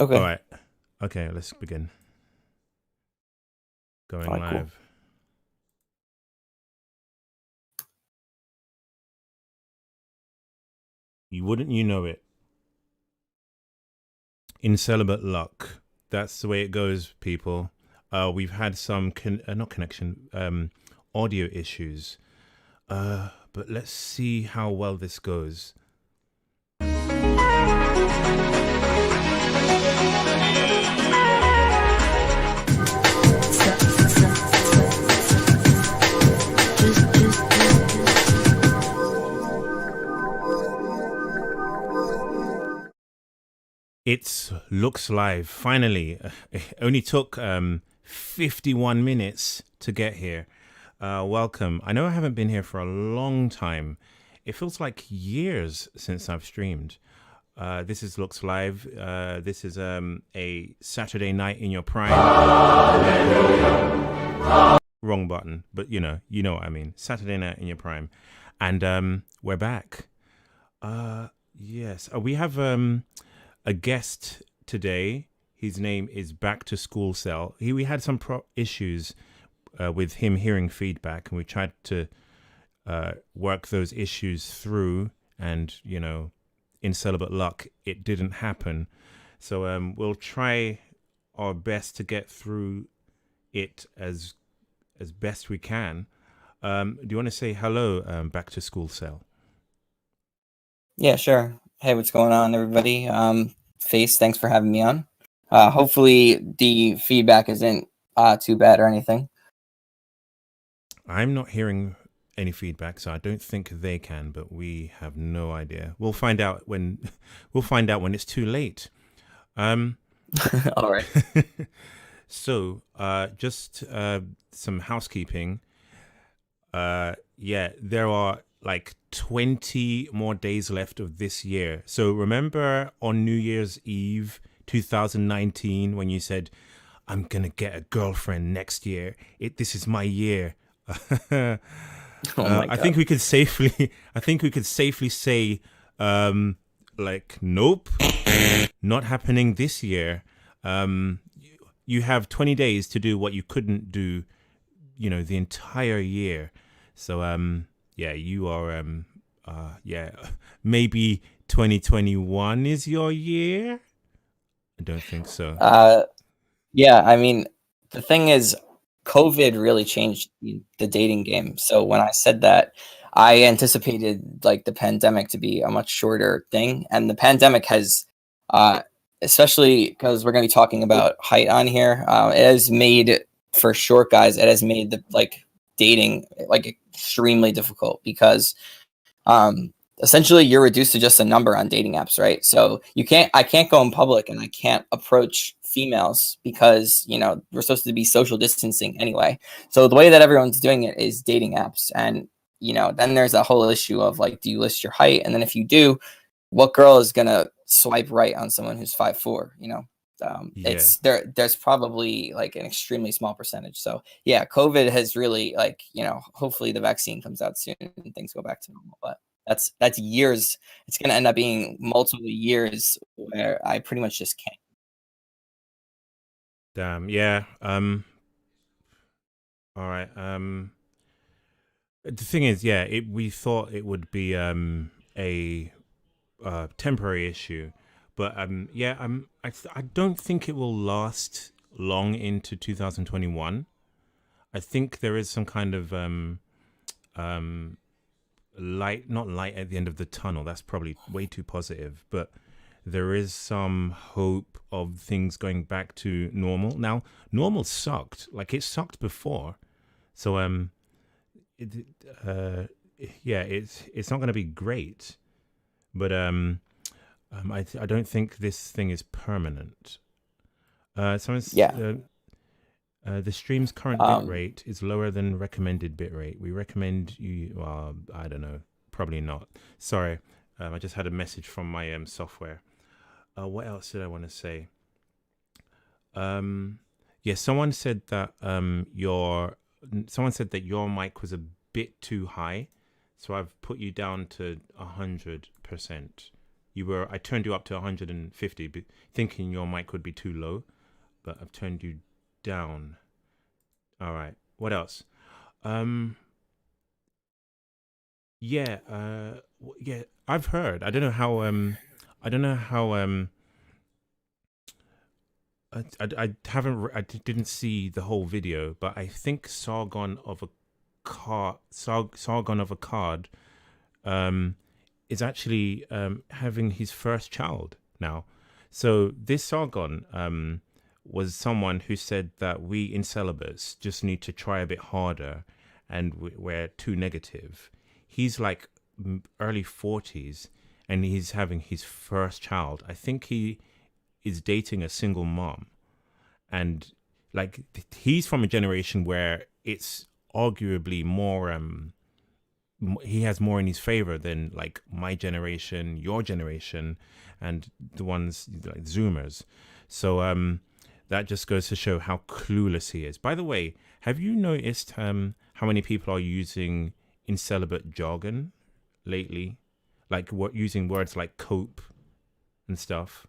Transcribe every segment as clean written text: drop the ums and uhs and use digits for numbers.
All Okay. right. Okay, let's begin. All Going right, cool. live. You wouldn't you know it. In celibate luck. That's the way it goes, people. We've had some not connection, audio issues. But let's see how well this goes. It looks live. Finally, it only took 51 minutes to get here. Welcome. I know I haven't been here for a long time. It feels like years since I've streamed. This is Looks Live. This is a Saturday night in your prime. Wrong button, but you know what I mean. Saturday night in your prime, and we're back. Yes, we have a guest today. His name is Back to School Cell. We had some issues with him hearing feedback, and we tried to work those issues through. And in celibate luck, it didn't happen. So we'll try our best to get through it as best we can. Do you want to say hello, Back to School Cell? Yeah, sure. Hey, what's going on, everybody? Face, thanks for having me on. Hopefully the feedback isn't too bad or anything. I'm not hearing any feedback, so I don't think they can, but we have no idea. We'll find out when it's too late. All right. So, just some housekeeping. Yeah, there are like 20 more days left of this year. So remember on New Year's Eve 2019 when you said, I'm gonna get a girlfriend next year. This is my year. Oh my I think God. we could safely say like nope, not happening this year. You have 20 days to do what you couldn't do, the entire year. So yeah, you are yeah, maybe 2021 is your year. I don't think so. Uh, yeah, I mean, the thing is, COVID really changed the dating game. So when I said that, I anticipated like the pandemic to be a much shorter thing, and the pandemic has, uh, especially because we're going to be talking about height on here, it has made for short guys, it has made the like dating like extremely difficult because essentially you're reduced to just a number on dating apps, right? So I can't go in public and I can't approach females because we're supposed to be social distancing anyway. So the way that everyone's doing it is dating apps, and then there's a whole issue of like, do you list your height? And then if you do, what girl is gonna swipe right on someone who's 5'4"? Yeah. It's there's probably like an extremely small percentage. So yeah, COVID has really like, hopefully the vaccine comes out soon and things go back to normal. But that's years. It's going to end up being multiple years where I pretty much just can't. Damn. Yeah. All right. The thing is, yeah, we thought it would be a temporary issue, but yeah, I don't think it will last long into 2021. I think there is some kind of um light, not light at the end of the tunnel. That's probably way too positive, but there is some hope of things going back to normal. Now, normal sucked. Like it sucked before. So it, uh yeah, it's not going to be great, but I don't think this thing is permanent. Someone's Yeah. the stream's current bit Um, rate is lower than recommended bit rate. We recommend you. Well, I don't know. Probably not. Sorry. I just had a message from my software. What else did I want to say? Um, yeah, someone said that your mic was a bit too high, so I've put you down to 100%. I turned you up to 150, thinking your mic would be too low, but I've turned you down. All right. What else? Um, yeah, yeah. I've heard. I don't know how. I don't know how. I haven't. Didn't see the whole video, but I think Sargon of a card um, is actually having his first child now. So this Sargon was someone who said that we in celibates just need to try a bit harder, and we're too negative. He's like early 40s, and he's having his first child. I think he is dating a single mom, and like he's from a generation where it's arguably more he has more in his favor than like my generation, your generation, and the ones like Zoomers. So that just goes to show how clueless he is. By the way, have you noticed how many people are using incelibate jargon lately, like what using words like cope and stuff?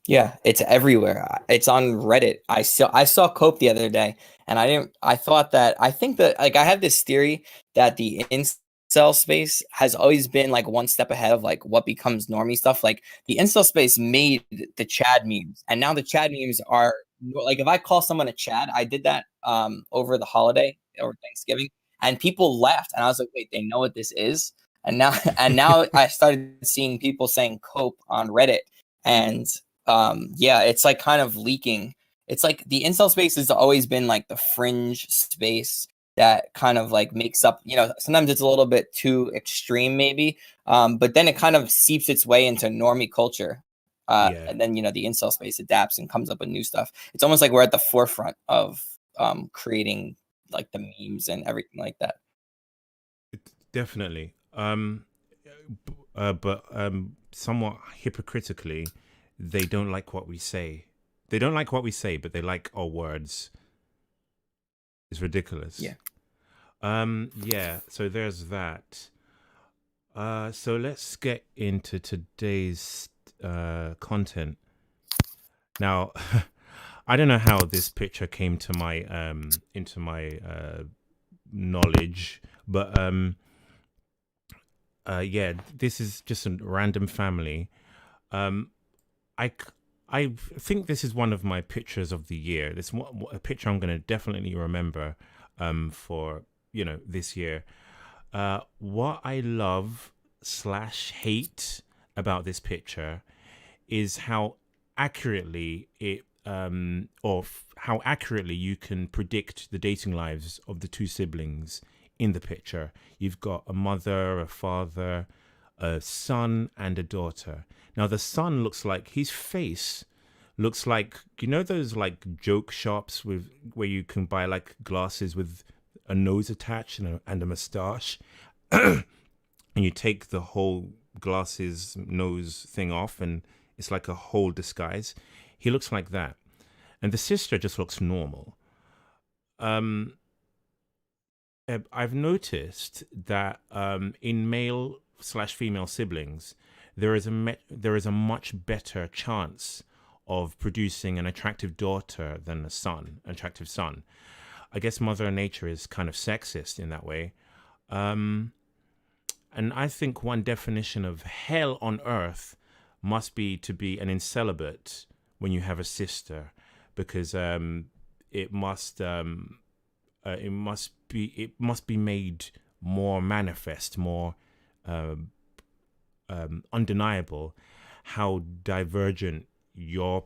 Yeah, it's everywhere. It's on Reddit. I saw Cope the other day, and I think that like I have this theory that the incel space has always been like one step ahead of like what becomes normie stuff. Like the incel space made the Chad memes, and now the Chad memes are like if I call someone a Chad, I did that over the holiday or Thanksgiving, and people laughed, and I was like, wait, they know what this is, and now I started seeing people saying Cope on Reddit, and yeah, it's like kind of leaking. It's like the incel space has always been like the fringe space that kind of like makes up, sometimes it's a little bit too extreme maybe, but then it kind of seeps its way into normie culture, Yeah, and then the incel space adapts and comes up with new stuff. It's almost like we're at the forefront of creating like the memes and everything like that. definitely. But somewhat hypocritically, they don't like what we say. They don't like what we say, but they like our words. It's ridiculous. Yeah. Yeah. So there's that. So let's get into today's content. Now, I don't know how this picture came to my into my knowledge, but yeah, this is just a random family. Um, I I think this is one of my pictures of the year. This a picture I'm going to definitely remember for this year. What I love slash hate about this picture is how accurately how accurately you can predict the dating lives of the two siblings in the picture. You've got a mother, a father, a son, and a daughter. Now the son looks like his face looks like those like joke shops with where you can buy like glasses with a nose attached and a mustache, and you take the whole glasses nose thing off and it's like a whole disguise. He looks like that, and the sister just looks normal. um I've noticed that in male slash female siblings, there is a much better chance of producing an attractive daughter than attractive son. I guess Mother Nature is kind of sexist in that way. Um, and I think one definition of hell on earth must be to be an incelibate when you have a sister, because it must it must be made more manifest, more uh, undeniable, how divergent your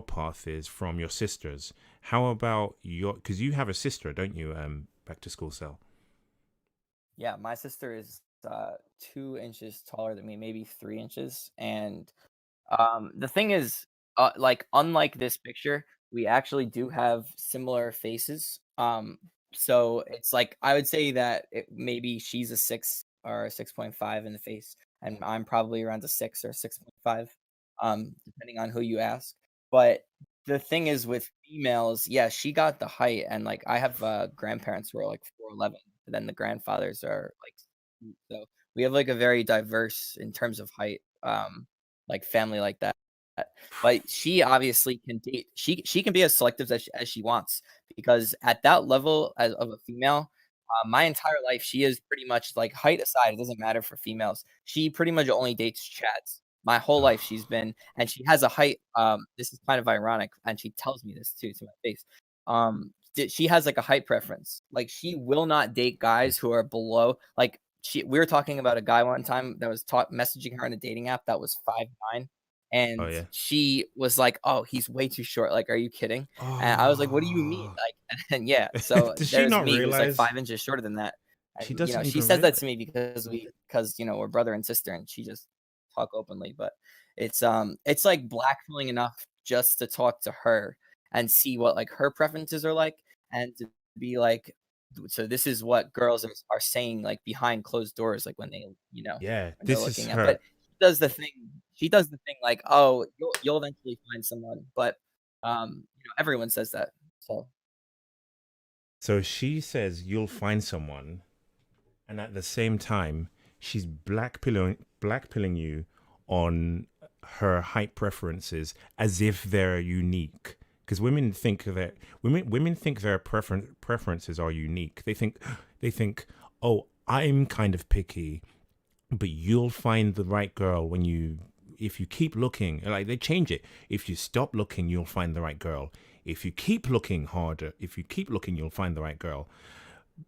path is from your sister's. How about because you have a sister, don't you? Back to school cell. Yeah, my sister is 2 inches taller than me, maybe 3 inches. And the thing is, like unlike this picture, we actually do have similar faces. So it's like I would say that maybe she's a 6 or a 6.5 in the face, and I'm probably around a 6 or 6.5, depending on who you ask. But the thing is with females, yeah, she got the height, and like I have grandparents who are like 4'11", and then the grandfathers are like, so we have like a very diverse in terms of height. like family like that. But she obviously can date. She can be as selective as she wants because at that level of a female, my entire life she is pretty much like height aside. It doesn't matter for females. She pretty much only dates chads. My whole life she's been, and she has a height. This is kind of ironic, and she tells me this too to my face. She has like a height preference. Like she will not date guys who are below. Like we were talking about a guy one time that was messaging her on a dating app that was 5'9", Oh and yeah. she was like, "Oh, he's way too short. Like, are you kidding?" And I was like, "What do you mean?" Oh. Like, and yeah, so Does she there's not me who's like realize? 5 inches shorter than that, and She you know, doesn't she even says that realize. to me because we're brother and sister, and she just talk openly. But it's like blackmailing enough just to talk to her and see what like her preferences are like, and to be like, so this is what girls are saying like behind closed doors, like when they Yeah, when they're this is looking at. But her. does the thing she does the thing like, "Oh, you'll eventually find someone," but, everyone says that, so So she says you'll find someone, and at the same time, she's blackpilling you on her height preferences as if they're unique. Because women think their preferences are unique. They think, oh, I'm kind of picky, but you'll find the right girl if you keep looking. Like they change it. If you stop looking, you'll find the right girl. If you keep looking harder, if you keep looking, you'll find the right girl.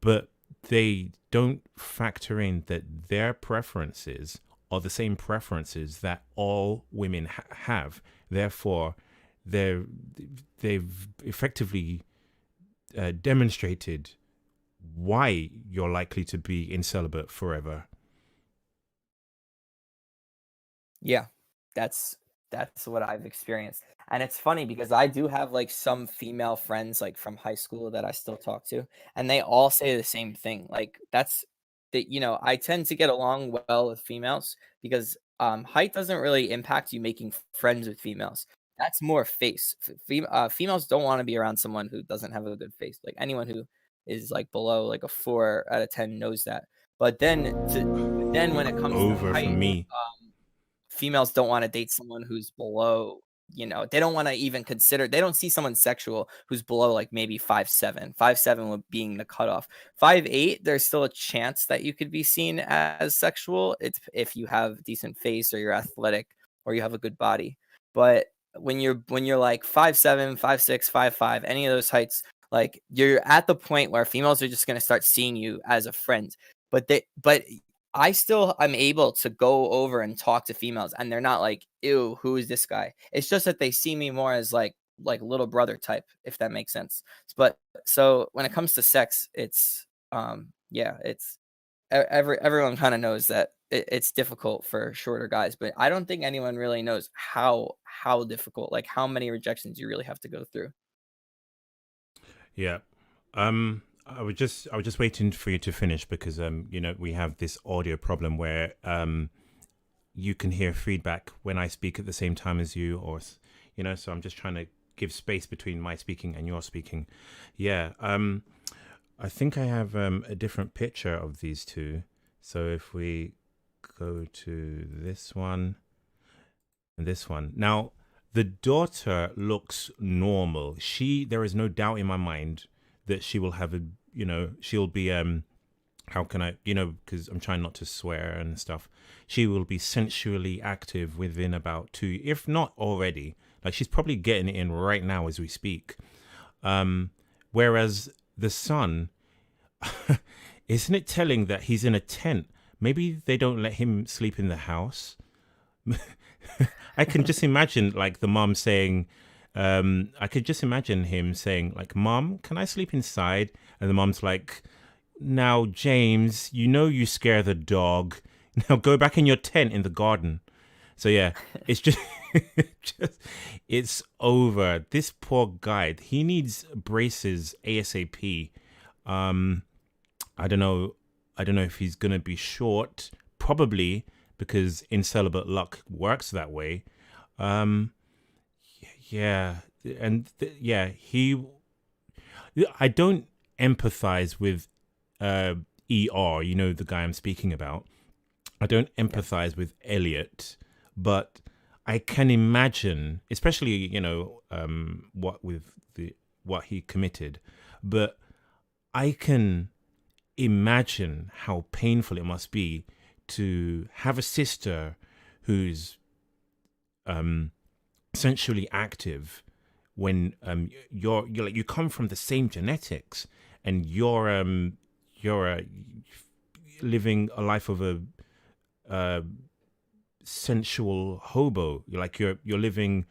But they don't factor in that their preferences are the same preferences that all women have. Therefore, they've effectively demonstrated why you're likely to be in celibate forever. yeah, that's what I've experienced, and it's funny because I do have, like, some female friends, like, from high school that I still talk to, and they all say the same thing, like, that's that I tend to get along well with females because, height doesn't really impact you making friends with females. That's more face. Females don't wanna be around someone who doesn't have a good face, like, anyone who is, like, below, like, a 4 out of 10 knows that, but then when it comes to Over for height, me. females don't wanna date someone who's below, they don't wanna even consider they don't see someone sexual who's below, like, maybe 5'7", 5'7" would being the cutoff. 5'8", there's still a chance that you could be seen as sexual. It's if you have decent face or you're athletic or you have a good body. But when you're like 5'7", 5'6", 5'5", any of those heights, like, you're at the point where females are just gonna start seeing you as a friend. But I still am able to go over and talk to females, and they're not like, "Ew, who is this guy?" It's just that they see me more as like little brother type, if that makes sense. But so when it comes to sex, it's yeah, it's everyone kind of knows that it's difficult for shorter guys, but I don't think anyone really knows how difficult, like how many rejections you really have to go through. Yeah. I was just waiting for you to finish because we have this audio problem where you can hear feedback when I speak at the same time as you, or so I'm just trying to give space between my speaking and your speaking. Yeah. I think I have a different picture of these two. So if we go to this one and this one. Now, the daughter looks normal. There is no doubt in my mind that she will have she'll be how can I, because I'm trying not to swear and stuff. She will be sensually active within about 2, if not already. Like she's probably getting it in right now as we speak. Whereas the son, isn't it telling that he's in a tent? Maybe they don't let him sleep in the house. I can just imagine like the mom saying, I could just imagine him saying like, "Mom, can I sleep inside?" And the mom's like, "Now, James, you scare the dog. Now go back in your tent in the garden." So yeah, it's just, just it's over. This poor guy, he needs braces ASAP. I don't know. I don't know if he's gonna be short. Probably because in celibate luck works that way. Um, yeah, and yeah, I don't empathize with ER. The guy I'm speaking about. I don't Yeah. empathize with Elliot, but I can imagine, especially what with the what he committed, but I can imagine how painful it must be to have a sister who's um, sensually active when you're like you come from the same genetics and you're living a life of a uh, sensual hobo. You're living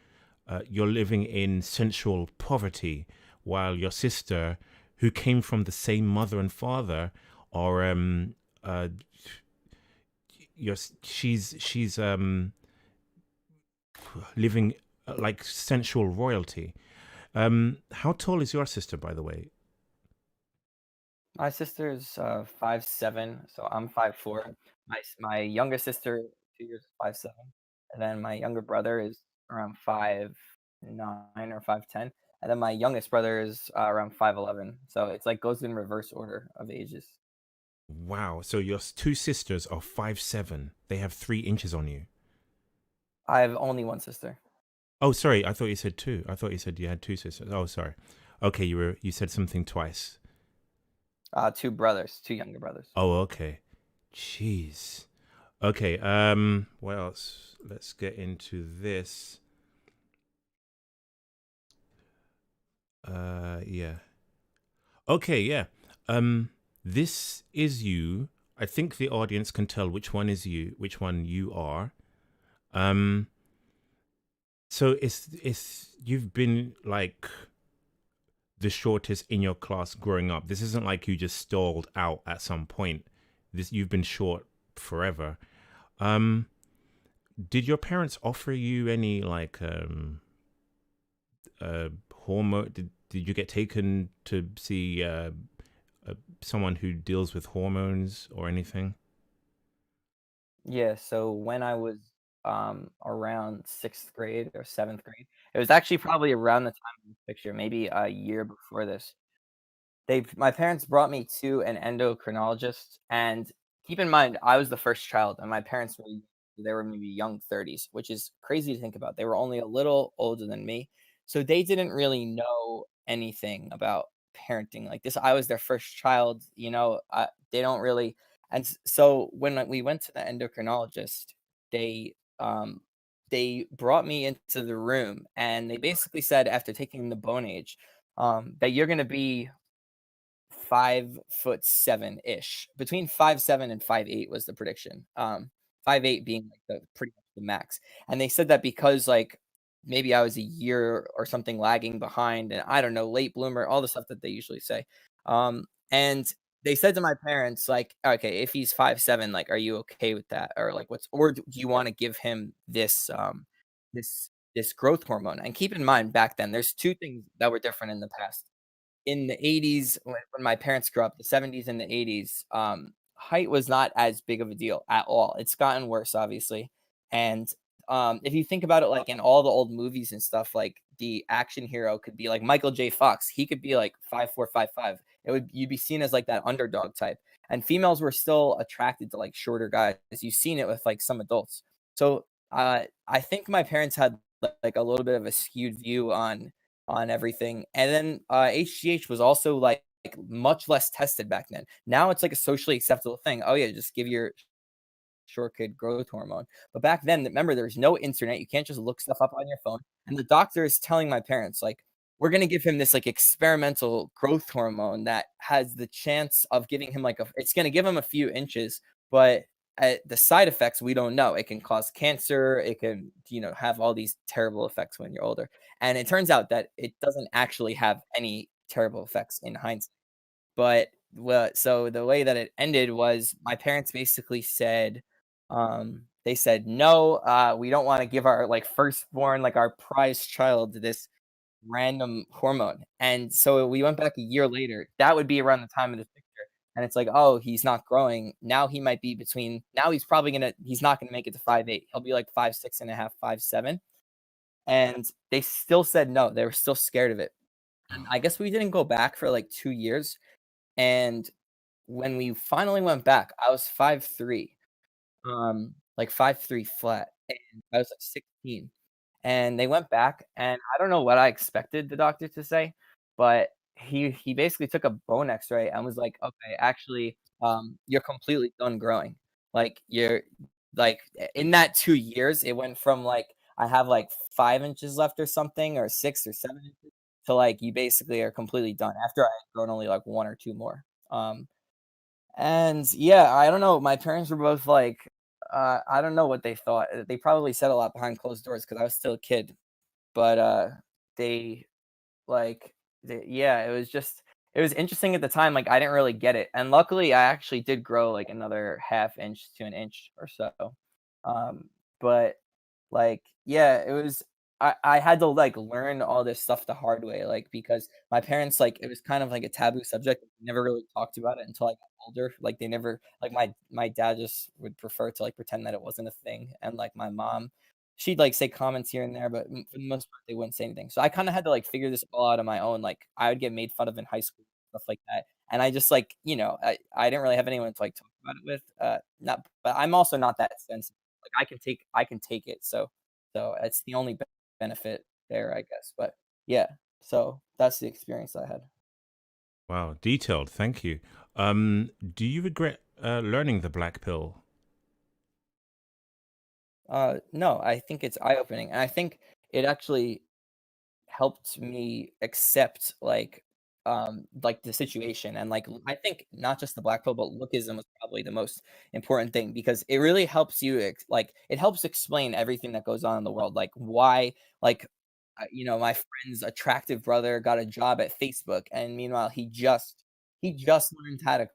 in sensual poverty, while your sister, who came from the same mother and father, or uh, she's living like sensual royalty. How tall is your sister, by the way? My sister's 5'7", so I'm 5'4". My younger sister, 2 years, is 5'7", and then my younger brother is around 5'9" or 5'10", and then my youngest brother is around 5'11". So it's like goes in reverse order of ages. Wow. So your two sisters are 5'7". They have 3 inches on you. I have only one sister. Oh, sorry. I thought you said two. I thought you said you had two sisters. Oh, sorry. Okay, you said something twice. Two brothers, two younger brothers. Oh, okay. Jeez. Okay. What else? Let's get into this. Yeah. Okay, yeah. This is you. I think the audience can tell which one is you, which one you are. Um, so it's you've been like the shortest in your class growing up. This isn't like you just stalled out at some point. This you've been short forever. Um, did your parents offer you any like hormone? Did you get taken to see someone who deals with hormones or anything? Yeah, so when I was around 6th grade or 7th grade, it was actually probably around the time of this picture, maybe a year before this. My parents brought me to an endocrinologist, and keep in mind, I was the first child, and my parents were they were maybe young 30s, which is crazy to think about. They were only a little older than me, so they didn't really know anything about parenting like this. I was their first child, they don't really. And so when we went to the endocrinologist, they um they brought me into the room, and they basically said, after taking the bone age, that you're going to be 5'7" ish. Between 5'7" and 5'8" was the prediction. 5'8" being like the pretty much the max. And they said that because like maybe I was a year or something lagging behind, and I don't know, late bloomer, all the stuff that they usually say. And they said to my parents, like, okay, if he's 5'7", like, are you okay with that? Or like or do you want to give him this growth hormone? And keep in mind, back then, there's two things that were different in the past. In the 80s, when my parents grew up, the 70s and the 80s, height was not as big of a deal at all. It's gotten worse, obviously. And if you think about it, like in all the old movies and stuff, like the action hero could be like Michael J. Fox. He could be like 5'4", 5'5". You'd be seen as like that underdog type. And females were still attracted to like shorter guys. You've seen it with like some adults. So I think my parents had like a little bit of a skewed view on everything. And then HGH was also like much less tested back then. Now it's like a socially acceptable thing. Oh yeah, just give your short kid growth hormone. But back then, remember, there's no internet. You can't just look stuff up on your phone. And the doctor is telling my parents, like, we're gonna give him this like experimental growth hormone that has the chance of giving him like it's gonna give him a few inches, but the side effects we don't know. It can cause cancer. It can, have all these terrible effects when you're older. And it turns out that it doesn't actually have any terrible effects in hindsight. But so the way that it ended was my parents basically said, they said, no, we don't want to give our like firstborn, like our prized child, this random hormone. And so we went back a year later. That would be around the time of the picture. And it's like, oh, he's not growing. Now he might be now he's not gonna make it to 5'8". He'll be like 5'6" and a half, 5'7". And they still said no. They were still scared of it. And I guess we didn't go back for like 2 years. And when we finally went back, I was 5'3", like 5'3" flat. and I was like 16. And they went back, and I don't know what I expected the doctor to say, but he basically took a bone X-ray and was like, "Okay, actually, you're completely done growing. Like you're like in that 2 years, it went from like I have like 5 inches left or something, or 6 or 7 inches, to like you basically are completely done after I had grown only like one or two more." And yeah, I don't know. My parents were both like, I don't know what they thought. They probably said a lot behind closed doors because I was still a kid. But they like, yeah, it was interesting at the time. Like I didn't really get it, and luckily I actually did grow like another half inch to an inch or so. Um, but like, yeah, it was. I had to like learn all this stuff the hard way, like because my parents like it was kind of like a taboo subject. We never really talked about it until I got older. Like they never like my dad just would prefer to like pretend that it wasn't a thing, and like my mom, she'd like say comments here and there, but for the most part they wouldn't say anything. So I kind of had to like figure this all out on my own. Like I would get made fun of in high school, stuff like that, and I just like I didn't really have anyone to like talk about it with. Not, but I'm also not that sensitive. Like I can take it. So it's the only benefit there, I guess. But yeah, so that's the experience I had. Wow, detailed. Thank you. Do you regret learning the black pill? No, I think it's eye opening, and I think it actually helped me accept like the situation, and like I think not just the black pill but lookism was probably the most important thing because it really helps you like it helps explain everything that goes on in the world, like why like my friend's attractive brother got a job at Facebook, and meanwhile he just learned how to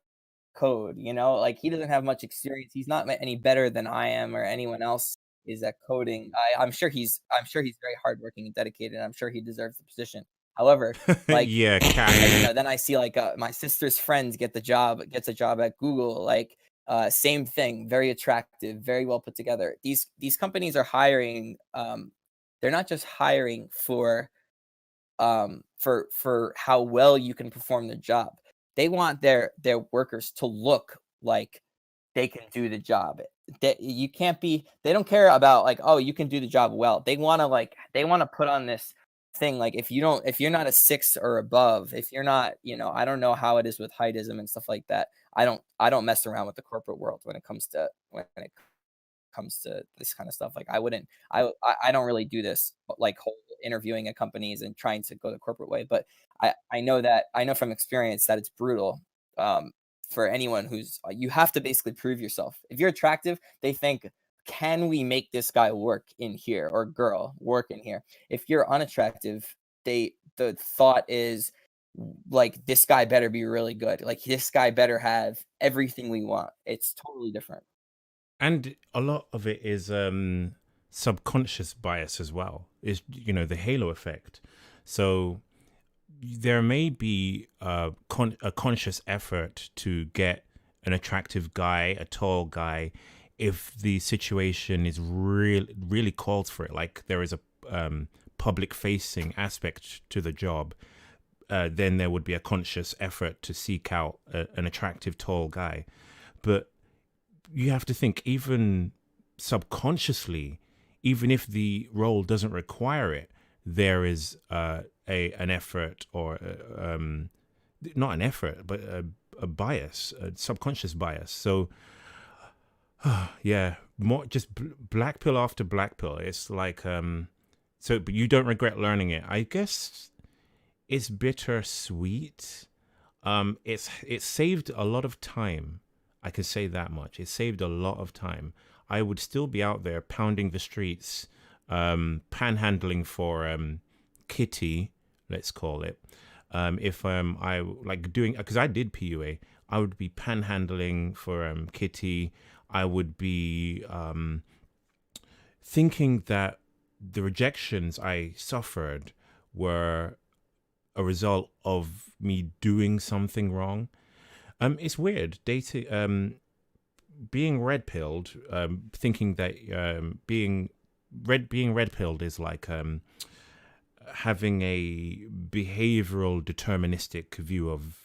code, like, he doesn't have much experience, he's not any better than I am or anyone else is at coding. I'm sure he's very hardworking and dedicated, and I'm sure he deserves the position. However, like, Yeah, cat. then I see, like, my sister's friends gets a job at Google, like, same thing, very attractive, very well put together. These companies are hiring, they're not just hiring for how well you can perform the job. They want their workers to look like they can do the job. You can't be they don't care about like, oh, you can do the job well. They want to put on this thing like if you're not a 6 or above, if you're not, I don't know how it is with heightism and stuff like that. I don't mess around with the corporate world when it comes to this kind of stuff. Like I wouldn't, I don't really do this like whole interviewing at companies and trying to go the corporate way. But I know from experience that it's brutal. For anyone you have to basically prove yourself. If you're attractive, they think, can we make this guy work in here or girl work in here? If you're unattractive, the thought is like this guy better be really good. Like this guy better have everything we want. It's totally different. And a lot of it is subconscious bias as well. Is the halo effect. So there may be a conscious effort to get an attractive guy, a tall guy, if the situation is really calls for it. Like there is a public facing aspect to the job. Then there would be a conscious effort to seek out an attractive tall guy. But you have to think, even subconsciously, even if the role doesn't require it, there is an effort, or not an effort, but a bias, a subconscious bias. So yeah, more just black pill after black pill. It's like so, but you don't regret learning it. I guess it's bittersweet. It saved a lot of time. I can say that much. It saved a lot of time. I would still be out there pounding the streets, panhandling for kitty, let's call it. If I like doing, because I did PUA, I would be panhandling for kitty. I would be thinking that the rejections I suffered were a result of me doing something wrong. It's weird being red pilled, thinking that being red pilled is like having a behavioral deterministic view of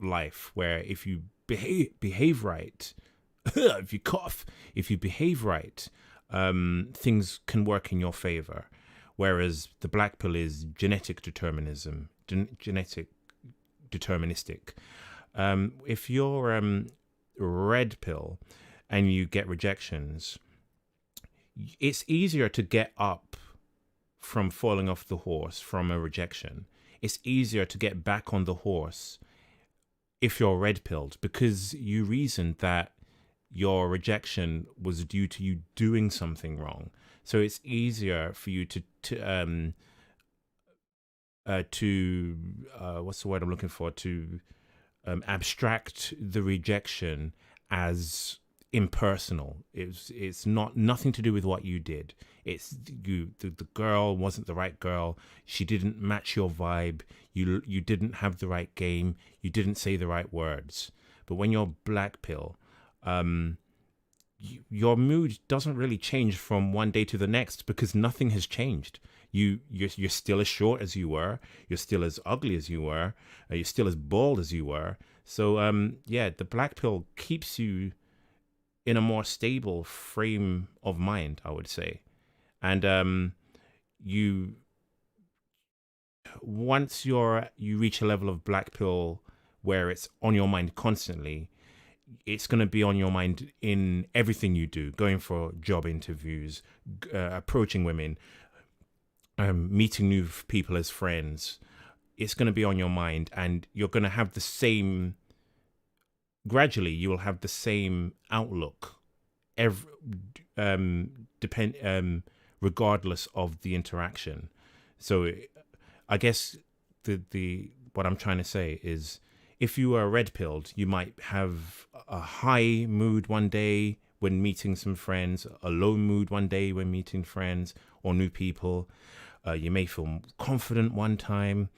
life, where if you behave right, if you cough, if you behave right, things can work in your favor. Whereas the black pill is genetic determinism, genetic deterministic. If you're red pill and you get rejections, it's easier to get up from falling off the horse from a rejection. It's easier to get back on the horse if you're red pilled, because you reasoned that your rejection was due to you doing something wrong. So it's easier for you to what's the word I'm looking for, to abstract the rejection as impersonal. It's not nothing to do with what you did. It's you. The girl wasn't the right girl. She didn't match your vibe. You didn't have the right game. You didn't say the right words. But when you're black pill, your mood doesn't really change from one day to the next because nothing has changed. You're still as short as you were. You're still as ugly as you were. You're still as bald as you were. So the black pill keeps you in a more stable frame of mind, I would say. And you once you reach a level of black pill where it's on your mind constantly, it's going to be on your mind in everything you do, going for job interviews, approaching women, meeting new people as friends. It's going to be on your mind, and you're going to have the same, gradually you will have the same outlook regardless of the interaction. So I guess the what I'm trying to say is, if you are red pilled, you might have a high mood one day when meeting some friends, a low mood one day when meeting friends or new people. You may feel confident one time,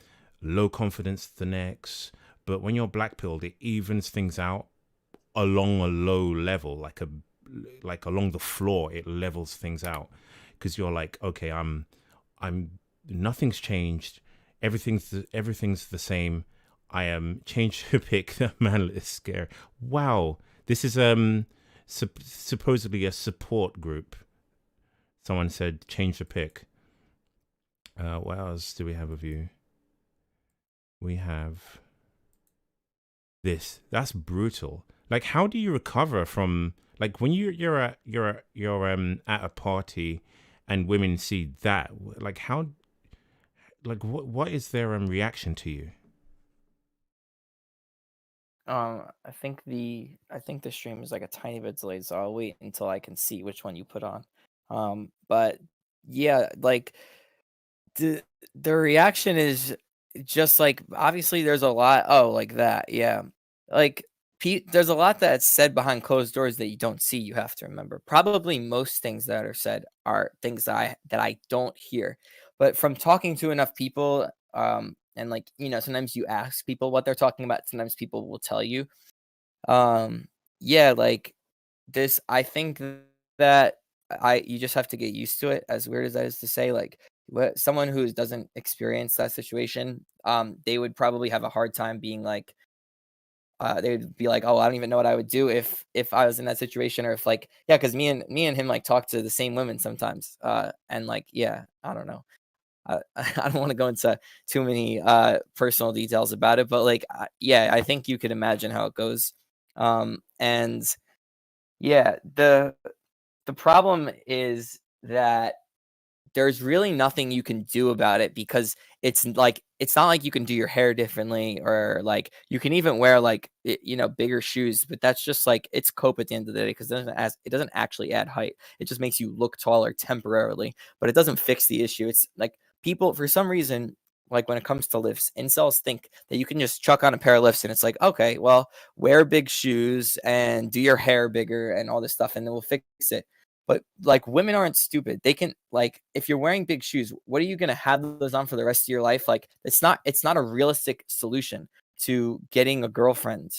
low confidence the next. But when you're black pilled, it evens things out along a low level, like along the floor. It levels things out because you're like, okay, I'm nothing's changed. Everything's the same. I am change to pick the manlet scare. Wow, this is supposedly a support group. Someone said change the pick. What else do we have of you? We have this. That's brutal. Like, how do you recover from, like, when you're at a party and women see that? Like, how, like, what is their reaction to you? I think the stream is like a tiny bit delayed, so I'll wait until I can see which one you put on. But yeah, like the reaction is just like, obviously there's a lot. Oh, like that, yeah. Like there's a lot that's said behind closed doors that you don't see. You have to remember. Probably most things that are said are things that I don't hear. But from talking to enough people, and like, sometimes you ask people what they're talking about. Sometimes people will tell you. Yeah, like this. I think that you just have to get used to it. As weird as that is to say, like someone who doesn't experience that situation, they would probably have a hard time being like, they'd be like, "Oh, I don't even know what I would do if I was in that situation," or if like, yeah, because me and him like talk to the same women sometimes, and like, yeah, I don't know. I don't want to go into too many personal details about it, but like, yeah, I think you could imagine how it goes. And yeah, the problem is that there's really nothing you can do about it, because it's like, it's not like you can do your hair differently, or like you can even wear like bigger shoes, but that's just like, it's cope at the end of the day, because it doesn't actually add height. It just makes you look taller temporarily, but it doesn't fix the issue. It's like, people for some reason, like when it comes to lifts, incels think that you can just chuck on a pair of lifts and it's like, okay, well, wear big shoes and do your hair bigger and all this stuff and it will fix it. But like, women aren't stupid. They can, like, if you're wearing big shoes, what are you gonna have those on for the rest of your life? Like, it's not a realistic solution to getting a girlfriend.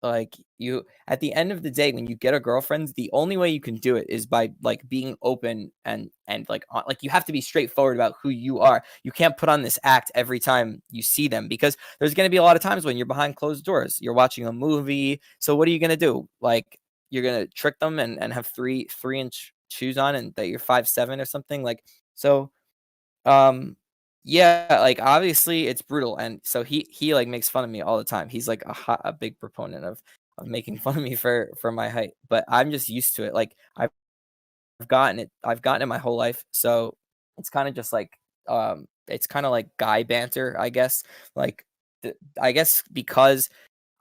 Like, you, at the end of the day, when you get a girlfriend, the only way you can do it is by like being open and like you have to be straightforward about who you are. You can't put on this act every time you see them, because there's gonna be a lot of times when you're behind closed doors, you're watching a movie. So what are you gonna do? Like, you're gonna trick them and have 3-inch shoes on and that you're 5'7" or something, like, so, um, yeah, like, obviously, it's brutal, and so he, like, makes fun of me all the time. He's, like, a big proponent of making fun of me for my height, but I'm just used to it, like, I've gotten it my whole life, so it's kinda just like, it's kinda like guy banter, I guess, like, I guess because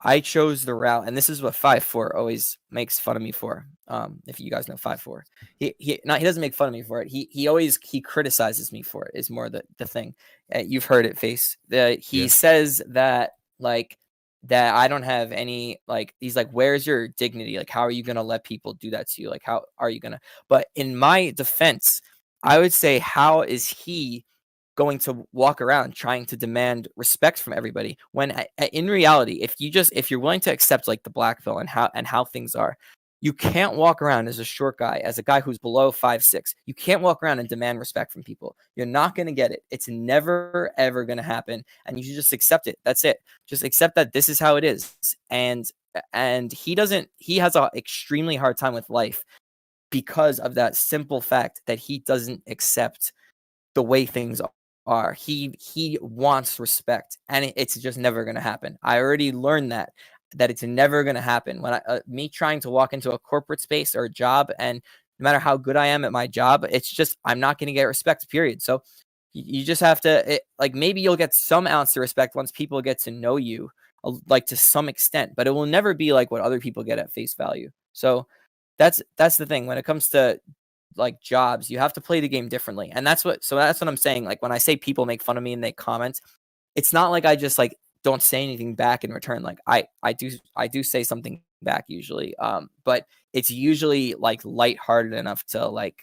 I chose the route, and this is what 5'4" always makes fun of me for, if you guys know 5'4". He doesn't make fun of me for it, he always he criticizes me for it is more the thing. You've heard it, Face. He Yeah. says that, like, that I don't have any, like, he's like, "Where's your dignity? Like, how are you gonna let people do that to you? Like, how are you gonna?" But in my defense, I would say, how is he going to walk around trying to demand respect from everybody when in reality, if you're willing to accept, like, the black pill and how things are, you can't walk around as a short guy, as a guy who's below 5'6". You can't walk around and demand respect from people. You're not going to get it. It's never ever going to happen, and you should just accept it. That's it. Just accept that this is how it is. And he has a extremely hard time with life because of that simple fact that he doesn't accept the way things are. He wants respect, and it's just never gonna happen. I already learned that it's never gonna happen. When me trying to walk into a corporate space or a job, and no matter how good I am at my job, it's just I'm not gonna get respect. Period. So you just have to like, maybe you'll get some ounce of respect once people get to know you, like, to some extent, but it will never be like what other people get at face value. So that's the thing when it comes to, like, jobs, you have to play the game differently. And that's what I'm saying. Like, when I say people make fun of me and they comment, it's not like I just, like, don't say anything back in return. Like, I do say something back usually. But it's usually, like, lighthearted enough to, like,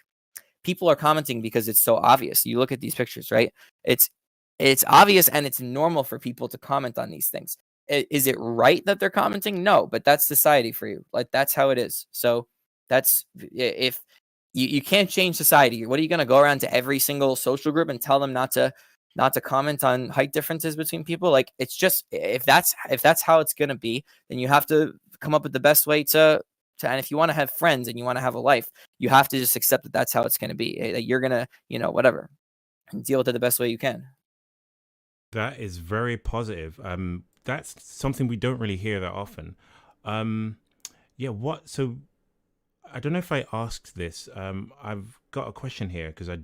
people are commenting because it's so obvious. You look at these pictures, right? It's it's obvious, and it's normal for people to comment on these things. Is it right that they're commenting? No, but that's society for you. Like, that's how it is. So that's if you can't change society. What are you going to go around to every single social group and tell them not to comment on height differences between people? Like, it's just, if that's how it's going to be, then you have to come up with the best way to, and if you want to have friends and you want to have a life, you have to just accept that that's how it's going to be. That you're going to, whatever, deal with it the best way you can. That is very positive. That's something we don't really hear that often. Um, yeah. So I don't know if I asked this. I've got a question here because I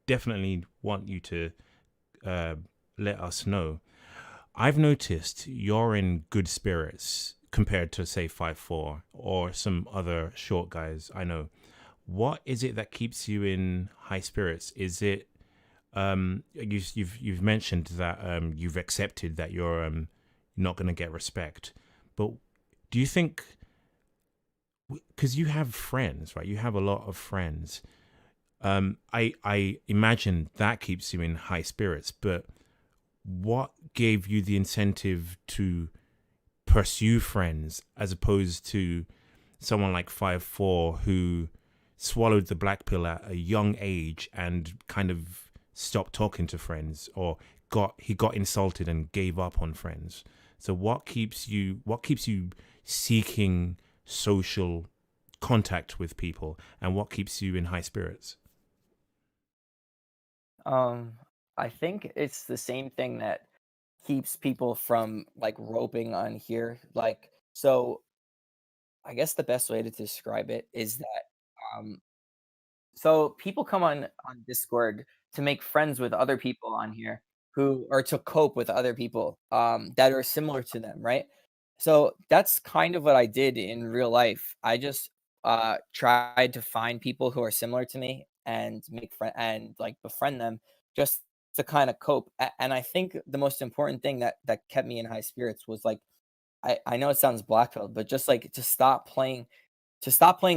definitely want you to uh, let us know. I've noticed you're in good spirits compared to, say, 5'4" or some other short guys I know. What is it that keeps you in high spirits? Is it you've mentioned that you've accepted that you're not going to get respect, but do you think, because you have friends, right? You have a lot of friends. I imagine that keeps you in high spirits, but what gave you the incentive to pursue friends as opposed to someone like 5'4" who swallowed the black pill at a young age and kind of stopped talking to friends, or got insulted and gave up on friends? So what keeps you seeking social contact with people, and what keeps you in high spirits? Um, I think it's the same thing that keeps people from, like, roping on here. Like, so I guess the best way to describe it is that, um, so people come on Discord to make friends with other people on here, who or to cope with other people that are similar to them, right? So that's kind of what I did in real life. I just tried to find people who are similar to me and make friend and, like, befriend them, just to kind of cope. And I think the most important thing that kept me in high spirits was, like, I know it sounds blackpilled, but just, like, to stop playing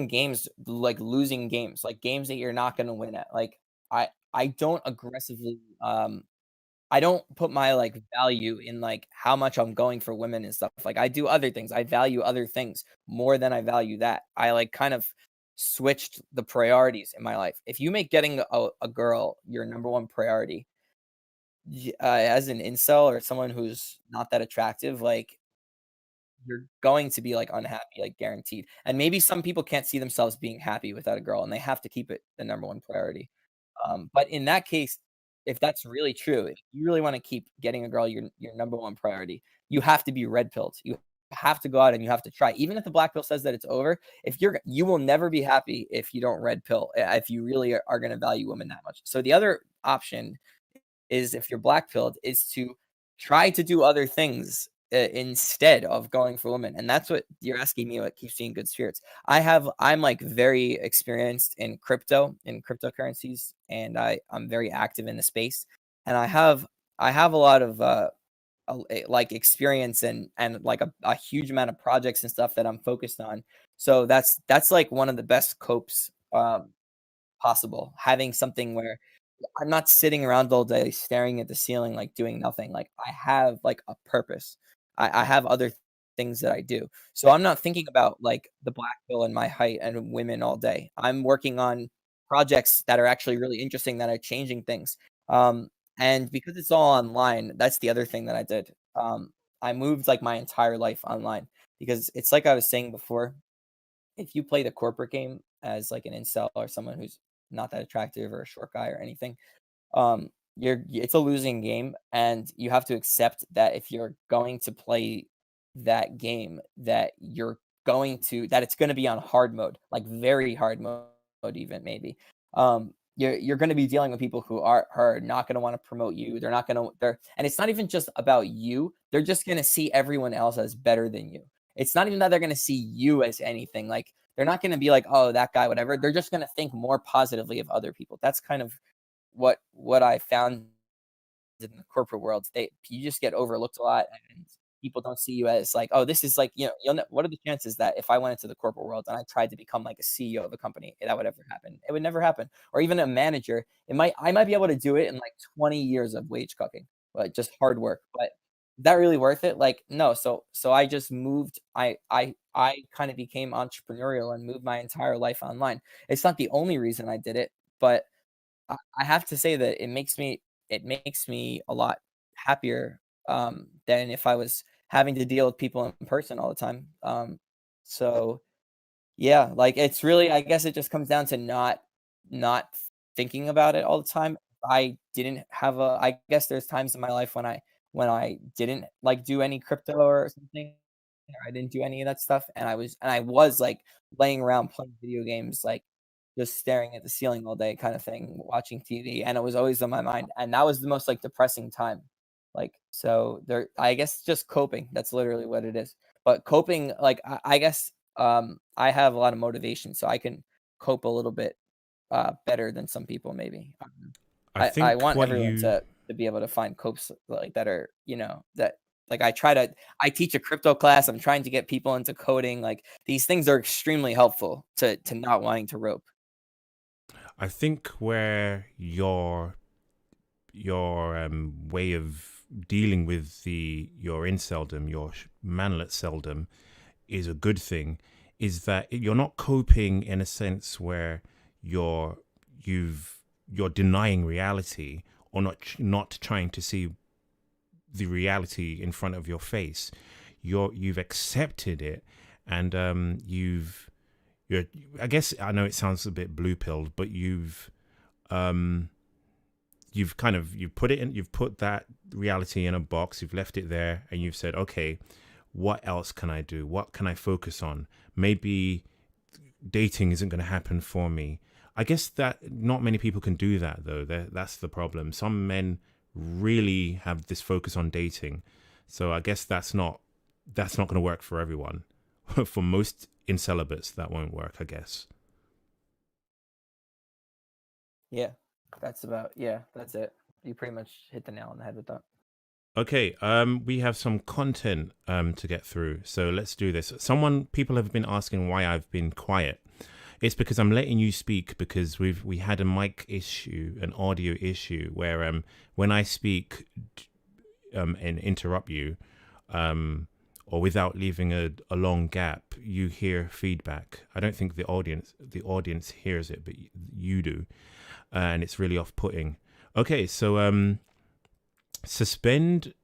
games, like losing games, like games that you're not gonna win at. Like, I don't aggressively, I don't put my, like, value in, like, how much I'm going for women and stuff. Like, I do other things. I value other things more than I value that. I, like, kind of switched the priorities in my life. If you make getting a girl your number one priority, as an incel or someone who's not that attractive, like, you're going to be like unhappy, like guaranteed. And maybe some people can't see themselves being happy without a girl, and they have to keep it the number one priority. But in that case, if that's really true, if you really want to keep getting a girl your number one priority, you have to be red pilled. You have to go out and you have to try. Even if the black pill says that it's over, if you will never be happy if you don't red pill. If you really are going to value women that much. So the other option is, if you're black pilled, is to try to do other things instead of going for women. And that's what you're asking me, what keeps me in good spirits. I'm like very experienced in cryptocurrencies, and I'm very active in the space. And I have a lot of like experience and like a huge amount of projects and stuff that I'm focused on. So that's like one of the best copes possible, having something where I'm not sitting around all day staring at the ceiling, like doing nothing. Like I have like a purpose. I have other things that I do. So I'm not thinking about like the black pill and my height and women all day. I'm working on projects that are actually really interesting, that are changing things. Um, and because it's all online, that's the other thing that I did. I moved like my entire life online, because it's like I was saying before, if you play the corporate game as like an incel or someone who's not that attractive or a short guy or anything, it's a losing game, and you have to accept that if you're going to play that game, that it's going to be on hard mode, like very hard mode, even maybe. You're going to be dealing with people who are not going to want to promote you. They're not going to and it's not even just about you. They're just going to see everyone else as better than you. It's not even that they're going to see you as anything. Like, they're not going to be like, oh, that guy, whatever. They're just going to think more positively of other people. That's kind of what I found in the corporate world. You just get overlooked a lot, and people don't see you as like, oh, this is like, what are the chances that if I went into the corporate world and I tried to become like a CEO of a company, that would ever happen? It would never happen. Or even a manager, I might be able to do it in like 20 years of wage cooking, but just hard work. But is that really worth it? Like, no. So I just moved. I kind of became entrepreneurial and moved my entire life online. It's not the only reason I did it, but I have to say that it makes me a lot happier, than if I was having to deal with people in person all the time. So yeah, like it's really, I guess it just comes down to not thinking about it all the time. I guess there's times in my life when I didn't like do any crypto or something, or I didn't do any of that stuff, and I was like laying around playing video games, like just staring at the ceiling all day kind of thing, watching TV, and it was always on my mind, and that was the most like depressing time. Like, so there, I guess just coping. That's literally what it is. But coping, like I guess I have a lot of motivation, so I can cope a little bit better than some people maybe. I I think want what everyone you to be able to find copes like that are, that like I teach a crypto class. I'm trying to get people into coding. Like, these things are extremely helpful to not wanting to rope. I think where your way of dealing with your inceldom, your manlet seldom, is a good thing, is that you're not coping in a sense where you're you're denying reality, or not trying to see the reality in front of your face. You've accepted it, and you're I guess, I know it sounds a bit blue pilled, but um you've put that reality in a box, you've left it there, and you've said, okay, what else can I do? What can I focus on? Maybe dating isn't going to happen for me. I guess that not many people can do that, though. That's the problem. Some men really have this focus on dating. So I guess that's not going to work for everyone. For most incelibates, that won't work, I guess. Yeah, that's it. You pretty much hit the nail on the head with that. Okay, we have some content to get through, so let's do this. People have been asking why I've been quiet. It's because I'm letting you speak, because we had a mic issue, an audio issue, where when I speak and interrupt you, or without leaving a long gap, you hear feedback. I don't think the audience hears it, but you do, and it's really off-putting. Okay, so suspend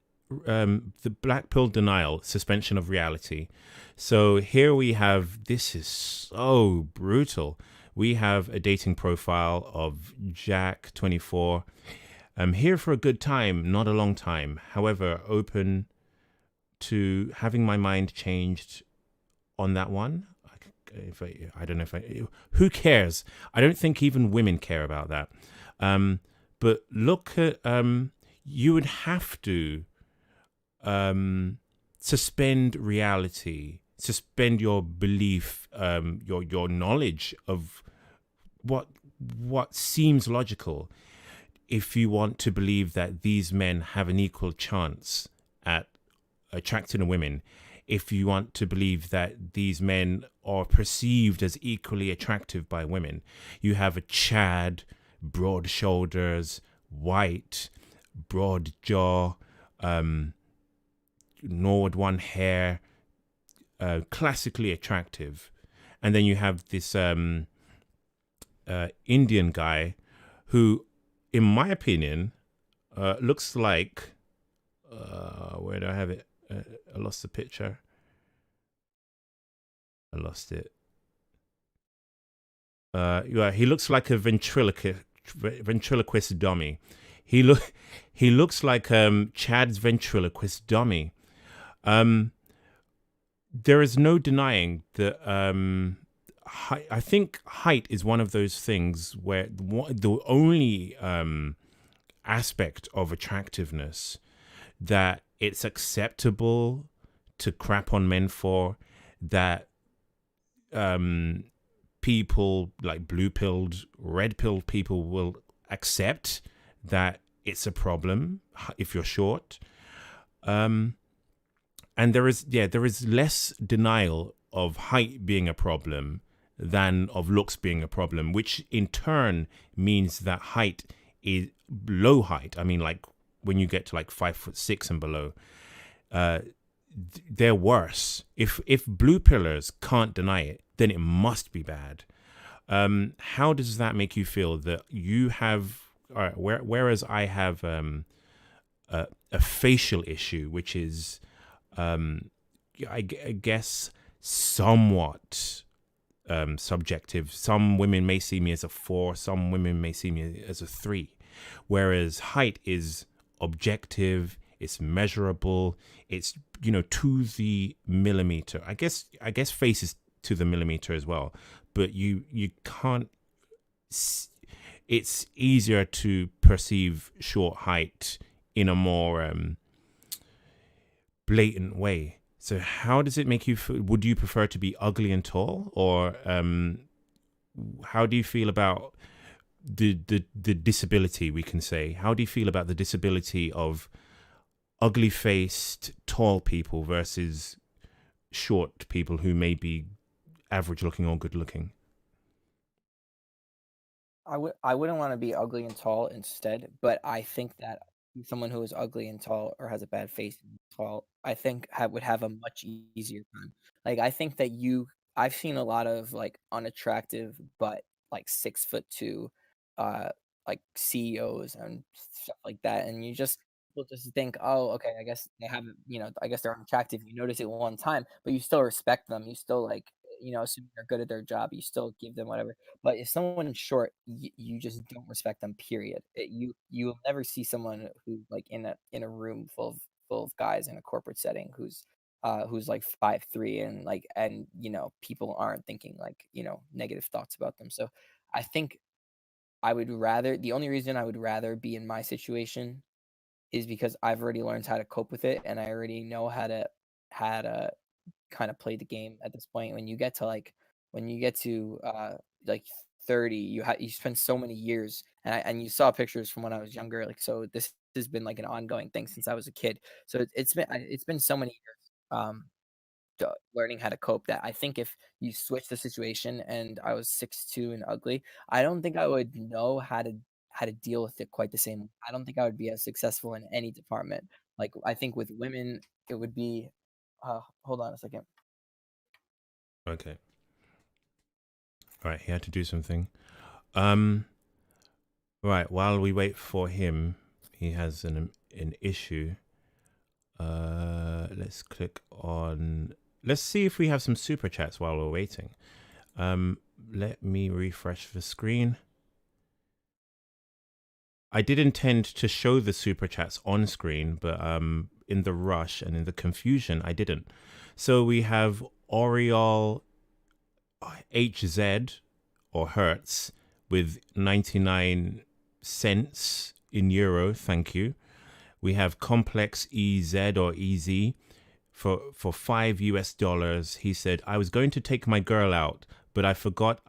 the black pill denial, suspension of reality. So here we have, this is so brutal. We have a dating profile of Jack, 24. Here for a good time, not a long time. However, open to having my mind changed on that one. I don't know if who cares? I don't think even women care about that. But look at, you would have to suspend reality, suspend your belief, your knowledge of what seems logical, if you want to believe that these men have an equal chance at attracting women, if you want to believe that these men are perceived as equally attractive by women. You have a Chad, broad shoulders, white, broad jaw, Nord one hair, classically attractive. And then you have this Indian guy who, in my opinion, looks like, where do I have it? I lost the picture. I lost it. Yeah, he looks like a ventriloquist dummy. He looks like Chad's ventriloquist dummy. There is no denying that. I think height is one of those things where the only aspect of attractiveness that it's acceptable to crap on men for, that people like blue-pilled, red-pilled people will accept that it's a problem if you're short. And there is less denial of height being a problem than of looks being a problem, which in turn means that height is low height. I mean, like when you get to like 5'6" and below, they're worse. If blue pillars can't deny it, then it must be bad. How does that make you feel that you have, whereas I have a facial issue, which is, I guess, somewhat subjective. Some women may see me as a 4, some women may see me as a 3, whereas height is objective, it's measurable, it's, to the millimeter. I guess face is to the millimeter as well, but you can't, it's easier to perceive short height in a more blatant way. So how does it make you feel? Would you prefer to be ugly and tall, or how do you feel about the disability, we can say? How do you feel about the disability of ugly-faced, tall people versus short people who may be average-looking or good-looking? I wouldn't want to be ugly and tall instead, but I think that someone who is ugly and tall or has a bad face and tall, I think would have a much easier time. Like I think that I've seen a lot of like unattractive but like 6'2", uh, like CEOs and stuff like that, and people just think, oh, okay, I guess they haven't, I guess they're unattractive. You notice it one time, but you still respect them. You still like, assuming they're good at their job, you still give them whatever. But if someone's short, you just don't respect them. Period. You will never see someone who like in a room full of guys in a corporate setting who's like 5'3", and like people aren't thinking like negative thoughts about them. So I think the only reason I would rather be in my situation is because I've already learned how to cope with it, and I already know how to kind of play the game at this point. When you get to like 30, you spend so many years, and you saw pictures from when I was younger, like, so this has been like an ongoing thing since I was a kid. So it's been so many years learning how to cope, that I think if you switch the situation and I was 6'2" and ugly, I don't think I would know how to deal with it quite the same. I don't think I would be as successful in any department. Like I think with women, it would be. Hold on a second. Okay. All right, he had to do something. Right, while we wait for him, he has an issue. let's click on. Let's see if we have some super chats while we're waiting. Let me refresh the screen. I did intend to show the super chats on screen, but in the rush and in the confusion, I didn't. So we have Oriol HZ or Hertz with 99 cents in euro. Thank you. We have Complex EZ or EZ for $5. He said, I was going to take my girl out, but I forgot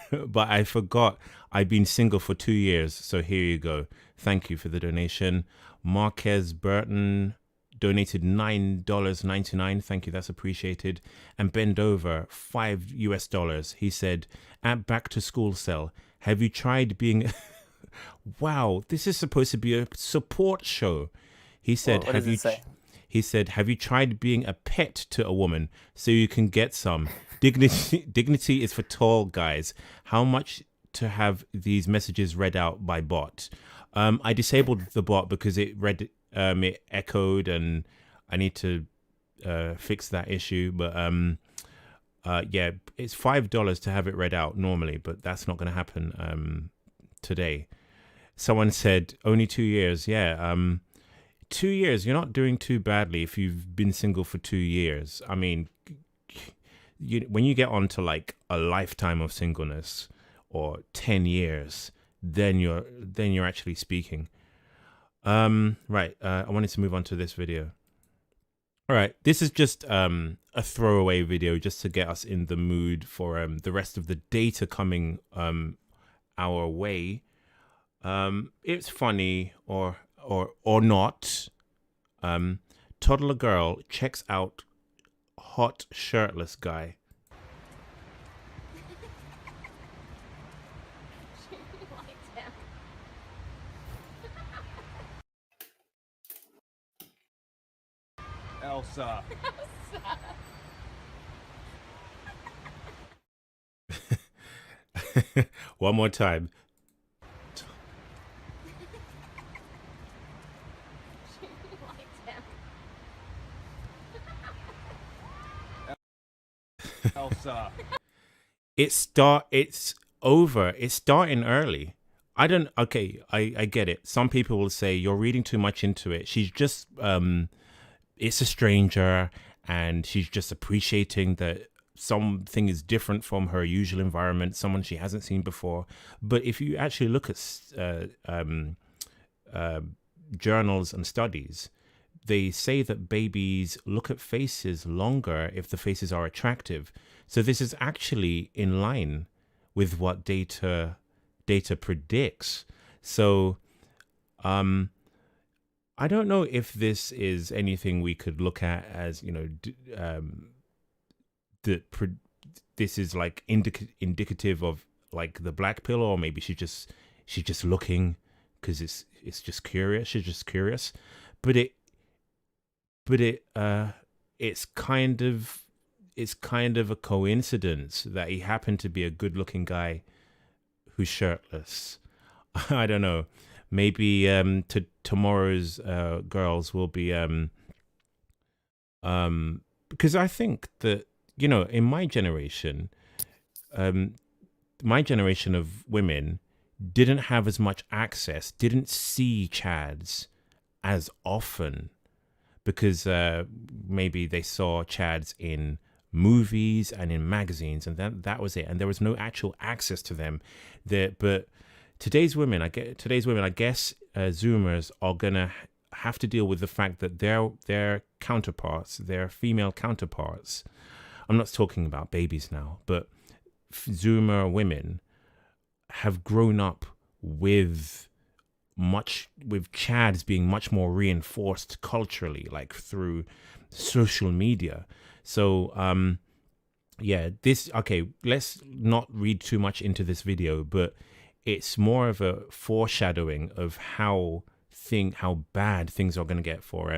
but I forgot I've been single for 2 years. So here you go. Thank you for the donation. Marquez Burton donated $9.99. Thank you. That's appreciated. And Bend Over, $5. He said, at back to school sale, have you tried being... Wow, this is supposed to be a support show. He said, what does it say? He said, have you tried being a pet to a woman so you can get some? Dignity is for tall guys. How much to have these messages read out by bot? I disabled the bot because it it echoed, and I need to fix that issue. But yeah, it's $5 to have it read out normally, but that's not going to happen today. Someone said only 2 years. Yeah, 2 years. You're not doing too badly if you've been single for 2 years. I mean, when you get on to like a lifetime of singleness or 10 years, then you're actually speaking. Right. I wanted to move on to this video. All right. This is just a throwaway video just to get us in the mood for the rest of the data coming our way. It's funny or not. Toddler girl checks out hot shirtless guy. Elsa. One more time. Elsa. It's over. It's starting early. Okay, I get it. Some people will say you're reading too much into it. She's just it's a stranger and she's just appreciating that something is different from her usual environment, someone she hasn't seen before. But if you actually look at journals and studies, they say that babies look at faces longer if the faces are attractive. So this is actually in line with what data predicts. So I don't know if this is anything we could look at as, you know, this is like indicative of like the black pill, or maybe she's just looking because it's just curious. She's just curious, but it's kind of a coincidence that he happened to be a good-looking guy who's shirtless. I don't know. Maybe tomorrow's girls will be because I think that, you know, in my generation of women didn't have as much access, didn't see chads as often, because maybe they saw chads in movies and in magazines, and that was it, and there was no actual access to them there. But today's women, I guess Zoomers are gonna have to deal with the fact that their counterparts, their female counterparts, I'm not talking about babies now, but Zoomer women have grown up with chads being much more reinforced culturally, like through social media. So yeah, let's not read too much into this video, but it's more of a foreshadowing of how bad things are going to get for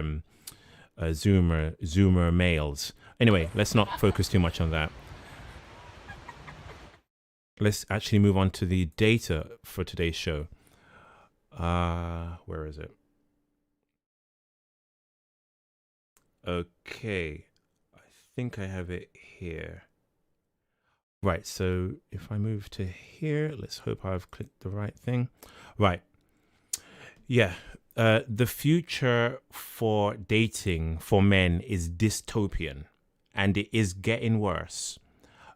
Zoomer males. Anyway, let's not focus too much on that. Let's actually move on to the data for today's show. Where is it? Okay. I think I have it here. Right, so if I move to here, let's hope I've clicked the right thing. Right. Yeah. The future for dating for men is dystopian, and it is getting worse.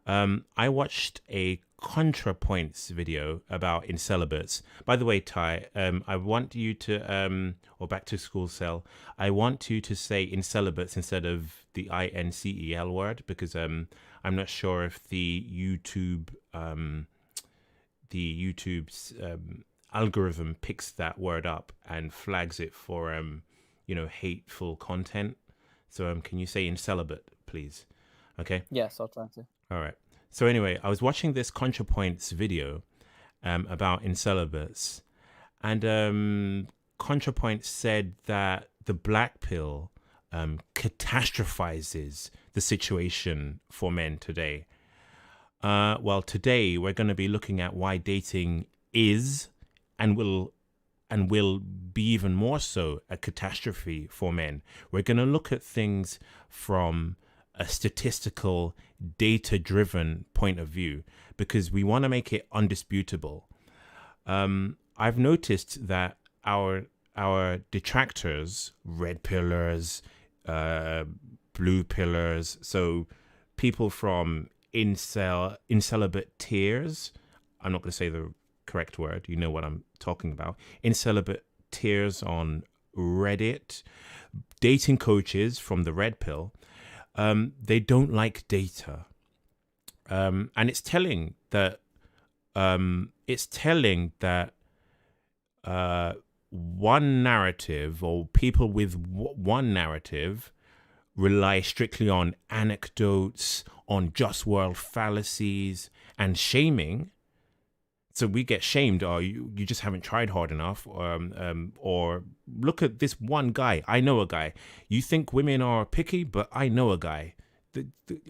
I watched a ContraPoints video about incelibates. By the way, Ty, I want you to, or back to school cell, I want you to say incelibates instead of the INCEL word, because I'm not sure if the YouTube's algorithm picks that word up and flags it for hateful content. So can you say incelibate, please? Okay. Yes, I'll try to. All right. So anyway, I was watching this ContraPoints video about incelibates, and ContraPoints said that the black pill catastrophizes the situation for men today. Well, today we're going to be looking at why dating is and will be even more so a catastrophe for men. We're going to look at things from a statistical, data-driven point of view because we want to make it undisputable. I've noticed that our detractors, red pillars, blue pillars, so people from incelibate tiers. I'm not going to say the correct word. You know what I'm talking about. Incelibate tiers on Reddit, dating coaches from the red pill. They don't like data, and it's telling that one narrative or people with one narrative rely strictly on anecdotes, on just world fallacies and shaming. So we get shamed, or you just haven't tried hard enough, or look at this one guy. I know a guy. You think women are picky, but I know a guy.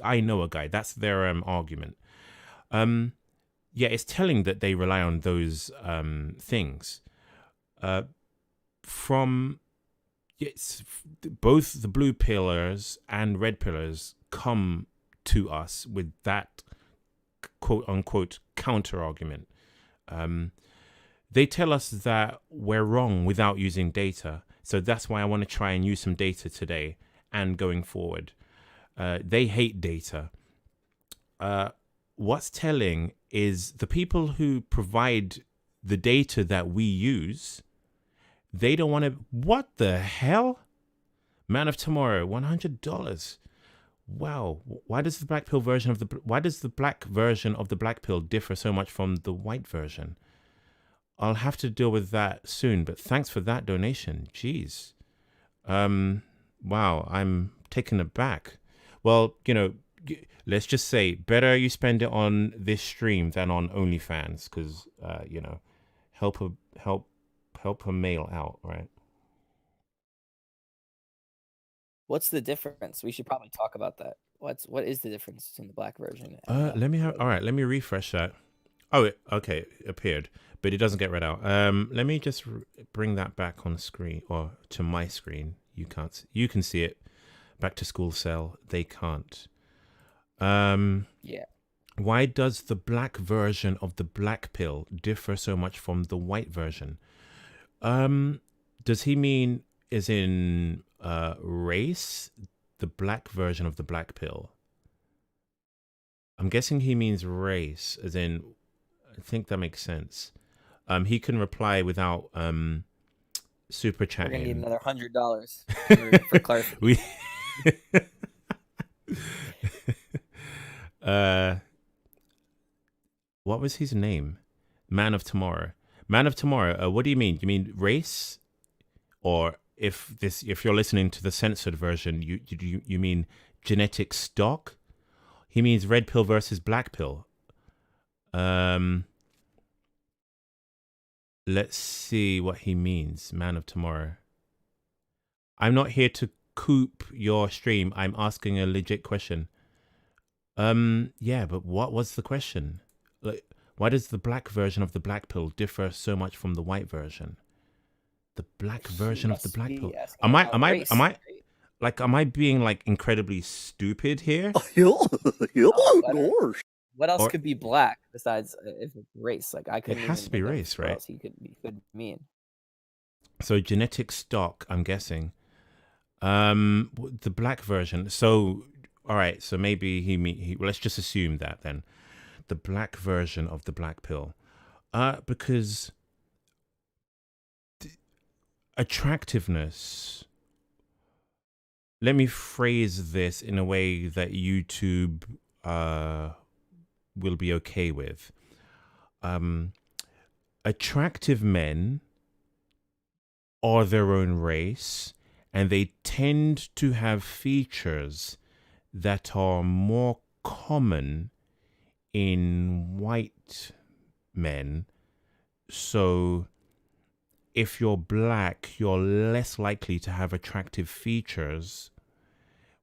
I know a guy. That's their argument. Yeah, it's telling that they rely on those things. From yes, both the blue pillars and red pillars come to us with that quote unquote counter argument. They tell us that we're wrong without using data. So that's why I want to try and use some data today and going forward. They hate data. What's telling is the people who provide the data that we use, they don't want to. What the hell? Man of Tomorrow, $100. Wow. Why does the black version of the black pill differ so much from the white version? I'll have to deal with that soon, but thanks for that donation. Jeez. Wow, I'm taken aback. Well, let's just say better you spend it on this stream than on OnlyFans, because help a male out, right? What's the difference? We should probably talk about that. What is the difference between the black version and All right, let me refresh that. Oh, okay, it appeared, but it doesn't get read out. Let me just bring that back on screen, or to my screen. You can see it. Back to school cell, they can't. Yeah. Why does the black version of the black pill differ so much from the white version? Does he mean as in race? The black version of the black pill? I'm guessing he means race, as in, I think that makes sense. He can reply without super chatting. We're gonna need another $100 for clarification. What was his name? Man of Tomorrow. Man of Tomorrow. What do you mean? You mean race, or if you're listening to the censored version, you mean genetic stock? He means red pill versus black pill. Let's see what he means. Man of Tomorrow. I'm not here to coop your stream. I'm asking a legit question. Yeah, but what was the question? Like, why does the black version of the black pill differ so much from the white version? The black version of the black pill. Am I Like, am I being like incredibly stupid here? No, what else Or could be black besides if it's race? Like I it couldn't has even to be think of race, what right? else he could mean. So genetic stock, I'm guessing. The black version. So, all right. So maybe he. Let's just assume that then the black version of the black pill. Because attractiveness. Let me phrase this in a way that YouTube will be okay with. Um, Attractive men are their own race, and they tend to have features that are more common in white men. So if you're black, you're less likely to have attractive features,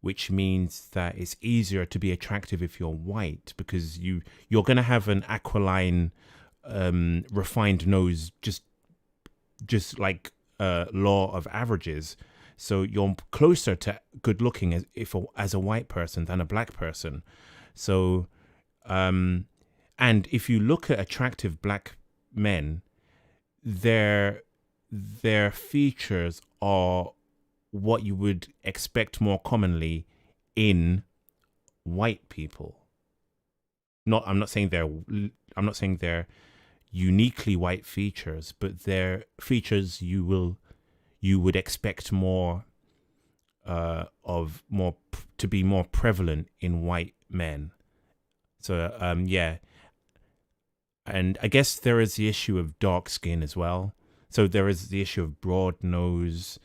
which means that it's easier to be attractive if you're white, because you're going to have an aquiline, refined nose, just like law of averages. So you're closer to good looking as a white person than a black person. So and if you look at attractive black men, their their features are what you would expect more commonly in white people. Not I'm not saying they're uniquely white features, but they're features you would expect more of more to be more prevalent in white men. So yeah, and I guess there is the issue of dark skin as well. So there is the issue of broad nose,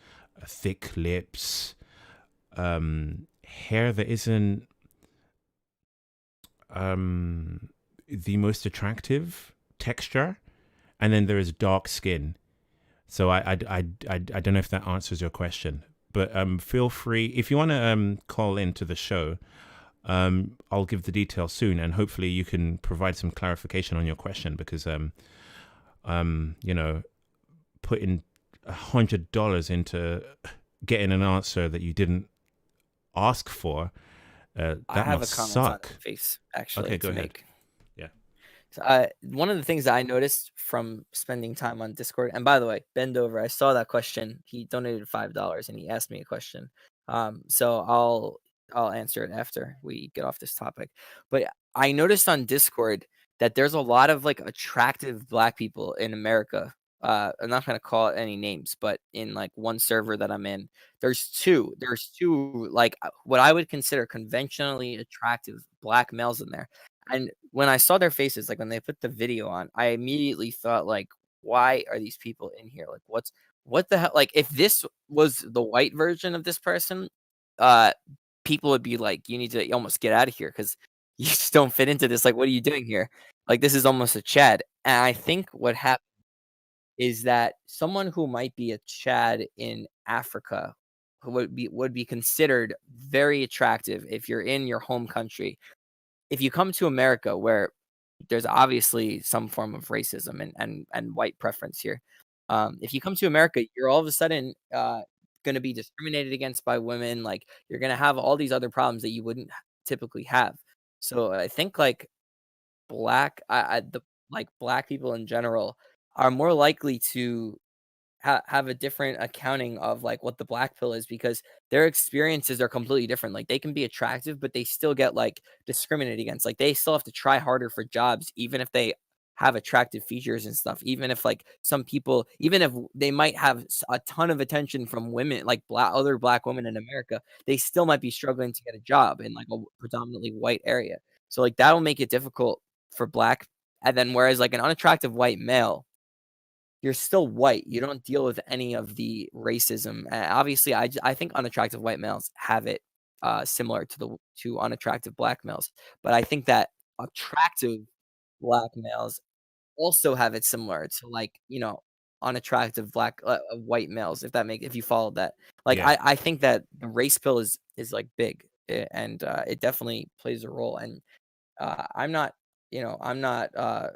thick lips, hair that isn't the most attractive texture, and then there is dark skin. So I don't know if that answers your question, but feel free if you want to call in to the show. I'll give the details soon, and hopefully you can provide some clarification on your question, because you know, putting $100 into getting an answer that you didn't ask for, I that have a must comment on suck. his face Okay, actually go to ahead. make. Yeah. So, one of the things that I noticed from spending time on Discord, and by the way, bend over. I saw that question. He donated $5 and he asked me a question. So I'll answer it after we get off this topic. But I noticed on Discord that there's a lot of like attractive black people in America. I'm not gonna call it any names, but in like one server that I'm in, there's two like what I would consider conventionally attractive black males in there. And when I saw their faces, like when they put the video on, I immediately thought like, why are these people in here? Like what the hell? Like if this was the white version of this person, uh people would be like, you need to almost get out of here because you just don't fit into this. Like, what are you doing here? Like this is almost a Chad. And I think what happened is that someone who might be a Chad in Africa who would be considered very attractive if you're in your home country. If you come to America where there's obviously some form of racism and white preference here. If you come to America, you're all of a sudden going to be discriminated against by women. Like you're going to have all these other problems that you wouldn't typically have. So I think like the like black people in general are more likely to have a different accounting of like what the black pill is because their experiences are completely different. Like they can be attractive, but they still get like discriminated against. Like they still have to try harder for jobs, even if they have attractive features and stuff. Even if like some people, even if they might have a ton of attention from women, like other black women in America, they still might be struggling to get a job in like a predominantly white area. So like that'll make it difficult for black. And then whereas like an unattractive white male you're still white. You don't deal with any of the racism. Obviously, I think unattractive white males have it similar to unattractive black males, but I think that attractive black males also have it similar to like unattractive black white males. If you follow that, like Yeah. I think that the race pill is like big and it definitely plays a role. And I'm not,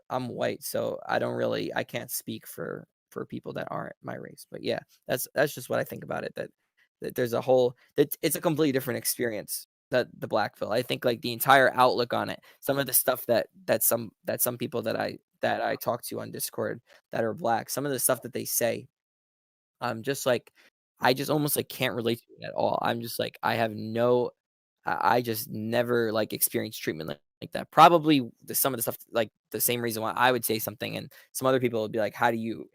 I'm white, so I can't speak for people that aren't my race. But yeah, that's just what I think about it. That There's a whole it's a completely different experience, the black pill. I think like the entire outlook on it, some of the stuff that some people that I talk to on Discord that are black, some of the stuff that they say, I'm just like I just almost like can't relate to it at all. I'm just like I have no I just never like experienced treatment like that. Probably some of the stuff like the same reason why I would say something and some other people would be like, how do you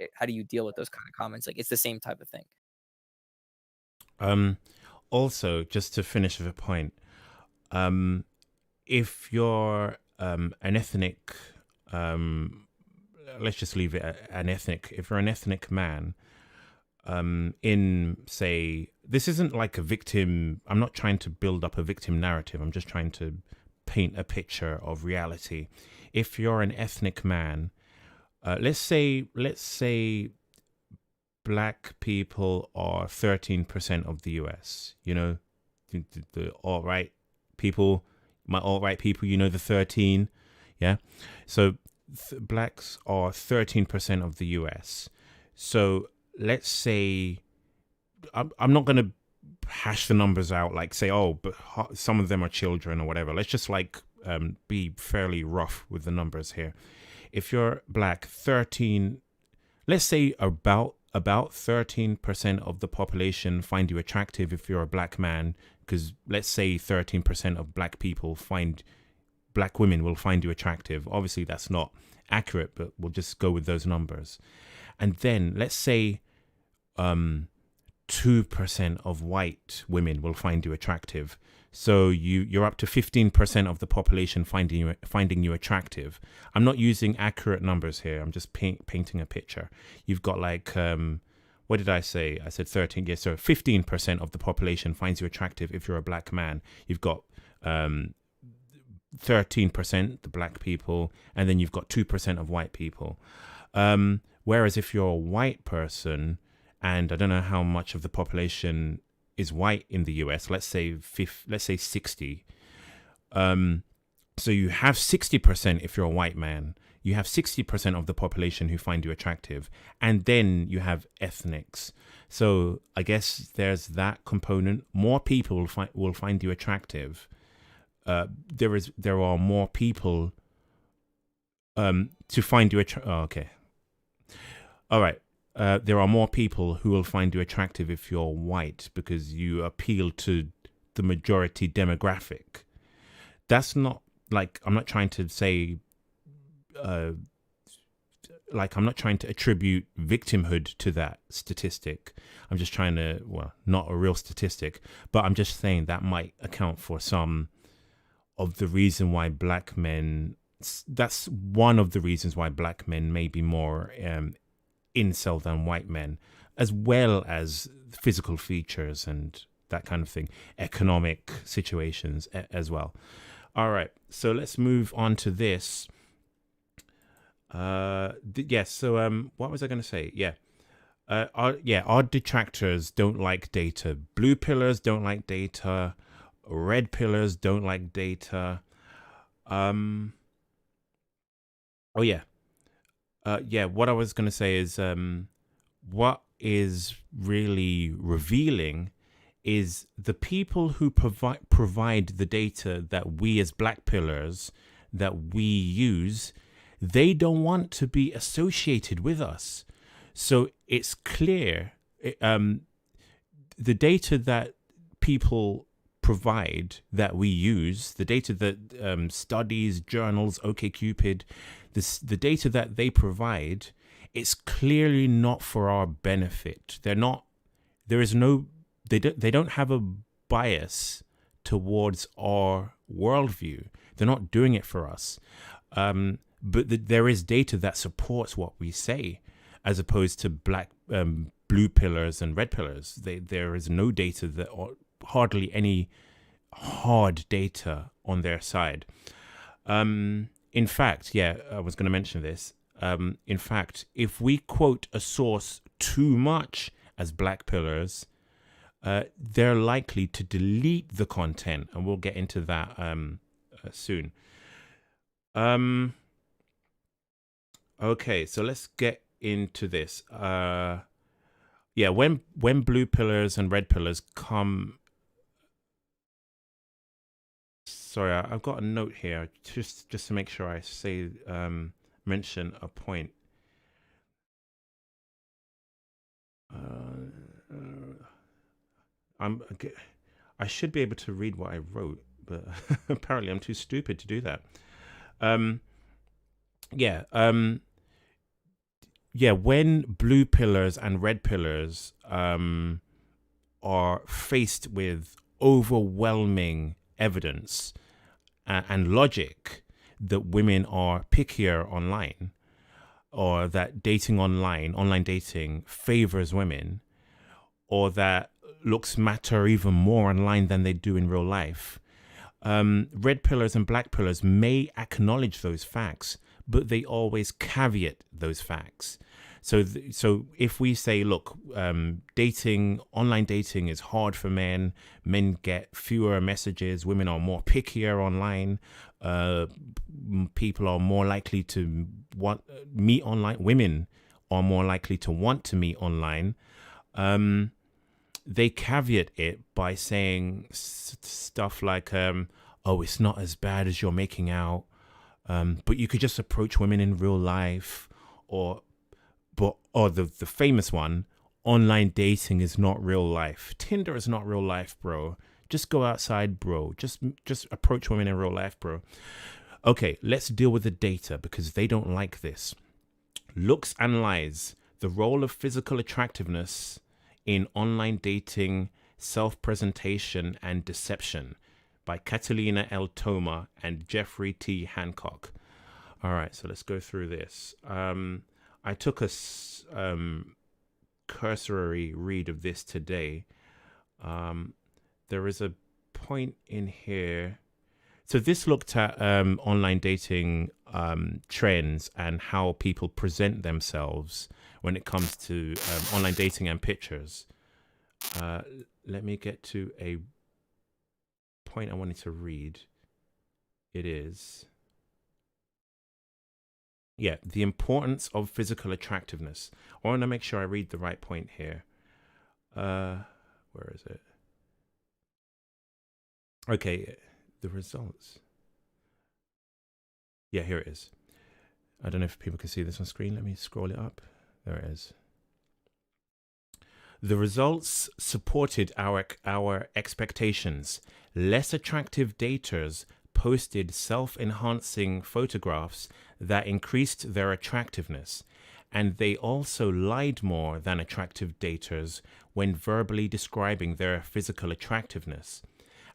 deal with those kind of comments? Like it's the same type of thing. Um, Also, just to finish the point, um, if you're an ethnic, um, let's just leave it at an ethnic. If you're an ethnic man, in say, this isn't like a victim. I'm not trying to build up a victim narrative. I'm just trying to paint a picture of reality. If you're an ethnic man, let's say black people are 13% of the US. You know, the alt-right people, my alt-right people, you know, the 13. Yeah. So blacks are 13% of the US. So let's say, I'm not going to hash the numbers out, like say, oh, but some of them are children or whatever. Let's just like be fairly rough with the numbers here. If you're black, 13, let's say about 13% of the population find you attractive if you're a black man, because let's say 13% of black people black women will find you attractive. Obviously that's not accurate, but we'll just go with those numbers. And then let's say 2% of white women will find you attractive. So you're up to 15% of the population finding you attractive. I'm not using accurate numbers here. I'm just painting a picture. You've got like what did I say? I said 13. Yeah, so 15% of the population finds you attractive if you're a black man. You've got 13% the black people, and then you've got 2% of white people. Whereas if you're a white person, and I don't know how much of the population is white in the US, let's say 60. So you have 60% if you're a white man. You have 60% of the population who find you attractive. And then you have ethnics. So I guess there's that component. More people will find you attractive. There are more people to find you attractive. Oh, okay. All right. There are more people who will find you attractive if you're white because you appeal to the majority demographic. That's not like, I'm not trying to say, like, I'm not trying to attribute victimhood to that statistic. I'm just trying to, well, not a real statistic, but I'm just saying that might account for some of the reason why black men, that's one of the reasons why black men may be more incel than white men, as well as physical features and that kind of thing, economic situations as well. All right, so let's move on to this. Yes. So what was I going to say? Yeah. Our detractors don't like data. Blue pillars don't like data. Red pillars don't like data. Oh yeah. What I was going to say is what is really revealing is the people who provide the data that we as black pillars that we use, they don't want to be associated with us. So it's clear the data that people provide that we use, the data that studies, journals, OkCupid, the data that they provide, it's clearly not for our benefit. They don't have a bias towards our worldview. They're not doing it for us. But there is data that supports what we say, as opposed to blue pillars and red pillars. There is no data or hardly any hard data on their side. In fact, I was going to mention this. In fact, if we quote a source too much as black pillars, they're likely to delete the content, and we'll get into that soon. Okay, so let's get into this. yeah, when blue pillars and red pillars come. Sorry, I've got a note here just to make sure I say mention a point. I'm I should be able to read what I wrote, but apparently I'm too stupid to do that. Um, yeah, yeah. When blue pillars and red pillars are faced with overwhelming evidence and logic that women are pickier online, or that dating online dating favors women, or that looks matter even more online than they do in real life. Red pillars and black pillars may acknowledge those facts, but they always caveat those facts. So if we say, look, online dating is hard for men. Men get fewer messages. Women are more pickier online. People are more likely to want meet online. Women are more likely to want to meet online. They caveat it by saying stuff like, "Oh, it's not as bad as you're making out, but you could just approach women in real life," or the famous one, "Online dating is not real life. Tinder is not real life, bro. Just go outside, bro. Just approach women in real life, bro." Okay, let's deal with the data because they don't like this. Looks and Lies: The Role of Physical Attractiveness in Online Dating, Self-Presentation and Deception, by Catalina L. Toma and Jeffrey T. Hancock. All right, so let's go through this. I took a cursory read of this today. There is a point in here. So this looked at online dating trends and how people present themselves when it comes to online dating and pictures. Let me get to a point I wanted to read. It is, yeah, the importance of physical attractiveness. I want to make sure I read the right point here. Where is it? Okay, the results. Yeah, here it is. I don't know if people can see this on screen. Let me scroll it up. There it is. The results supported our expectations. Less attractive daters posted self-enhancing photographs that increased their attractiveness, and they also lied more than attractive daters when verbally describing their physical attractiveness.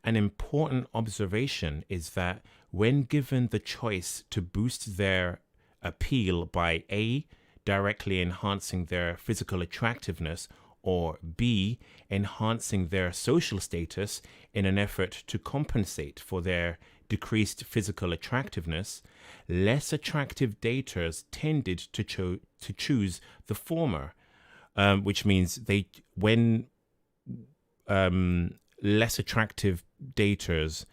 An important observation is that when given the choice to boost their appeal by A, directly enhancing their physical attractiveness, or B, enhancing their social status in an effort to compensate for their decreased physical attractiveness, less attractive daters tended to choose the former, which means when less attractive daters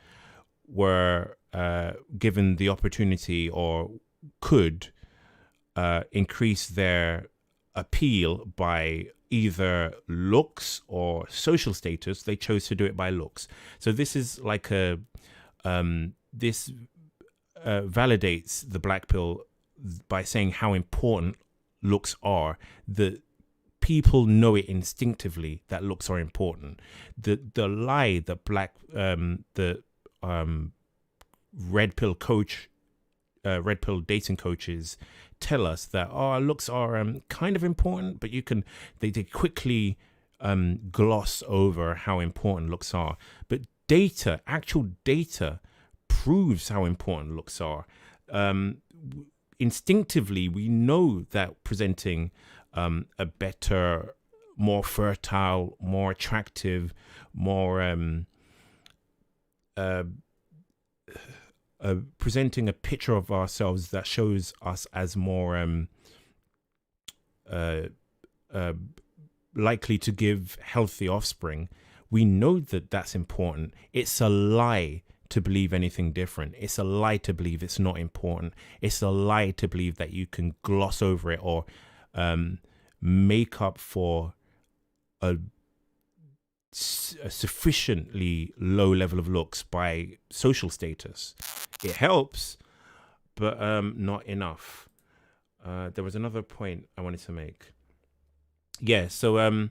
were given the opportunity or could increase their appeal by either looks or social status, they chose to do it by looks. So this is like this validates the black pill by saying how important looks are. The people know it instinctively that looks are important. The lie that red pill dating coaches tell us that looks are kind of important, but they quickly gloss over how important looks are. But actual data proves how important looks are. Instinctively, we know that presenting a better, more fertile, more attractive, more presenting a picture of ourselves that shows us as more likely to give healthy offspring. We know that that's important. It's a lie to believe anything different. It's a lie to believe it's not important. It's a lie to believe that you can gloss over it or make up for a a sufficiently low level of looks by social status. It helps, but not enough. There was another point I wanted to make. Yeah, so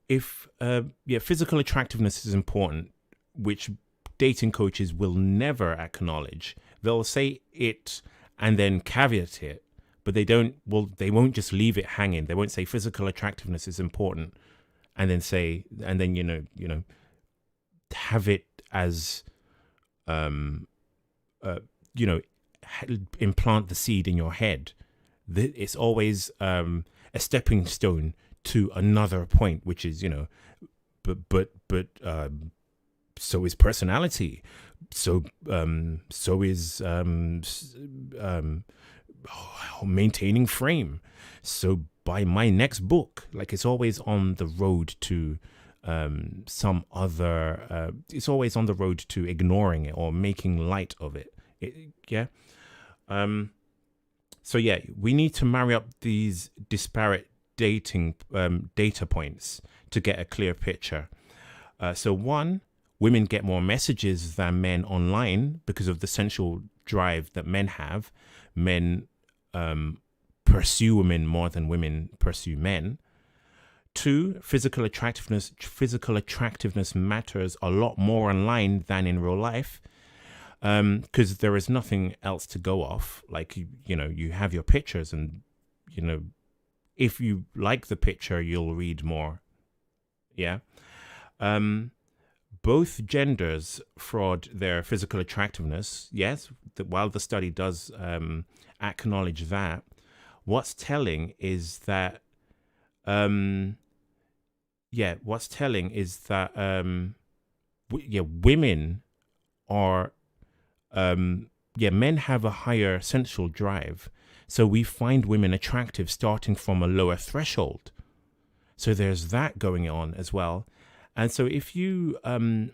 if physical attractiveness is important, which dating coaches will never acknowledge. They'll say it and then caveat it, but they won't just leave it hanging. They won't say physical attractiveness is important and then have it as implant the seed in your head. It's always a stepping stone to another point, which is but so is personality, so is maintaining frame. So by my next book, like, it's always on the road to some other. It's always on the road to ignoring it or making light of it. Yeah. So yeah, we need to marry up these disparate dating data points to get a clear picture. So one, women get more messages than men online because of the sensual drive that men have. Men pursue women more than women pursue men. Two, physical attractiveness matters a lot more online than in real life, because there is nothing else to go off. Like, you have your pictures, and if you like the picture, you'll read more. Yeah. Both genders fraud their physical attractiveness. Yes, while the study does acknowledge that, what's telling is that women are men have a higher sensual drive, so we find women attractive starting from a lower threshold. So there's that going on as well. And so if you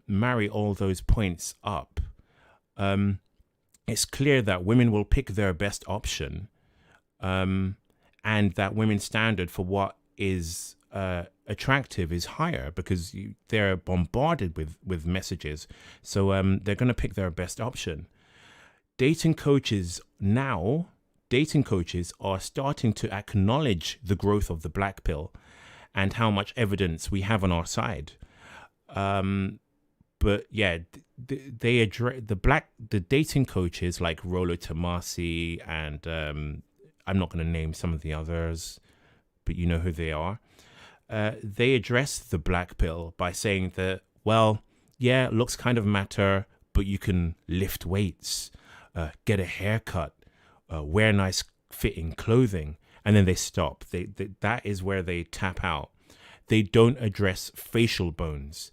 marry all those points up, it's clear that women will pick their best option, and that women's standard for what is attractive is higher because they're bombarded with messages. So they're going to pick their best option. Dating coaches are starting to acknowledge the growth of the black pill and how much evidence we have on our side. But yeah, they address the dating coaches like Rollo Tomasi and I'm not going to name some of the others, but you know who they are. They address the black pill by saying that, well, yeah, looks kind of matter, but you can lift weights, get a haircut, wear nice fitting clothing, and then they stop. That is where they tap out. They don't address facial bones,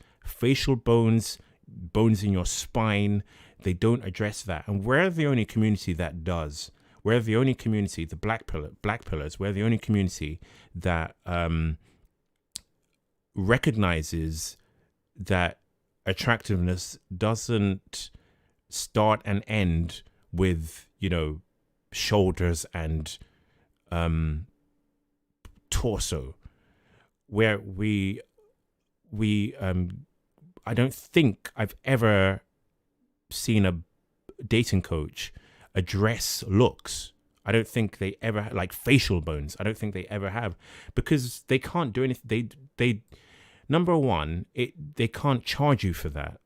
bones in your spine. They don't address that. And we're the only community that does. We're the only community, the black pillars, we're the only community that recognizes that attractiveness doesn't start and end with, shoulders and torso. Where I don't think I've ever seen a dating coach address looks. I don't think they ever, like facial bones, I don't think they ever have, because they can't do anything. They number one, they can't charge you for that.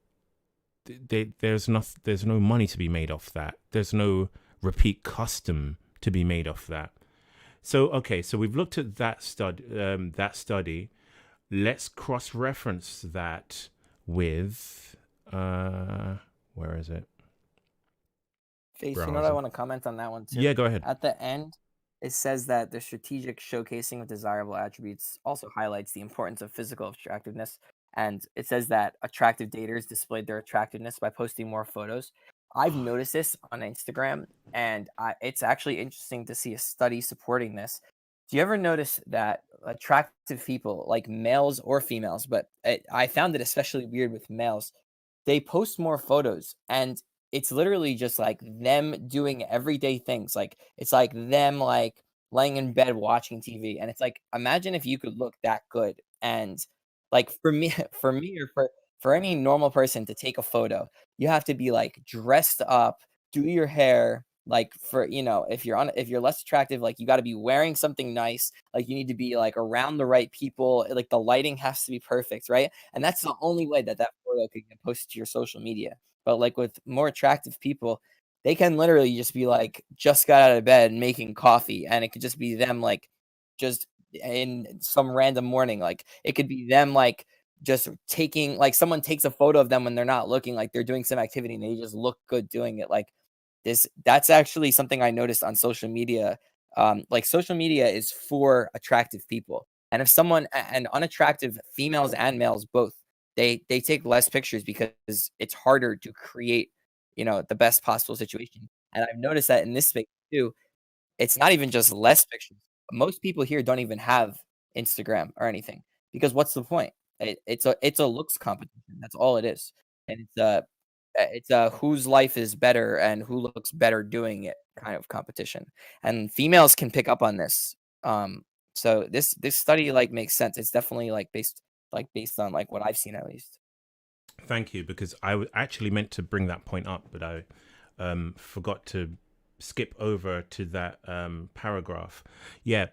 There's no money to be made off that. There's no repeat custom to be made off that. So okay, so we've looked at that study. Let's cross-reference that with where is it? Face, you know what I want to comment on that one too? Yeah, go ahead. At the end, it says that the strategic showcasing of desirable attributes also highlights the importance of physical attractiveness. And it says that attractive daters displayed their attractiveness by posting more photos. I've noticed this on Instagram, and it's actually interesting to see a study supporting this. Do you ever notice that attractive people, like males or females, but I found it especially weird with males, they post more photos, and it's literally just like them doing everyday things. Like, it's like them like laying in bed watching TV, and it's like, imagine if you could look that good And like for me, or for any normal person to take a photo, you have to be like dressed up, do your hair. Like for if you're less attractive, like you got to be wearing something nice. Like you need to be like around the right people. Like the lighting has to be perfect, right? And that's the only way that that photo could get posted to your social media. But like with more attractive people, they can literally just be like just got out of bed making coffee, and it could just be them like just in some random morning. Like it could be them like just taking like someone takes a photo of them when they're not looking, like they're doing some activity and they just look good doing it. Like that's actually something I noticed on social media. Like social media is for attractive people. And if someone and unattractive females and males both, they take less pictures because it's harder to create, the best possible situation. And I've noticed that in this space too, it's not even just less pictures. Most people here don't even have Instagram or anything because what's the point? It's a looks competition. That's all it is, and it's a whose life is better and who looks better doing it kind of competition. And females can pick up on this. So this study like makes sense. It's definitely like based on like what I've seen at least. Thank you, because actually meant to bring that point up, but I forgot to skip over to that paragraph. Yeah,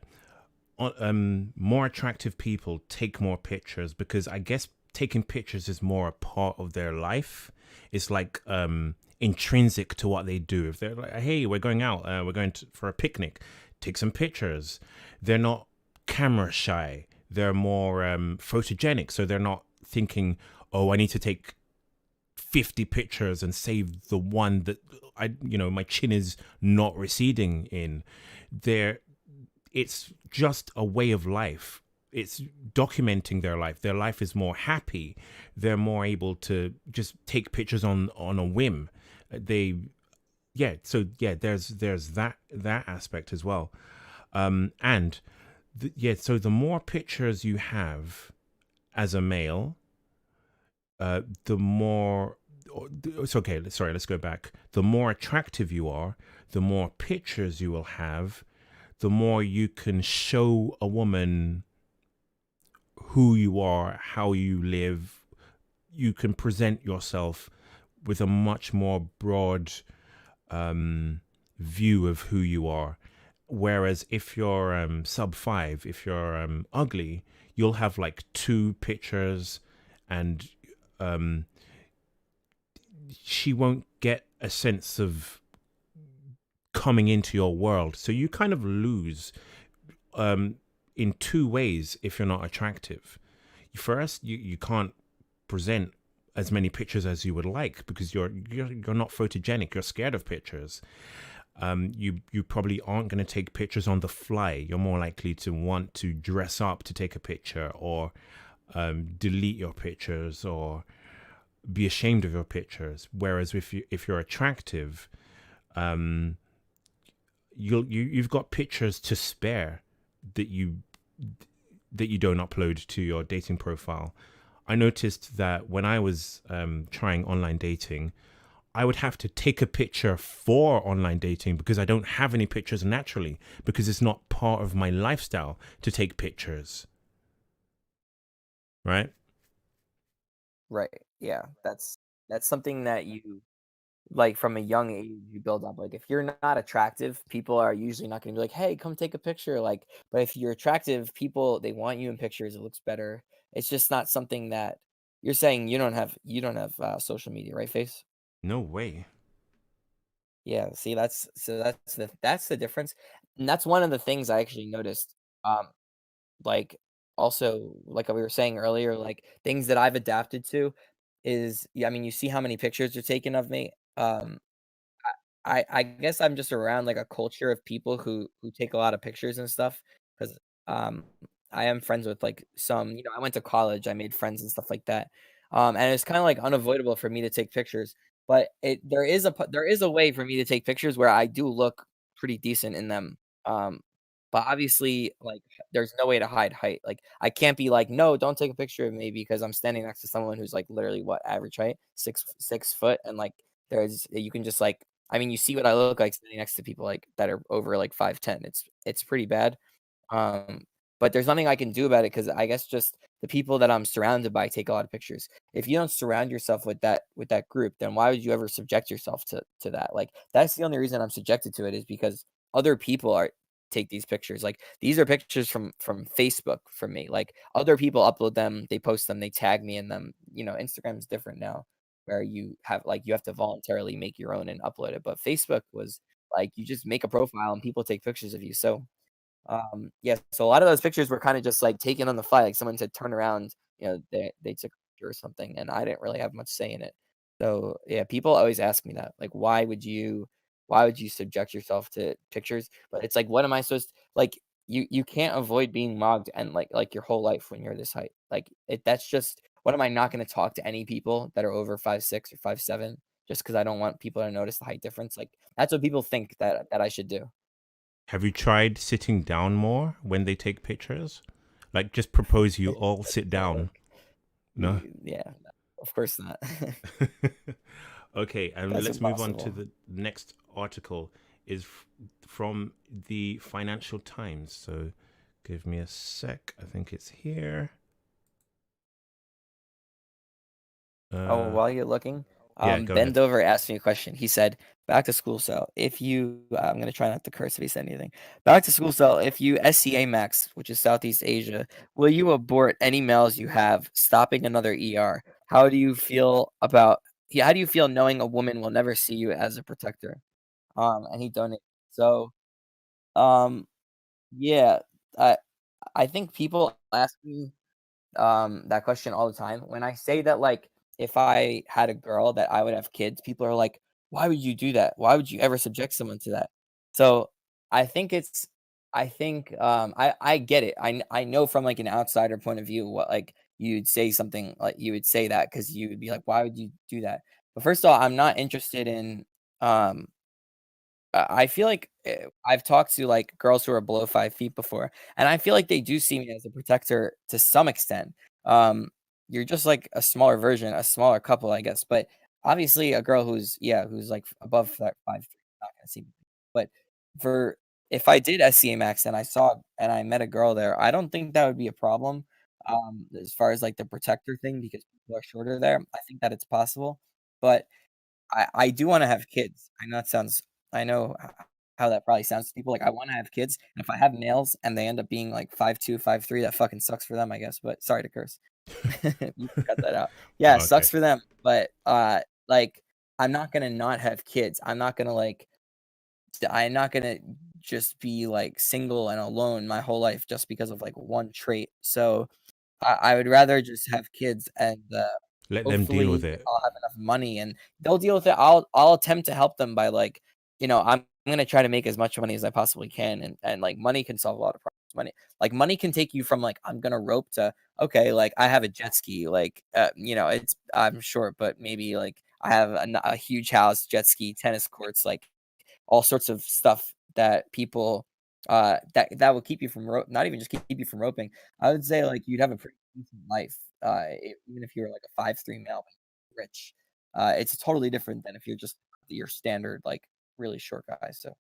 more attractive people take more pictures because I guess taking pictures is more a part of their life. It's like intrinsic to what they do. If they're like, hey, we're going out, we're going for a picnic, take some pictures. They're not camera shy. They're more photogenic. So they're not thinking, oh, I need to take 50 pictures and save the one that my chin is not receding in. It's just a way of life. It's documenting their life. Their life is more happy. They're more able to just take pictures on a whim. There's that aspect as well. So the more pictures you have as a male, the more it's okay. Sorry, let's go back. The more attractive you are, the more pictures you will have, the more you can show a woman who you are, how you live. You can present yourself with a much more broad view of who you are. Whereas if you're sub 5, if you're ugly, you'll have like 2 pictures, and she won't get a sense of coming into your world. So you kind of lose in 2 ways if you're not attractive. First, you can't present as many pictures as you would like because you're not photogenic. You're scared of pictures. You probably aren't going to take pictures on the fly. You're more likely to want to dress up to take a picture, or delete your pictures, or be ashamed of your pictures. Whereas if you're attractive, you've got pictures to spare that you don't upload to your dating profile. I noticed that when I was trying online dating, I would have to take a picture for online dating because I don't have any pictures naturally, because it's not part of my lifestyle to take pictures. Right? Right. Yeah. That's something that you like from a young age you build up. Like if you're not attractive, people are usually not going to be like, "Hey, come take a picture." Like, but if you're attractive, people they want you in pictures. It looks better. It's just not something that you're saying you don't have social media, right, Face? No way. Yeah, see that's the difference. And that's one of the things I actually noticed. Um like also like we were saying earlier, like things that I've adapted to is yeah, I mean, you see how many pictures are taken of me. I guess I'm just around like a culture of people who take a lot of pictures and stuff because um I am friends with like some, I went to college, I made friends and stuff like that. And it's kind of like unavoidable for me to take pictures, but there is a way for me to take pictures where I do look pretty decent in them. Um but obviously like there's no way to hide height. Like I can't be like, no, don't take a picture of me because I'm standing next to someone who's like literally what average height, 6 foot, and like there's you can just like I mean, you see what I look like standing next to people, like, that are over, like, 5'10". It's pretty bad, um, but there's nothing I can do about it because I guess just the people that I'm surrounded by take a lot of pictures. If you don't surround yourself with that group, then why would you ever subject yourself to that? Like that's the only reason I'm subjected to it is because other people are take these pictures. Like these are pictures from Facebook from me. Like other people upload them, they post them, they tag me in them. Instagram is different now where you have to voluntarily make your own and upload it. But Facebook was like you just make a profile and people take pictures of you. So yeah, so a lot of those pictures were kind of just like taken on the fly. Like someone said, turn around, they took a picture or something, and I didn't really have much say in it. So yeah, people always ask me that, like, why would you subject yourself to pictures? But it's like, what am I supposed like? You can't avoid being mocked and like your whole life when you're this height. Like that's just what am I not going to talk to any people that are over 5'6" or 5'7" just because I don't want people to notice the height difference? Like that's what people think that I should do. Have you tried sitting down more when they take pictures? Like, just propose you all sit No, down. No? yeah, no, of course not. Okay, and That's let's move on to impossible. the next article is from the Financial Times. So give me a sec. I think it's here. Oh, Uh, while you're looking, yeah, go Bend ahead. over asked me a question. He said, "Back to school cell. If you, I'm gonna try not to curse if he said anything. Back to school cell. If you SCA max, which is Southeast Asia, will you abort any males you have, stopping another ER? How do you feel about? Yeah, how do you feel knowing a woman will never see you as a protector?" And he donated. So, um, yeah, I I think people ask me that question all the time. When I say that, like, if I had a girl that I would have kids, people are like, "Why would you do that? Why would you ever subject someone to that?" So I think it's, I think I get it. I know from like an outsider point of view what like you'd say something like you would say that because you would be like, "Why would you do that?" But first of all, I'm not interested in um I feel like, I've talked to, like, girls who are below 5 feet before, and I feel like they do see me as a protector to some extent. Um, you're just like a smaller version, a smaller couple, I guess, but obviously a girl who's, like, above that 5'3" is not gonna see me. But for if I did SCA Max and I met a girl there, I don't think that would be a problem, as far as, like, the protector thing because people are shorter there. I think that it's possible, but I do wanna have kids. I know how that probably sounds to people, like, I wanna have kids, and if I have males and they end up being, like, 5'2", 5'3", that fucking sucks for them, I guess, but sorry to curse. You can cut that out. Yeah, it Okay. sucks for them, but, like, I'm not gonna not have kids. I'm not gonna just be, like, single and alone my whole life just because of, like, one trait. So, I would rather just have kids and, Let them deal with hopefully, it. I'll have enough money and they'll deal with it. I'll attempt to help them by like, I'm gonna try to make as much money as I possibly can, and like money can solve a lot of problems. Money can take you from like I'm gonna rope to okay, like I have a jet ski, like it's I'm short, but maybe like I have a huge house, jet ski, tennis courts, like all sorts of stuff that people that will keep you from not even just keep you from roping. I would say like you'd have a pretty decent life even if you're like a 5'3" male but rich. It's totally different than if you're just your standard like really short guy. So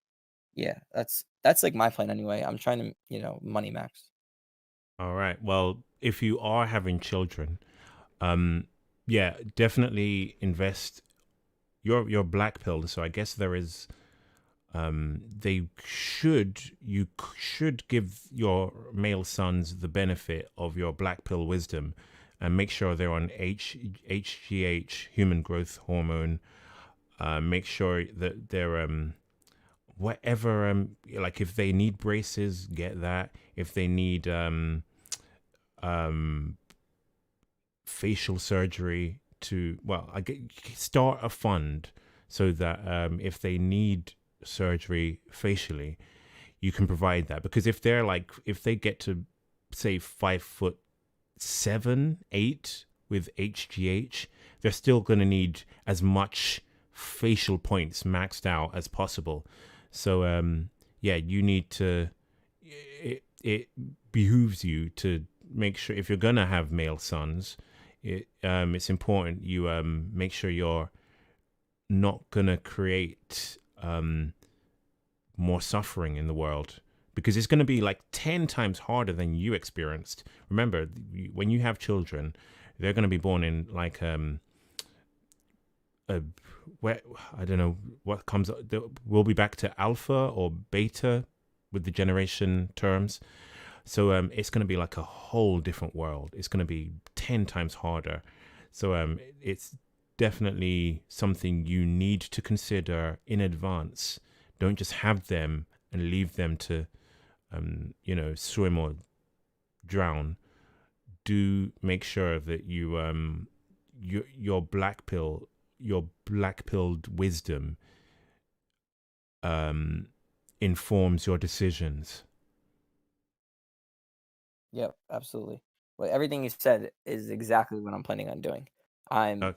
yeah, that's like my plan anyway. I'm trying to money max. All right. Well, if you are having children, um, yeah, definitely invest your black pill. So I guess there is you should give your male sons the benefit of your black pill wisdom and make sure they're on HGH, human growth hormone. Make sure that they're whatever like if they need braces, get that. If they need um facial surgery, to start a fund so that if they need surgery facially, you can provide that. Because if they get to say 5'7", 8 with HGH, they're still going to need as much facial points maxed out as possible. So yeah, you need to, it behooves you to make sure, if you're going to have male sons, it's important you make sure you're not going to create more suffering in the world, because it's going to be like 10 times harder than you experienced. Remember, when you have children, they're going to be born in like a where I don't know what comes. We'll be back to alpha or beta with the generation terms. So it's going to be like a whole different world. It's going to be 10 times harder. So it's definitely something you need to consider in advance. Don't just have them and leave them to, swim or drown. Do make sure that your your black pilled wisdom um, informs your decisions. Yep, absolutely. Well, everything you said is exactly what I'm planning on doing. I'm Okay.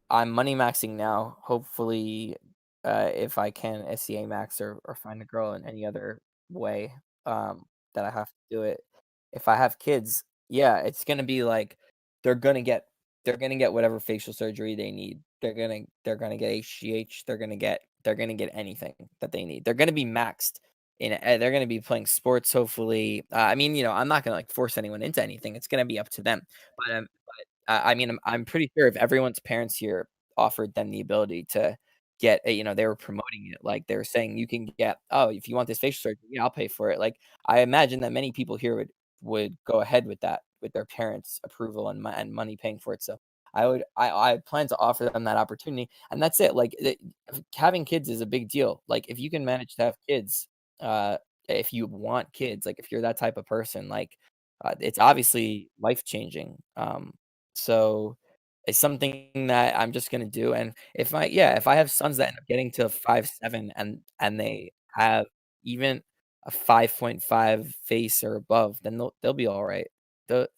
I'm money maxing now. Hopefully, if I can SCA max or find a girl in any other way, that I have to do it. If I have kids, yeah, it's gonna be like they're gonna get they're gonna get whatever facial surgery they need. They're gonna get HGH. They're gonna get anything that they need. They're gonna be maxed. They're gonna be playing sports. Hopefully, I mean, I'm not gonna like force anyone into anything. It's gonna be up to them. I mean, I'm pretty sure if everyone's parents here offered them the ability to get, they were promoting it, like, they were saying, "You can get oh, if you want this facial surgery, yeah, I'll pay for it." Like, I imagine that many people here would go ahead with that, with their parents' approval and money paying for it, so I plan to offer them that opportunity, and that's it, like, having kids is a big deal, like, if you can manage to have kids, uh, if you want kids, like, if you're that type of person, like, it's obviously life-changing, so it's something that I'm just gonna do, and if I have sons that end up getting to 5'7" and they have even a 5.5 face or above, then they'll be alright. The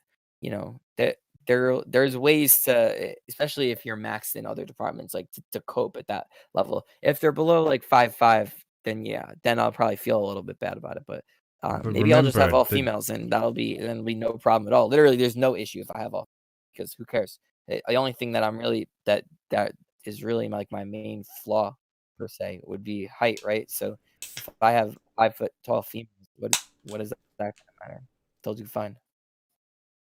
that there's ways to, especially if you're maxed in other departments, like, to cope at that level. If they're below, like, 5'5", then yeah, then I'll probably feel a little bit bad about it, but, But maybe I'll just have remember all that females, and that'll be no problem at all. Literally, there's no issue if I have all because who cares? The only thing that I'm really that is really like my main flaw per se would be height, right? So if I have 5 foot tall females, what is that gonna matter? They'll do fine.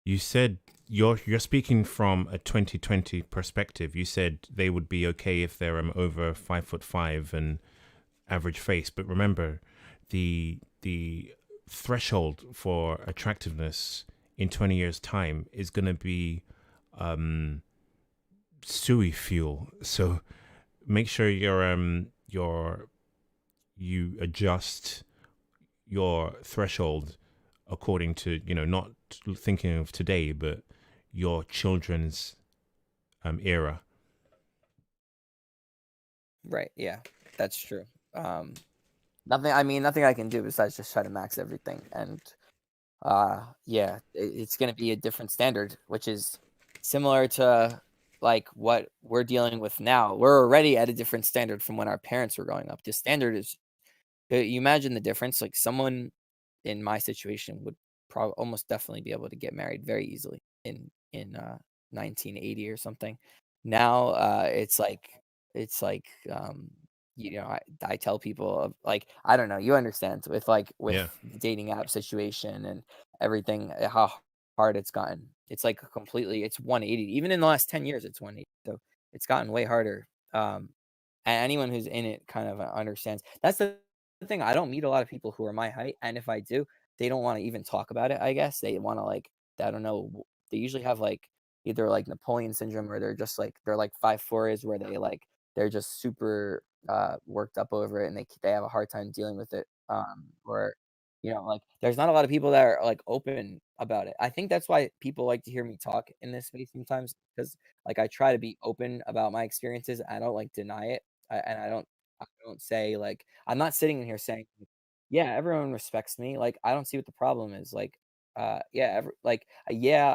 you said you're speaking from a 2020 perspective. You said they would be okay if they're over 5'5" and average face. But remember, the threshold for attractiveness in 20 years' time is going to be sui fuel. So make sure you adjust your threshold according to, not thinking of today, but your children's era. Right, yeah, that's true. Nothing I can do besides just try to max everything, and yeah, it's gonna be a different standard, which is similar to like what we're dealing with now. We're already at a different standard from when our parents were growing up. The standard is, you imagine the difference. Like someone in my situation would probably almost definitely be able to get married very easily in 1980 or something. Now it's like I tell people like I don't know, you understand with Yeah. the dating app situation and everything, how hard it's gotten. It's like it's 180. Even in the last 10 years, it's 180. So it's gotten way harder. And anyone who's in it kind of understands. That's the thing. I don't meet a lot of people who are my height, and if I do, they don't want to even talk about it. I guess they want to like I don't know. They usually have like either like Napoleon syndrome or they're like 5'4" is where they're just super worked up over it and they have a hard time dealing with it. Or like there's not a lot of people that are like open about it. I think that's why people like to hear me talk in this space sometimes because like I try to be open about my experiences. I don't like deny it. And I don't say like I'm not sitting in here saying, yeah, everyone respects me. Like I don't see what the problem is. Like yeah,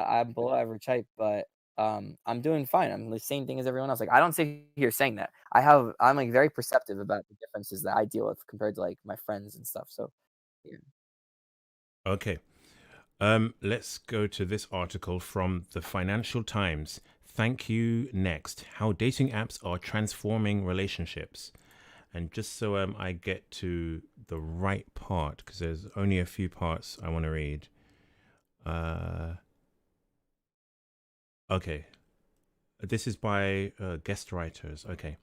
I'm below average height, but I'm doing fine. I'm the same thing as everyone else. Like I don't sit here saying that. I'm like very perceptive about the differences that I deal with compared to like my friends and stuff. So yeah. Okay. Let's go to this article from the Financial Times. Thank you. Next, how dating apps are transforming relationships. And just so I get to the right part, because there's only a few parts I want to read. Okay. This is by guest writers. Okay.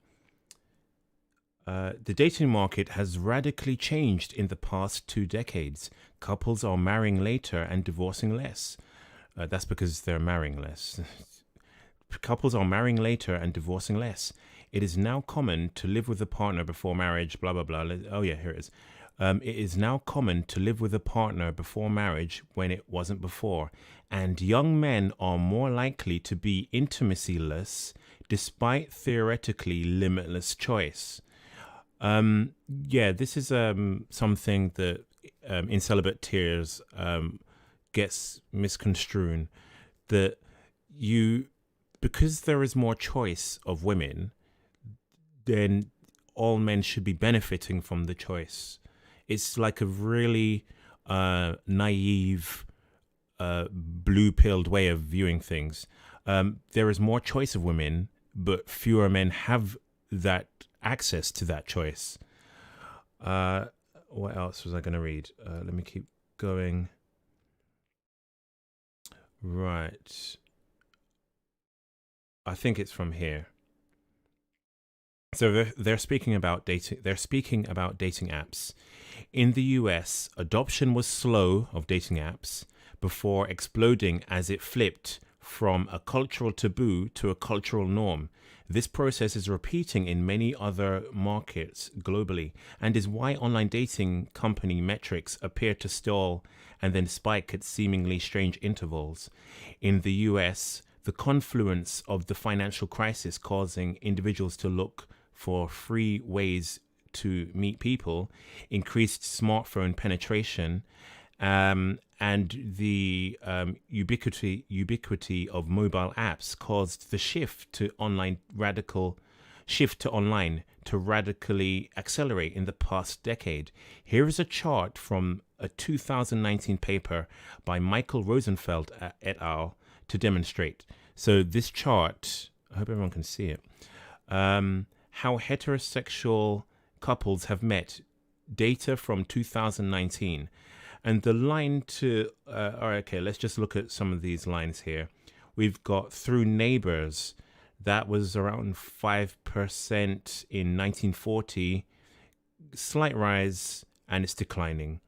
The dating market has radically changed in the past 2 decades. Couples are marrying later and divorcing less. That's because they're marrying less. Couples are marrying later and divorcing less. It is now common to live with a partner before marriage, blah, blah, blah. Oh, yeah, here it is. It is now common to live with a partner before marriage when it wasn't before. And young men are more likely to be intimacy-less despite theoretically limitless choice. Yeah, this is something that in celibate tears gets misconstrued. That because there is more choice of women, then all men should be benefiting from the choice. It's like a really naive, blue-pilled way of viewing things. There is more choice of women, but fewer men have that access to that choice. What else was I going to read? Let me keep going. Right. I think it's from here. So they're speaking about dating. They're speaking about dating apps. In the US, adoption was slow of dating apps before exploding as it flipped from a cultural taboo to a cultural norm. This process is repeating in many other markets globally and is why online dating company metrics appear to stall and then spike at seemingly strange intervals. In the US, the confluence of the financial crisis causing individuals to look for free ways to meet people, increased smartphone penetration, and the ubiquity of mobile apps caused the shift to online to radically accelerate in the past decade. Here is a chart from a 2019 paper by Michael Rosenfeld et al. To demonstrate. So this chart, I hope everyone can see it. How heterosexual couples have met, data from 2019. And the line to, all right, okay, let's just look at some of these lines here. We've got through neighbors, that was around 5% in 1940, slight rise, and it's declining.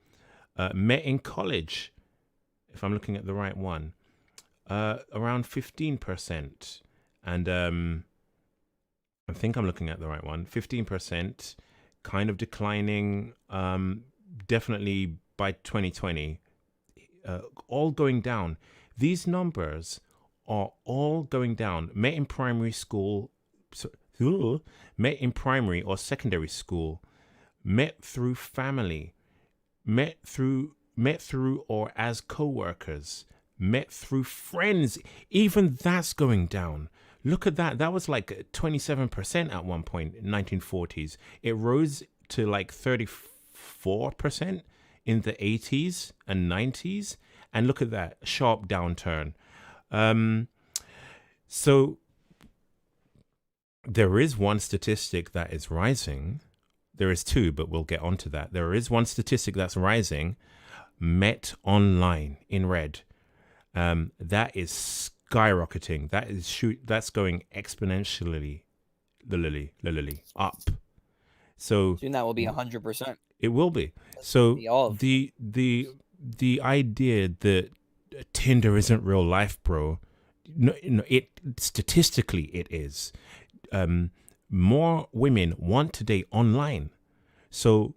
Met in college, if I'm looking at the right one, around 15%. And I think I'm looking at the right one. 15%, kind of declining, definitely by 2020, all going down. These numbers are all going down. Met in primary school, met in primary or secondary school, met through family, met through or as co-workers, met through friends. Even that's going down. Look at that. That was like 27% at one point in 1940s. It rose to like 34% in the 80s and 90s. And look at that sharp downturn. So there is one statistic that is rising. There is two, but we'll get onto that. There is one statistic that's rising. Met online in red. That is skyrocketing. That's going exponentially, up. So soon that will be 100%. It will be. So the idea that Tinder isn't real life, bro. No, it statistically it is. More women want to date online. So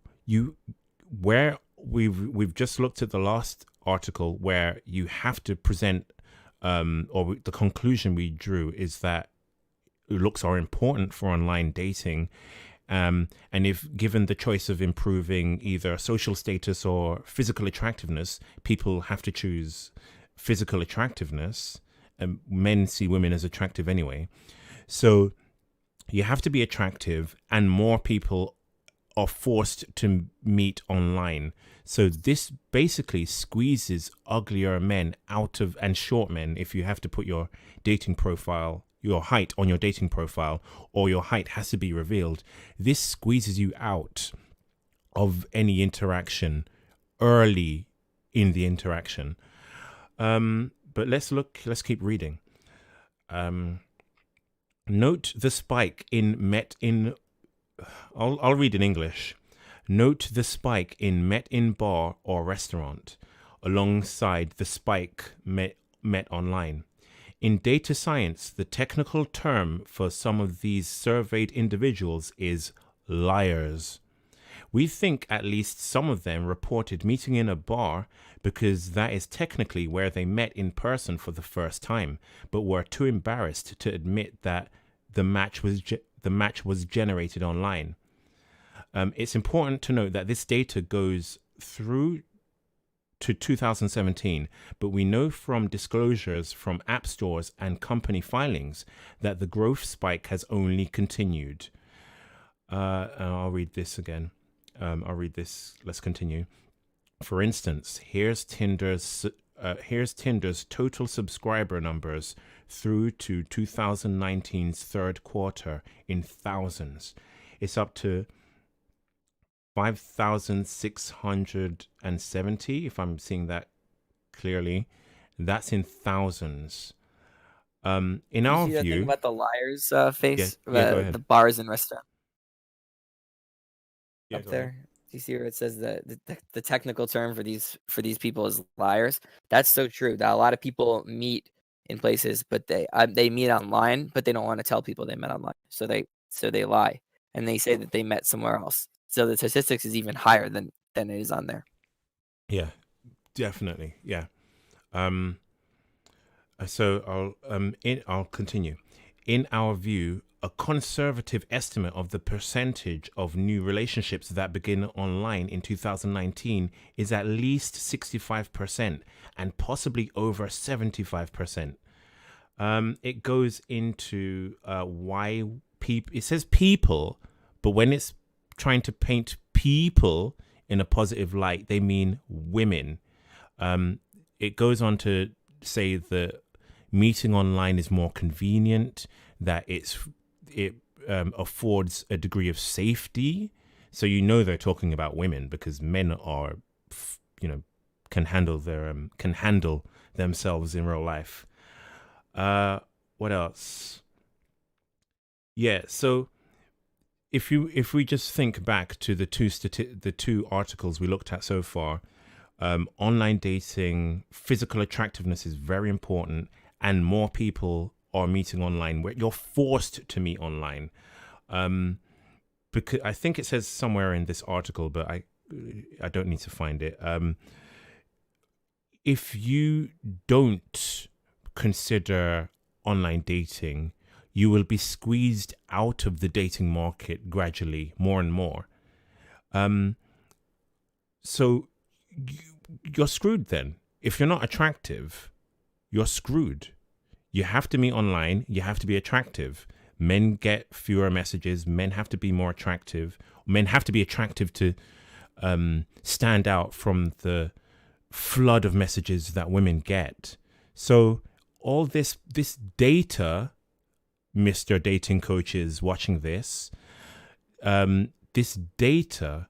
we've just looked at the last article where you have to present, or the conclusion we drew is that looks are important for online dating. And if given the choice of improving either social status or physical attractiveness, people have to choose physical attractiveness. And men see women as attractive anyway. So you have to be attractive, and more people are forced to meet online. So this basically squeezes uglier men out of, and short men, if you have to put your dating profile your height on your dating profile, or your height has to be revealed, this squeezes you out of any interaction early in the interaction. But let's keep reading. Note the spike in I'll read in English. Note the spike in met in bar or restaurant alongside the spike met online. In data science, the technical term for some of these surveyed individuals is liars. We think at least some of them reported meeting in a bar because that is technically where they met in person for the first time, but were too embarrassed to admit that the match was generated online. It's important to note that this data goes through to 2017, but we know from disclosures from app stores and company filings that the growth spike has only continued. I'll read this again. Let's continue. For instance, here's Tinder's total subscriber numbers through to 2019's third quarter in thousands. It's up to 5,670, if I'm seeing that clearly. That's in thousands. In our view, thing about the liars face, go ahead. The bars and restaurants up there. Ahead. Do you see where it says that the technical term for these people is liars? That's so true. That a lot of people meet in places, but they meet online, but they don't want to tell people they met online. So they lie and they say that they met somewhere else. So the statistics is even higher than it is on there. Yeah, definitely. Yeah. So I'll continue. In our view, a conservative estimate of the percentage of new relationships that begin online in 2019 is at least 65% and possibly over 75%. It goes into why people, it says people, but when it's trying to paint people in a positive light, they mean women. It goes on to say that meeting online is more convenient, that it affords a degree of safety. So they're talking about women because men are, can handle themselves in real life. What else? Yeah. So if we just think back to the two articles we looked at so far, online dating, physical attractiveness is very important, and more people are meeting online. Where you're forced to meet online, because I think it says somewhere in this article, but I don't need to find it. If you don't consider online dating, you will be squeezed out of the dating market gradually, more and more. So you're screwed then. If you're not attractive, you're screwed. You have to meet online. You have to be attractive. Men get fewer messages. Men have to be more attractive. Men have to be attractive to stand out from the flood of messages that women get. So all this data, Mr. Dating Coaches watching this data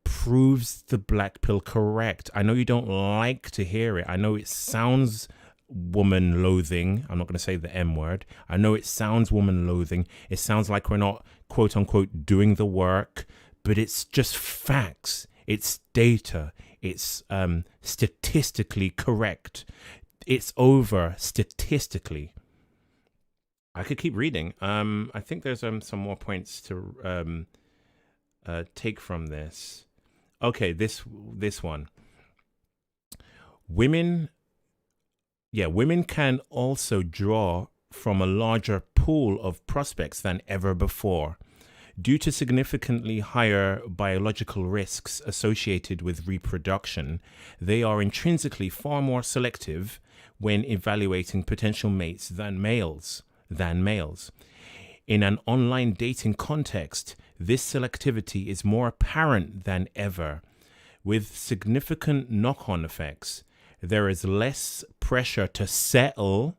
proves the black pill correct. I know you don't like to hear it. I know it sounds woman loathing. I'm not going to say the M word. I know it sounds woman loathing. It sounds like we're not, quote unquote, doing the work, but it's just facts. It's data. It's statistically correct. It's over statistically. I could keep reading. I think there's some more points to take from this. Okay, this one. Women can also draw from a larger pool of prospects than ever before. Due to significantly higher biological risks associated with reproduction, they are intrinsically far more selective when evaluating potential mates than males. In an online dating context, this selectivity is more apparent than ever. With significant knock-on effects, there is less pressure to settle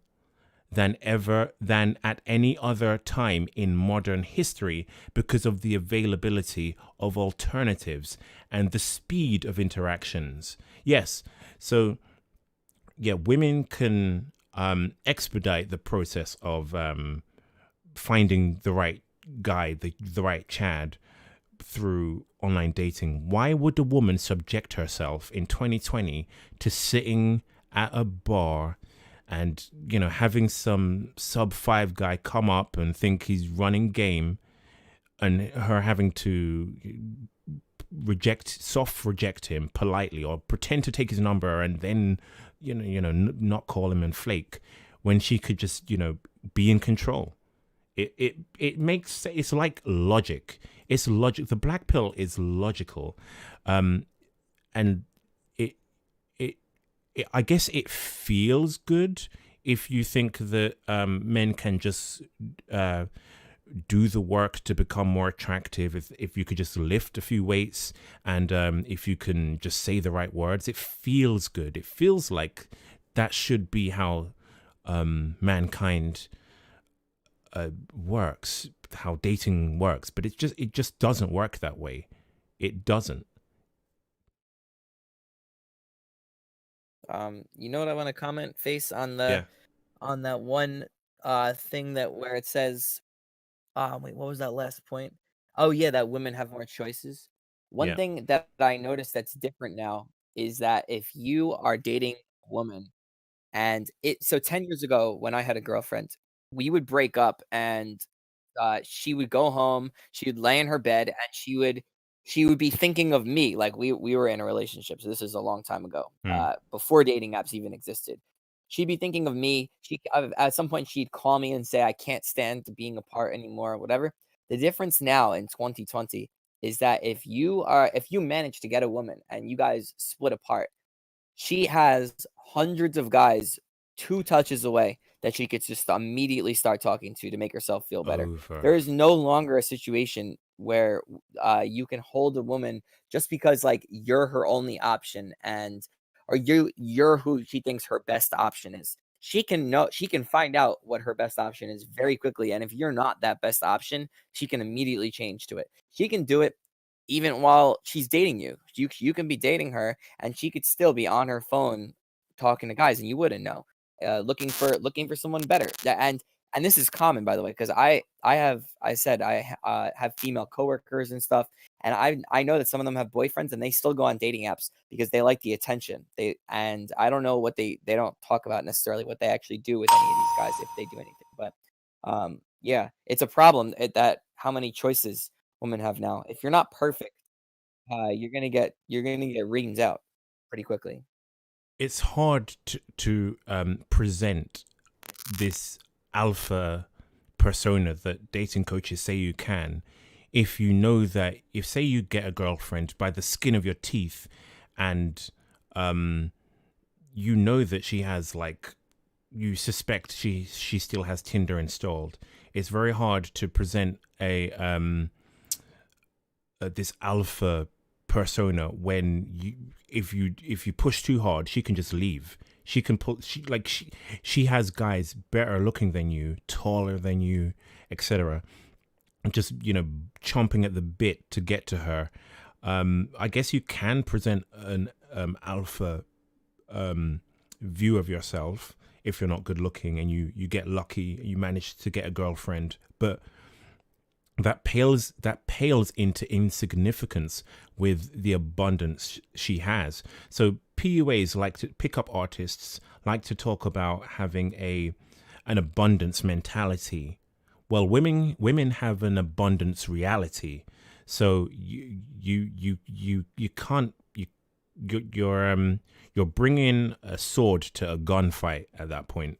than at any other time in modern history because of the availability of alternatives and the speed of interactions. Yes, so yeah, women can expedite the process of finding the right guy, the right Chad through online dating. Why would a woman subject herself in 2020 to sitting at a bar and, having some sub 5 guy come up and think he's running game, and her having to soft reject him politely, or pretend to take his number and then, not call him and flake, when she could just, be in control? It makes, it's like logic. It's logic. The black pill is logical, and it it, I guess it feels good if you think that men can just do the work to become more attractive. If you could just lift a few weights, and if you can just say the right words, it feels good. It feels like that should be how mankind works, how dating works. But it just doesn't work that way. It doesn't. You know what I want to comment, Face, on the Yeah. on that one thing that where it says, wait, what was that last point? Oh yeah, that women have more choices. One Yeah. thing that I noticed that's different now is that if you are dating a woman, and it so 10 years ago when I had a girlfriend, we would break up, and she would go home, she would lay in her bed, and she would be thinking of me. Like, we were in a relationship, so this is a long time ago, Mm. before dating apps even existed. She'd be thinking of me. At some point, she'd call me and say, "I can't stand being apart anymore," or whatever. The difference now in 2020 is that if you manage to get a woman and you guys split apart, she has hundreds of guys 2 touches away that she could just immediately start talking to make herself feel better. Over. There is no longer a situation where, you can hold a woman just because, like, you're her only option, or you're who she thinks her best option is. She can find out what her best option is very quickly, and if you're not that best option, she can immediately change to it. She can do it even while she's dating you. You can be dating her, and she could still be on her phone talking to guys, and you wouldn't know, looking for someone better. And this is common, by the way, because I have female coworkers and stuff, and I know that some of them have boyfriends, and they still go on dating apps because they like the attention. And I don't know what they don't talk about necessarily what they actually do with any of these guys, if they do anything. But yeah, it's a problem that how many choices women have now. If you're not perfect, you're gonna get reams out pretty quickly. It's hard to present this alpha persona that dating coaches say you can, if you know that, if say you get a girlfriend by the skin of your teeth, and you know that she has, like, you suspect she still has Tinder installed. It's very hard to present a this alpha persona when if you push too hard, she can just leave. She can pull she has guys better looking than you, taller than you, etc., just, chomping at the bit to get to her. I guess you can present an alpha view of yourself if you're not good looking and you get lucky, you manage to get a girlfriend, but that pales into insignificance with the abundance she has. So PUAs, like to pick up artists, like to talk about having an abundance mentality. Well, women have an abundance reality. So you can't you're bringing a sword to a gunfight at that point.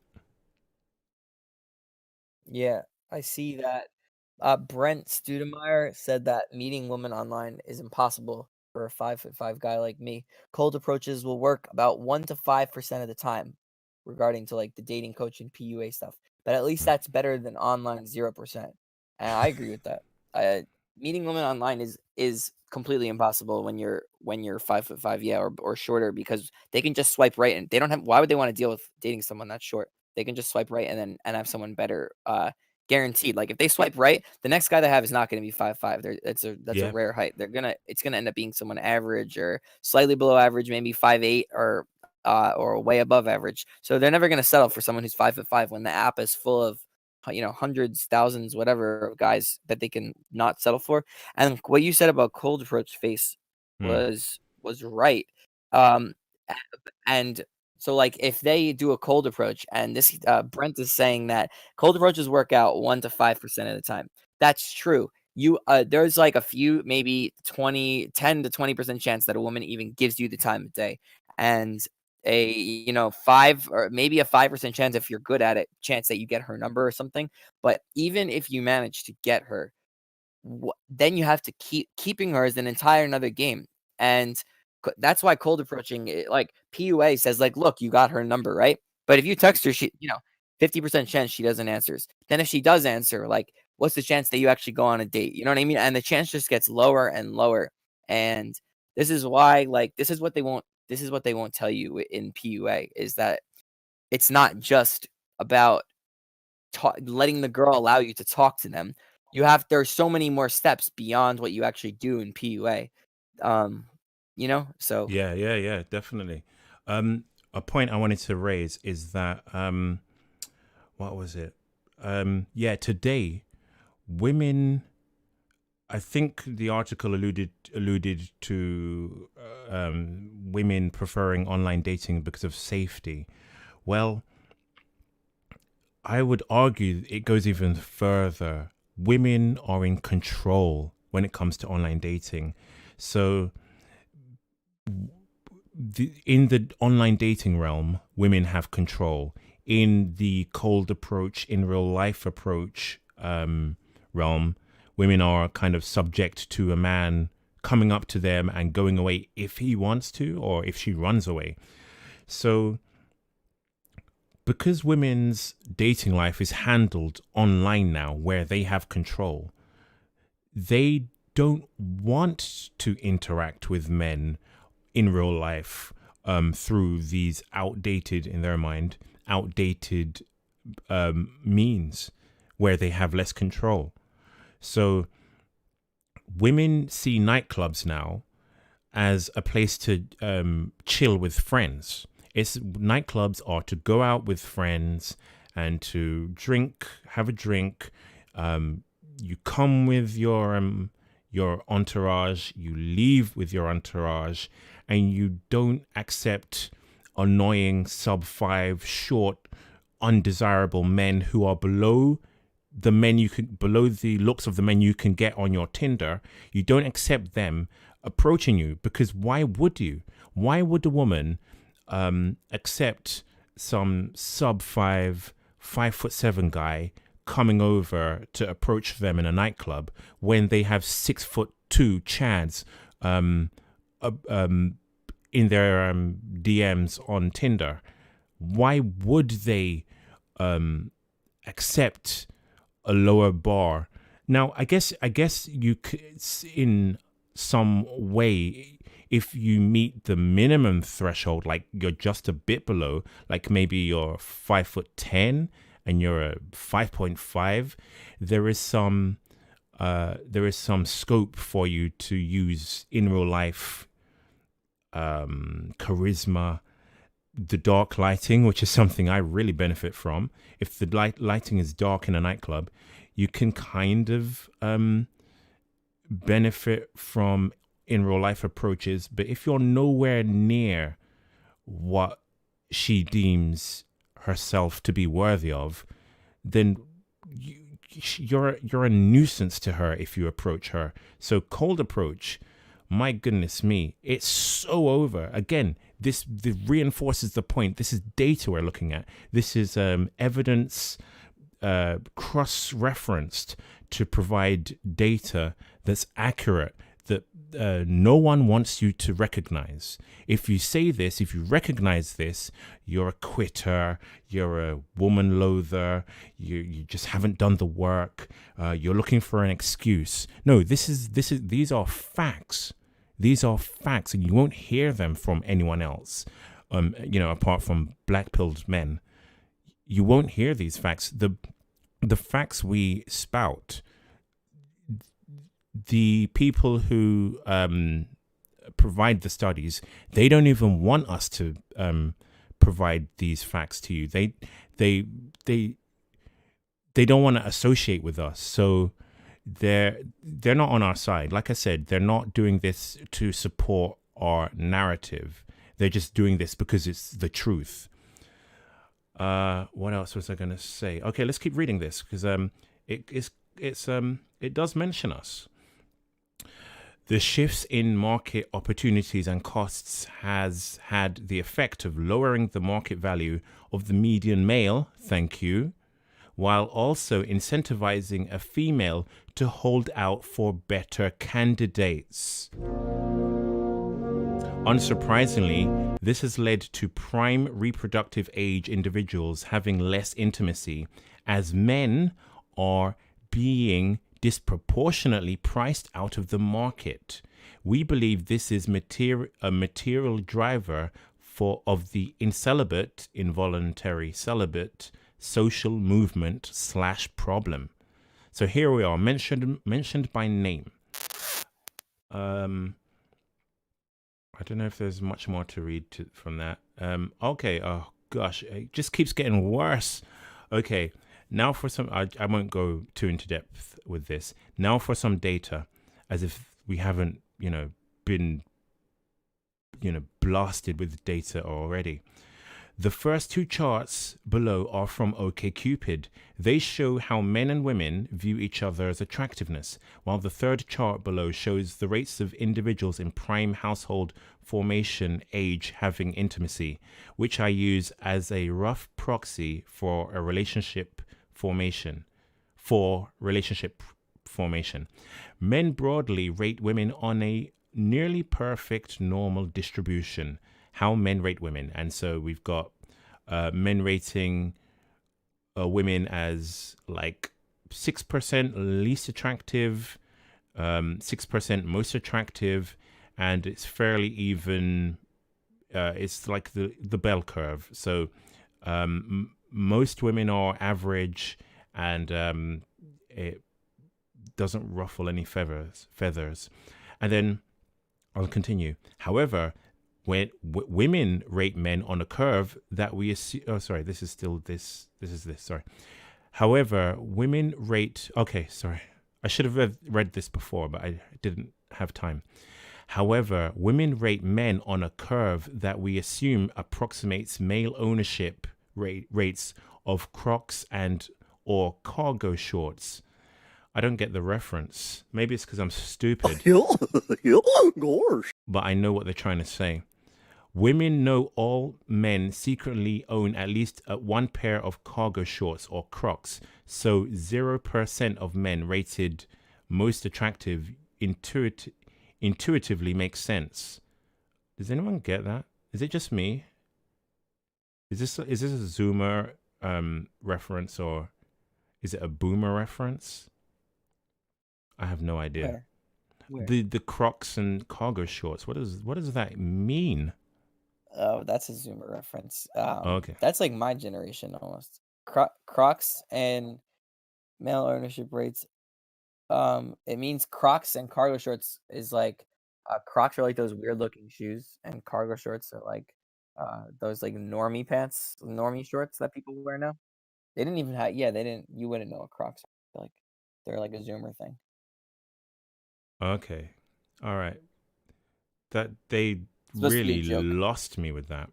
Yeah, I see that. Brent Studemeyer said that meeting women online is impossible for a 5'5" guy like me. Cold approaches will work about 1 to 5% of the time, regarding to like the dating coach and PUA stuff. But at least that's better than online 0%. And I agree with that. Uh, Meeting women online is completely impossible when you're 5'5", yeah, or shorter, because they can just swipe right, and they don't have. Why would they want to deal with dating someone that's short? They can just swipe right and have someone better, guaranteed. Like if they swipe right, the next guy they have is not going to be 5'5". That's a Yeah. rare height. It's gonna end up being someone average or slightly below average, maybe 5'8", or way above average. So they're never going to settle for someone who's 5'5" when the app is full of hundreds, thousands, whatever guys that they can not settle for. And what you said about cold approach face Hmm. was right. Um, and so like if they do a cold approach, and this Brent is saying that cold approaches work out 1 to 5% of the time. That's true. There's like a few, maybe 10 to 20% chance that a woman even gives you the time of day, and a 5 or maybe a 5% chance, if you're good at it, chance that you get her number or something. But even if you manage to get her, then you have to keeping her as an entire another game. And that's why cold approaching, like PUA says, like, look, you got her number, right? But if you text her, she 50% chance she doesn't answer. Then if she does answer, like, what's the chance that you actually go on a date? You know what I mean? And the chance just gets lower and lower. And this is why, like, this is what they won't tell you in PUA, is that it's not just about letting the girl allow you to talk to them. There's so many more steps beyond what you actually do in PUA. So Yeah, definitely. A point I wanted to raise is that what was it? Yeah, today women. I think the article alluded to women preferring online dating because of safety. Well, I would argue it goes even further. Women are in control when it comes to online dating. So in the online dating realm, women have control. In the cold approach, in real life approach realm, women are kind of subject to a man coming up to them and going away if he wants to, or if she runs away. So because women's dating life is handled online now, where they have control, they don't want to interact with men in real life through these outdated, in their mind, outdated means where they have less control. So women see nightclubs now as a place to chill with friends. Nightclubs are to go out with friends and to drink, have a drink. You come with your entourage, you leave with your entourage, and you don't accept annoying sub-5 short undesirable men who are below the looks of the men you can get on your Tinder. You don't accept them approaching you, because why would you? Why would a woman accept some sub-5, 5'7" guy coming over to approach them in a nightclub when they have 6'2" Chads in their DMs on Tinder? Why would they accept a lower bar? Now, I guess you could, in some way, if you meet the minimum threshold, like you're just a bit below, like maybe you're 5'10" and you're a 5.5, there is some scope for you to use in real life charisma, the dark lighting, which is something I really benefit from. If the lighting is dark in a nightclub, you can kind of benefit from in real life approaches. But if you're nowhere near what she deems herself to be worthy of, then you're a nuisance to her if you approach her. So cold approach, my goodness me, it's so over. Again, this reinforces the point. This is data we're looking at. This is evidence cross-referenced to provide data that's accurate, that no one wants you to recognize. If you say this, if you recognize this, you're a quitter, you're a woman loather, you just haven't done the work, you're looking for an excuse. No, these are facts. These are facts, and you won't hear them from anyone else, apart from black-pilled men. you won't hear these facts. The facts we spout, the people who provide the studies, they don't even want us to provide these facts to you. They they don't want to associate with us. So they're not on our side. Like I said, they're not doing this to support our narrative. They're just doing this because it's the truth. What else was I going to say? Okay, let's keep reading this because it does mention us. The shifts in market opportunities and costs has had the effect of lowering the market value of the median male, thank you, while also incentivizing a female to hold out for better candidates. Unsurprisingly, this has led to prime reproductive age individuals having less intimacy, as men are being disproportionately priced out of the market. We believe this is a material driver of the involuntary celibate social movement / problem. So here we are, mentioned by name. I don't know if there's much more to read from that. Okay. Oh gosh, it just keeps getting worse. Okay. Now for some, I won't go too into depth with this. Now for some data, as if we haven't, been, blasted with data already. The first two charts below are from OkCupid. They show how men and women view each other's attractiveness, while the third chart below shows the rates of individuals in prime household formation age having intimacy, which I use as a rough proxy for relationship formation. Men broadly rate women on a nearly perfect normal distribution. How men rate women. And so we've got men rating women as like 6% least attractive, 6% most attractive, and it's fairly even. It's like the bell curve. So most women are average, and it doesn't ruffle any feathers. And then I'll continue. However, when women rate men on a curve that we assume, this is this. However, women rate, I should have read this before, but I didn't have time. However, women rate men on a curve that we assume approximates male ownership rates of Crocs and or cargo shorts. I don't get the reference. Maybe it's because I'm stupid. But I know what they're trying to say. Women know all men secretly own at least one pair of cargo shorts or Crocs, so 0% of men rated most attractive intuitively makes sense. Does anyone get that? Is it just me? Is this a Zoomer reference, or is it a Boomer reference? I have no idea. Where? The Crocs and cargo shorts. What does that mean? Oh, that's a Zoomer reference. Okay. That's like my generation almost. Crocs and male ownership rates. It means Crocs and cargo shorts is like, Crocs are like those weird looking shoes, and cargo shorts are like those like normie pants, normie shorts that people wear now. They didn't even have, you wouldn't know what Crocs are. Like, they're like a Zoomer thing. Okay. All right. That they Supposed to be a really joke. lost me with that.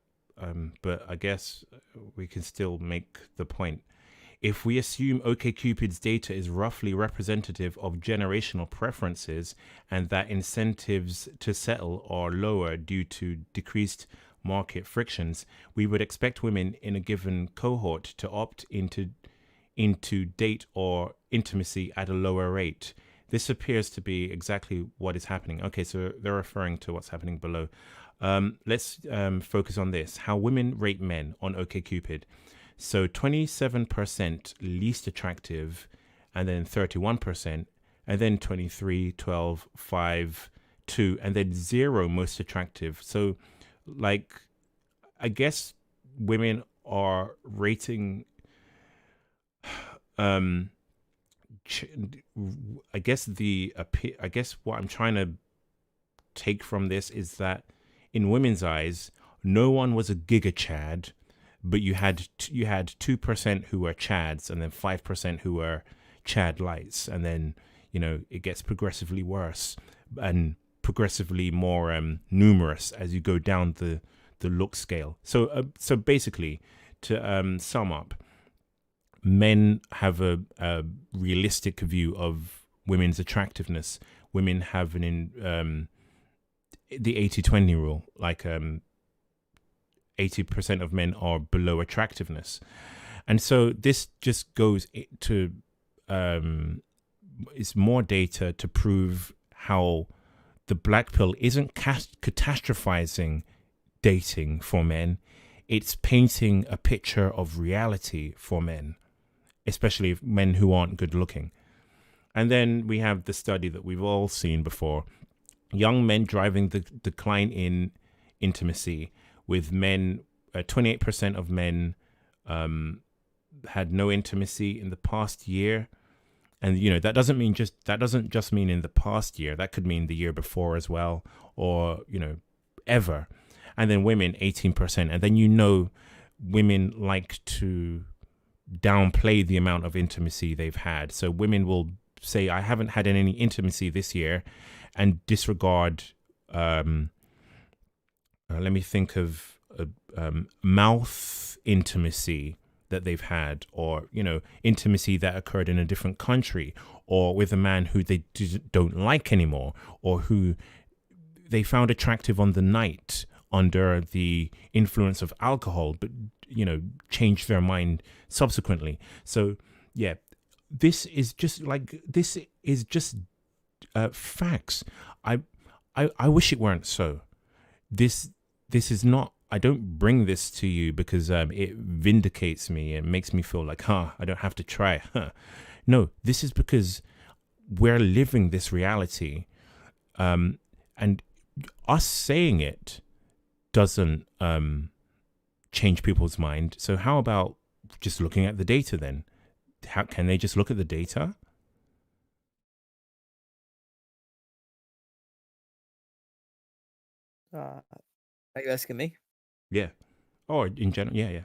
But I guess we can still make the point. If we assume OkCupid's data is roughly representative of generational preferences and that incentives to settle are lower due to decreased market frictions, we would expect women in a given cohort to opt into date or intimacy at a lower rate. This appears to be exactly what is happening. Okay, so they're referring to what's happening below. Let's focus on this. How women rate men on OkCupid. So 27% least attractive, and then 31%, and then 23, 12, 5, 2, and then 0 most attractive. So, like, I guess women are rating um, ch- I guess I guess what I'm trying to take from this is that in women's eyes, no one was a giga Chad, but you had 2% who were Chads, and then 5% who were Chad lights, and then it gets progressively worse and progressively more numerous as you go down the look scale. So basically, to sum up, men have a realistic view of women's attractiveness. Women have the 80-20 rule, like 80% of men are below attractiveness. And so this just goes to it's more data to prove how the black pill isn't catastrophizing dating for men. It's painting a picture of reality for men, especially men who aren't good looking. And then we have the study that we've all seen before: young men driving the decline in intimacy, with men, 28% of men had no intimacy in the past year. And that doesn't just mean in the past year. That could mean the year before as well, or ever. And then women, 18%. And then women like to downplay the amount of intimacy they've had. So women will say, I haven't had any intimacy this year, and disregard let me think of mouth intimacy that they've had, or intimacy that occurred in a different country, or with a man who they don't like anymore, or who they found attractive on the night under the influence of alcohol, but changed their mind subsequently. So yeah, this is just facts. I wish it weren't so. This is not. I don't bring this to you because it vindicates me and makes me feel like, I don't have to try. No, this is because we're living this reality, and us saying it doesn't change people's mind. So how about just looking at the data then? How can they just look at the data? Are you asking me? Yeah. Or in general, yeah, yeah.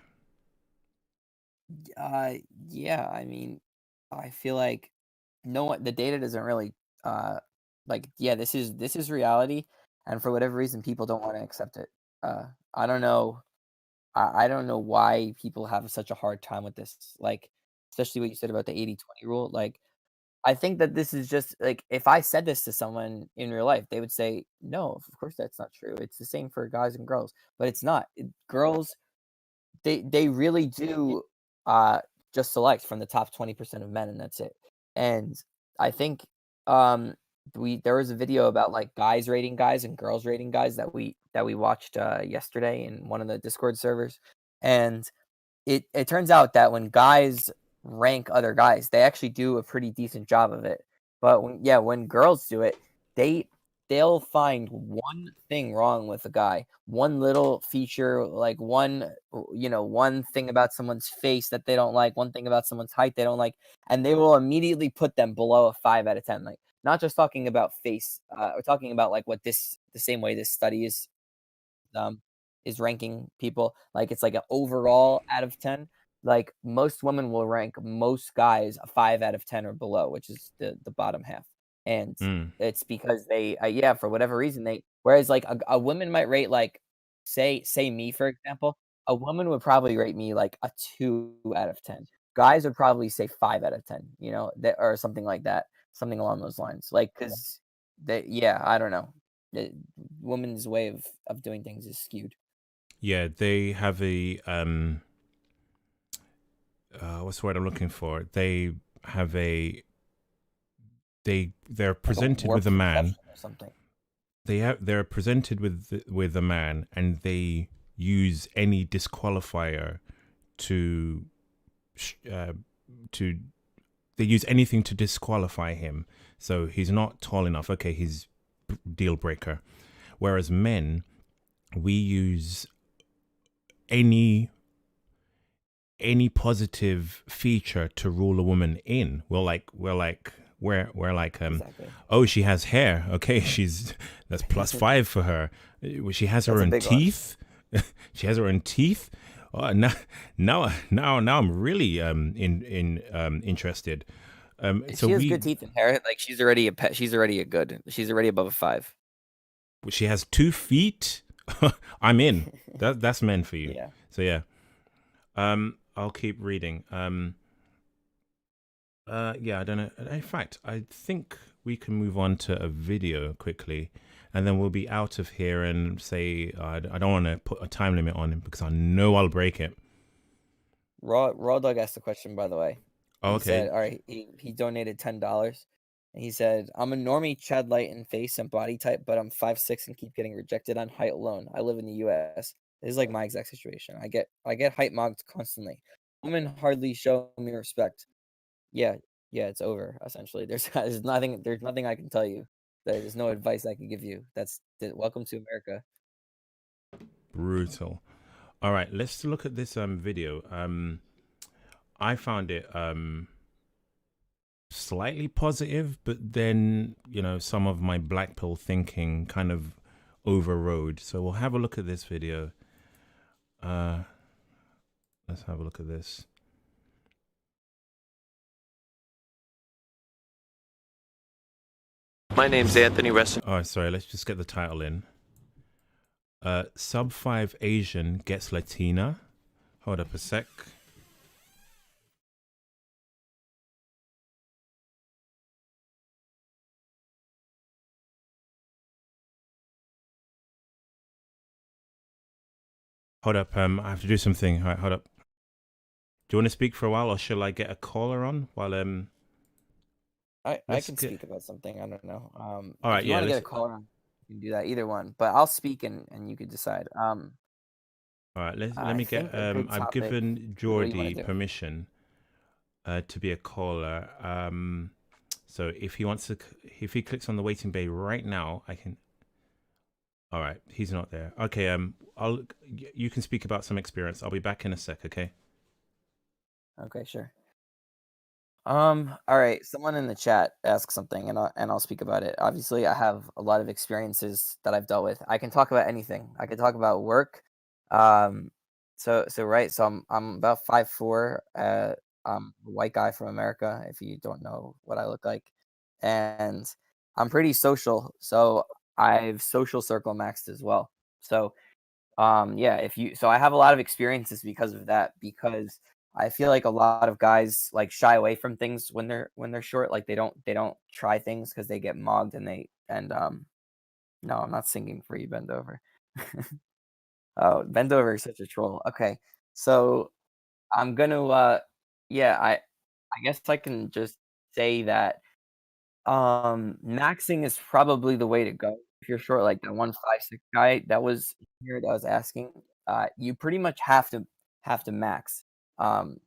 Yeah. I mean, I feel like the data doesn't really yeah, this is reality, and for whatever reason, people don't want to accept it. I don't know. I don't know why people have such a hard time with this. Like, especially what you said about the 80-20 rule. Like, I think that this is just like, if I said this to someone in real life, they would say, "No, of course that's not true. It's the same for guys and girls." But it's not. Girls, they really do uh just select from the top 20% of men, and that's it. And I think um there was a video about like guys rating guys and girls rating guys that we watched yesterday in one of the Discord servers. And it turns out that when guys rank other guys, they actually do a pretty decent job of it. But when girls do it, they they'll find one thing wrong with a guy, one little feature, like one thing about someone's face that they don't like, one thing about someone's height they don't like, and they will immediately put them below a 5 out of 10. Like, not just talking about face, we're talking about like the same way this study um, is ranking people. Like, it's like an overall out of 10. Like, most women will rank most guys a 5 out of 10 or below, which is the bottom half. And Mm. it's because yeah, for whatever reason whereas like a woman might rate, like, say me, for example, a woman would probably rate me like a 2 out of 10. Guys would probably say 5 out of 10, or something like that, something along those lines. Like, because yeah, I don't know. The woman's way of doing things is skewed. Yeah, they have a what's the word I'm looking for? They have they're Like a presented with a warped man. perception or something. They're presented with a man, and they use any disqualifier to uh, to they use anything to disqualify him. So he's not tall enough. Okay, he's deal breaker. Whereas men, we use any any positive feature to rule a woman in. We're like Exactly. oh, she has hair. Okay, that's +5 for her. She has her That's a own big one. teeth. She has her own teeth. Oh, now I'm really interested. If So she has good teeth and hair, like she's already a pet. She's already she's already above a 5. she has 2 feet. I'm in. That's meant for you. Yeah. So yeah. I'll keep reading. Yeah, I don't know. In fact, I think we can move on to a video quickly, and then we'll be out of here. And say I don't want to put a time limit on it because I know I'll break it. Raw Dog asked the question, by the way. Oh, He okay. said, all right, he donated $10. And he said, I'm a normie Chad Light in face and body type, but I'm 5'6" and keep getting rejected on height alone. I live in the US. This is like my exact situation. I get height mocked constantly. Women hardly show me respect. Yeah, yeah, it's over, essentially. There's nothing I can tell you. There's no advice I can give you. Welcome to America. Brutal. All right, let's look at this video. I found it slightly positive, but then some of my black pill thinking kind of overrode. So we'll have a look at this video. Let's have a look at this. My name's Anthony Reston. Oh, sorry. Let's just get the title in. Sub 5 Asian gets Latina. Hold up a sec. Hold up. I have to do something. All right, hold up. Do you want to speak for a while, or shall I get a caller on while I can speak about something. I don't know. All right, if you want to get a caller on, you can do that. Either one, but I'll speak and you could decide. All right, let me get. I've given Jordy permission to be a caller. So if he clicks on the waiting bay right now, I can. All right, he's not there. Okay, you can speak about some experience. I'll be back in a sec. Okay. Okay, sure. All right. Someone in the chat asked something, and I'll speak about it. Obviously, I have a lot of experiences that I've dealt with. I can talk about anything. I can talk about work. So right. So I'm about 5'4". I'm a white guy from America. If you don't know what I look like, and I'm pretty social. So I've social circle maxed as well. So yeah, so I have a lot of experiences because of that, because I feel like a lot of guys like shy away from things when they're short. Like they don't try things because they get mogged, no, I'm not singing for you, bend over. Oh, bend over is such a troll. Okay. So I'm gonna yeah, I guess I can just say that maxing is probably the way to go. If you're short, like that 156 guy that was here that was asking, you pretty much have to max.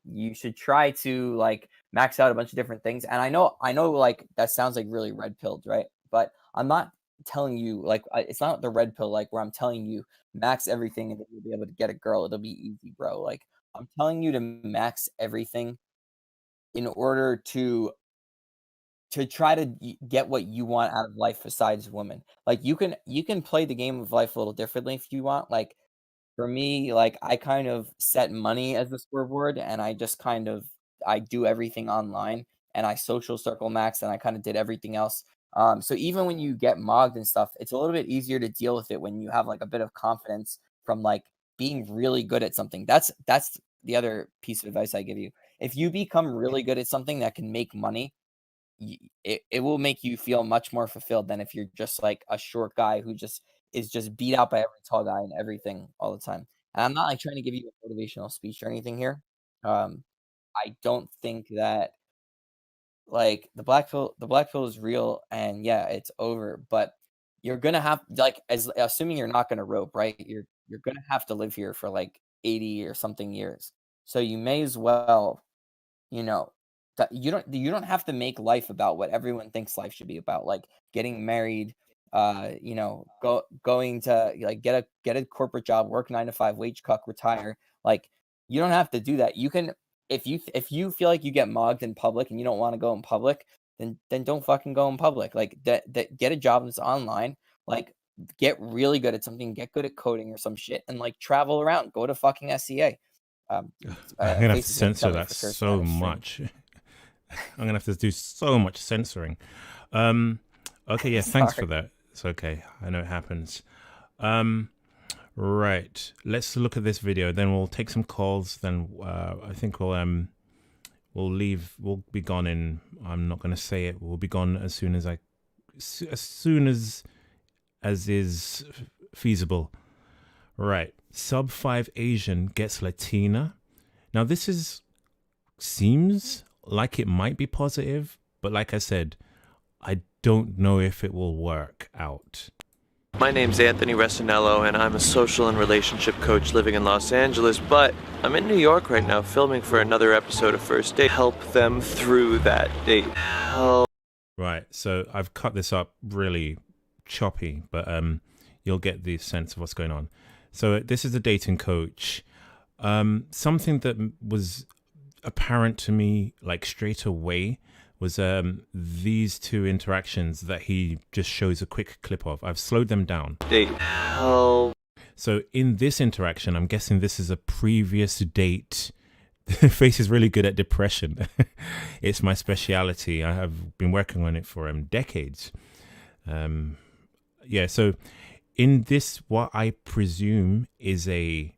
You should try to like max out a bunch of different things. And I know like that sounds like really red pilled, right? But I'm not telling you like it's not the red pill like where I'm telling you max everything and then you'll be able to get a girl. It'll be easy, bro. Like I'm telling you to max everything in order to try to get what you want out of life besides women. Like you can play the game of life a little differently if you want. Like for me, like I kind of set money as the scoreboard and I do everything online and I social circle max and I kind of did everything else. So even when you get mogged and stuff, it's a little bit easier to deal with it when you have like a bit of confidence from like being really good at something. That's the other piece of advice I give you. If you become really good at something that can make money, it will make you feel much more fulfilled than if you're just like a short guy who just is just beat out by every tall guy and everything all the time. And I'm not like trying to give you a motivational speech or anything here. I don't think that like the black pill is real and yeah, it's over, but you're gonna have like as assuming you're not gonna rope, right? You're gonna have to live here for like 80 or something years. So you may as well you know, that you don't have to make life about what everyone thinks life should be about, like getting married, going to like get a corporate job, work 9 to 5, wage cuck, retire. Like You don't have to do that. You can, if you feel like you get mugged in public and you don't want to go in public, then don't fucking go in public. Like that get a job that's online. Like get really good at something, get good at coding or some shit, and like travel around. Go to fucking SCA. I'm gonna have to censor that so much. I'm gonna have to do so much censoring. Okay, yeah, thanks for that. It's okay. I know it happens. Right. Let's look at this video. Then we'll take some calls. Then I think we'll leave. We'll be gone in. I'm not gonna say it. We'll be gone as soon as is feasible. Right. Sub 5 Asian gets Latina. Now this seems like it might be positive, but like I said, I don't know if it will work out. My name's Anthony Resinello, and I'm a social and relationship coach living in Los Angeles, but I'm in New York right now filming for another episode of First Date. Help them through that date. Right, so I've cut this up really choppy, but you'll get the sense of what's going on. So this is a dating coach. Something that was apparent to me like straight away was these two interactions that he just shows a quick clip of. I've slowed them down. So in this interaction, I'm guessing this is a previous date. Face is really good at depression. It's my speciality. I have been working on it for decades. Yeah, so in this, what I presume is a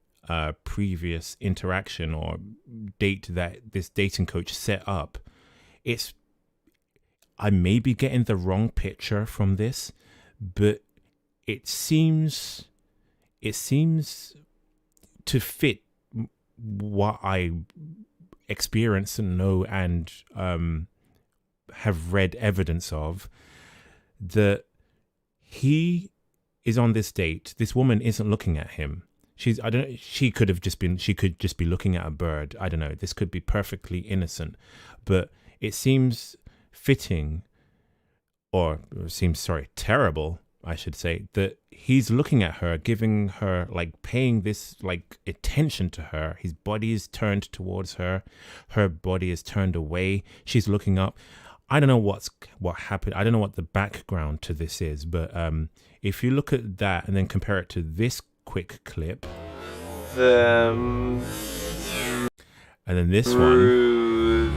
previous interaction or date that this dating coach set up. I may be getting the wrong picture from this, but it seems to fit what I experience and know and have read evidence of, that he is on this date. This woman isn't looking at him. She could just be looking at a bird. I don't know. This could be perfectly innocent, but it seems fitting, or seems terrible, I should say, that he's looking at her, giving her, like, paying this like attention to her. His body is turned towards her, her body is turned away, she's looking up. I don't know what happened. I don't know what the background to this is, but if you look at that and then compare it to this quick clip, and then this one,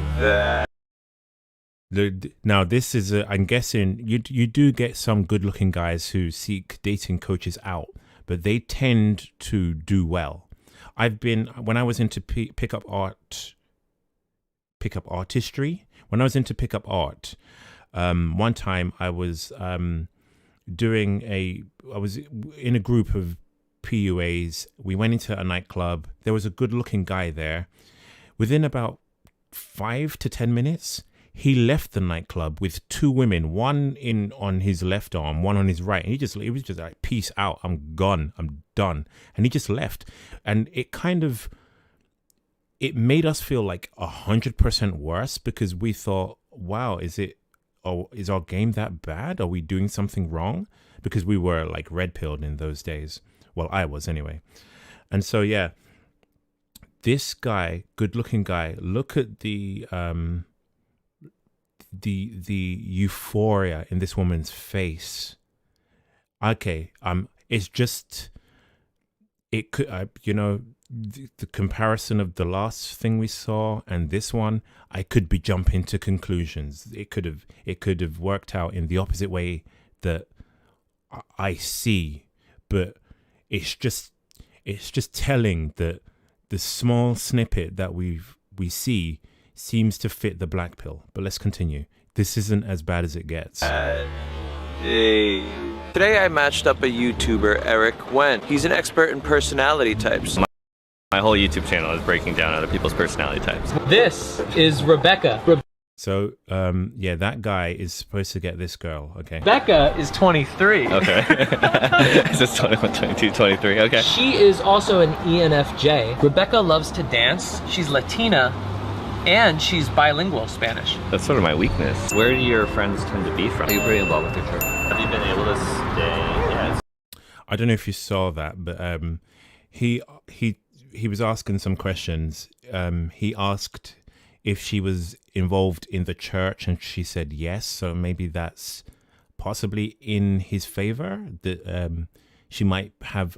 now this is I'm guessing you do get some good-looking guys who seek dating coaches out, but they tend to do well. When I was into pickup artistry, when I was into pickup art, one time I was in a group of PUAs. We went into a nightclub. There was a good-looking guy there. Within about 5 to 10 minutes, he left the nightclub with two women, one on his left arm, one on his right. And he was just like, peace out, I'm gone, I'm done. And he just left. And it made us feel like 100% worse, because we thought, wow, is our game that bad? Are we doing something wrong? Because we were like red-pilled in those days. Well, I was anyway. And so, yeah, this guy, good-looking guy, look at the euphoria in this woman's face. Okay, it's just, it could, the comparison of the last thing we saw and this one, I could be jumping to conclusions. It could have worked out in the opposite way that I see, but it's just telling that the small snippet that we see seems to fit the black pill. But let's continue. This isn't as bad as it gets. Today I matched up a YouTuber, Eric Wen. He's an expert in personality types. My whole YouTube channel is breaking down other people's personality types. This is Rebecca. So, yeah, that guy is supposed to get this girl, okay? Rebecca is 23. Okay. Is this 21, 22, 23? Okay. She is also an ENFJ. Rebecca loves to dance. She's Latina, and she's bilingual Spanish. That's sort of my weakness. Where do your friends tend to be from? Are you pretty involved with your church? Have you been able to stay? Yeah. I don't know if you saw that, but he he was asking some questions. He asked if she was involved in the church, and she said yes. So maybe that's possibly in his favor. That she might have,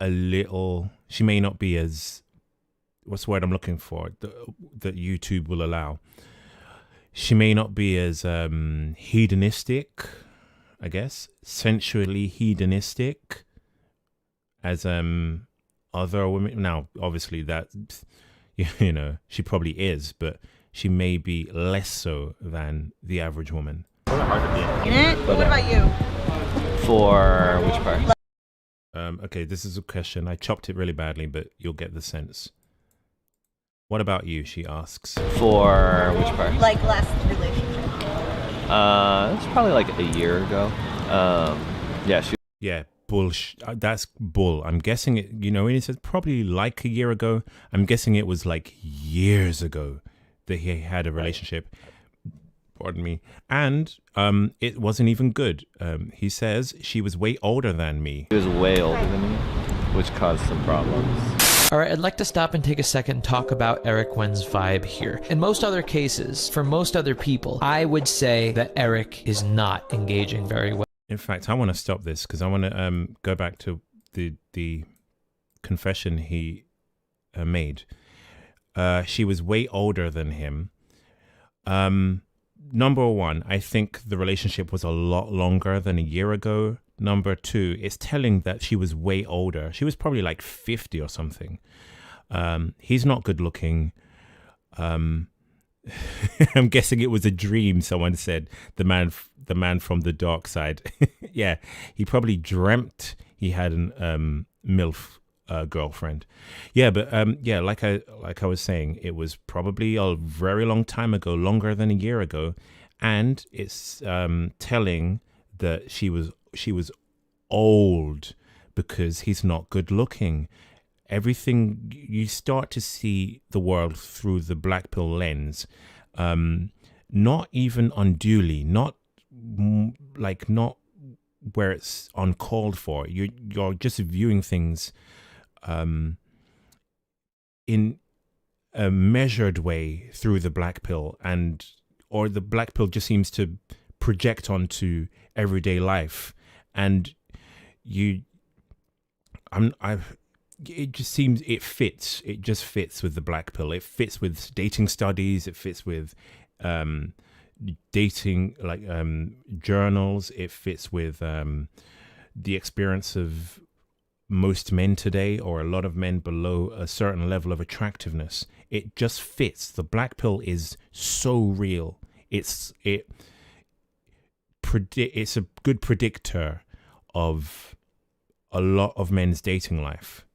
a little. She may not be as, what's the word I'm looking for, that YouTube will allow. She may not be as hedonistic, I guess, sensually hedonistic as other women. Now, obviously, that she probably is, but she may be less so than the average woman. Hard to be In it? What about you? For which part? Okay, this is a question. I chopped it really badly, but you'll get the sense. What about you? She asks. For which part? Like last relationship. It's probably like a year ago. Yeah, Yeah, bullshit. That's bull. I'm guessing it. When he said probably like a year ago, I'm guessing it was like years ago that he had a relationship. Pardon me. And it wasn't even good. He says she was way older than me. She was way older than me, which caused some problems. All right, I'd like to stop and take a second and talk about Eric Wen's vibe here. In most other cases, for most other people, I would say that Eric is not engaging very well. In fact, I want to stop this because I want to go back to the confession he made. She was way older than him. Number one, I think the relationship was a lot longer than a year ago. Number two, it's telling that she was way older. She was probably like 50 or something. He's not good looking. I'm guessing it was a dream. Someone said the man from the dark side. Yeah, he probably dreamt he had an MILF girlfriend. Yeah, but like I was saying, it was probably a very long time ago, longer than a year ago, and it's telling that she was old because he's not good looking. Everything, you start to see the world through the black pill lens, not even unduly, not where it's uncalled for. You're just viewing things in a measured way through the black pill, or the black pill just seems to project onto everyday life, and it just seems it just fits with the black pill. It fits with dating studies. It fits with dating journals. It fits with the experience of most men today, or a lot of men below a certain level of attractiveness. It just fits. The black pill is so real. It's a good predictor of a lot of men's dating life.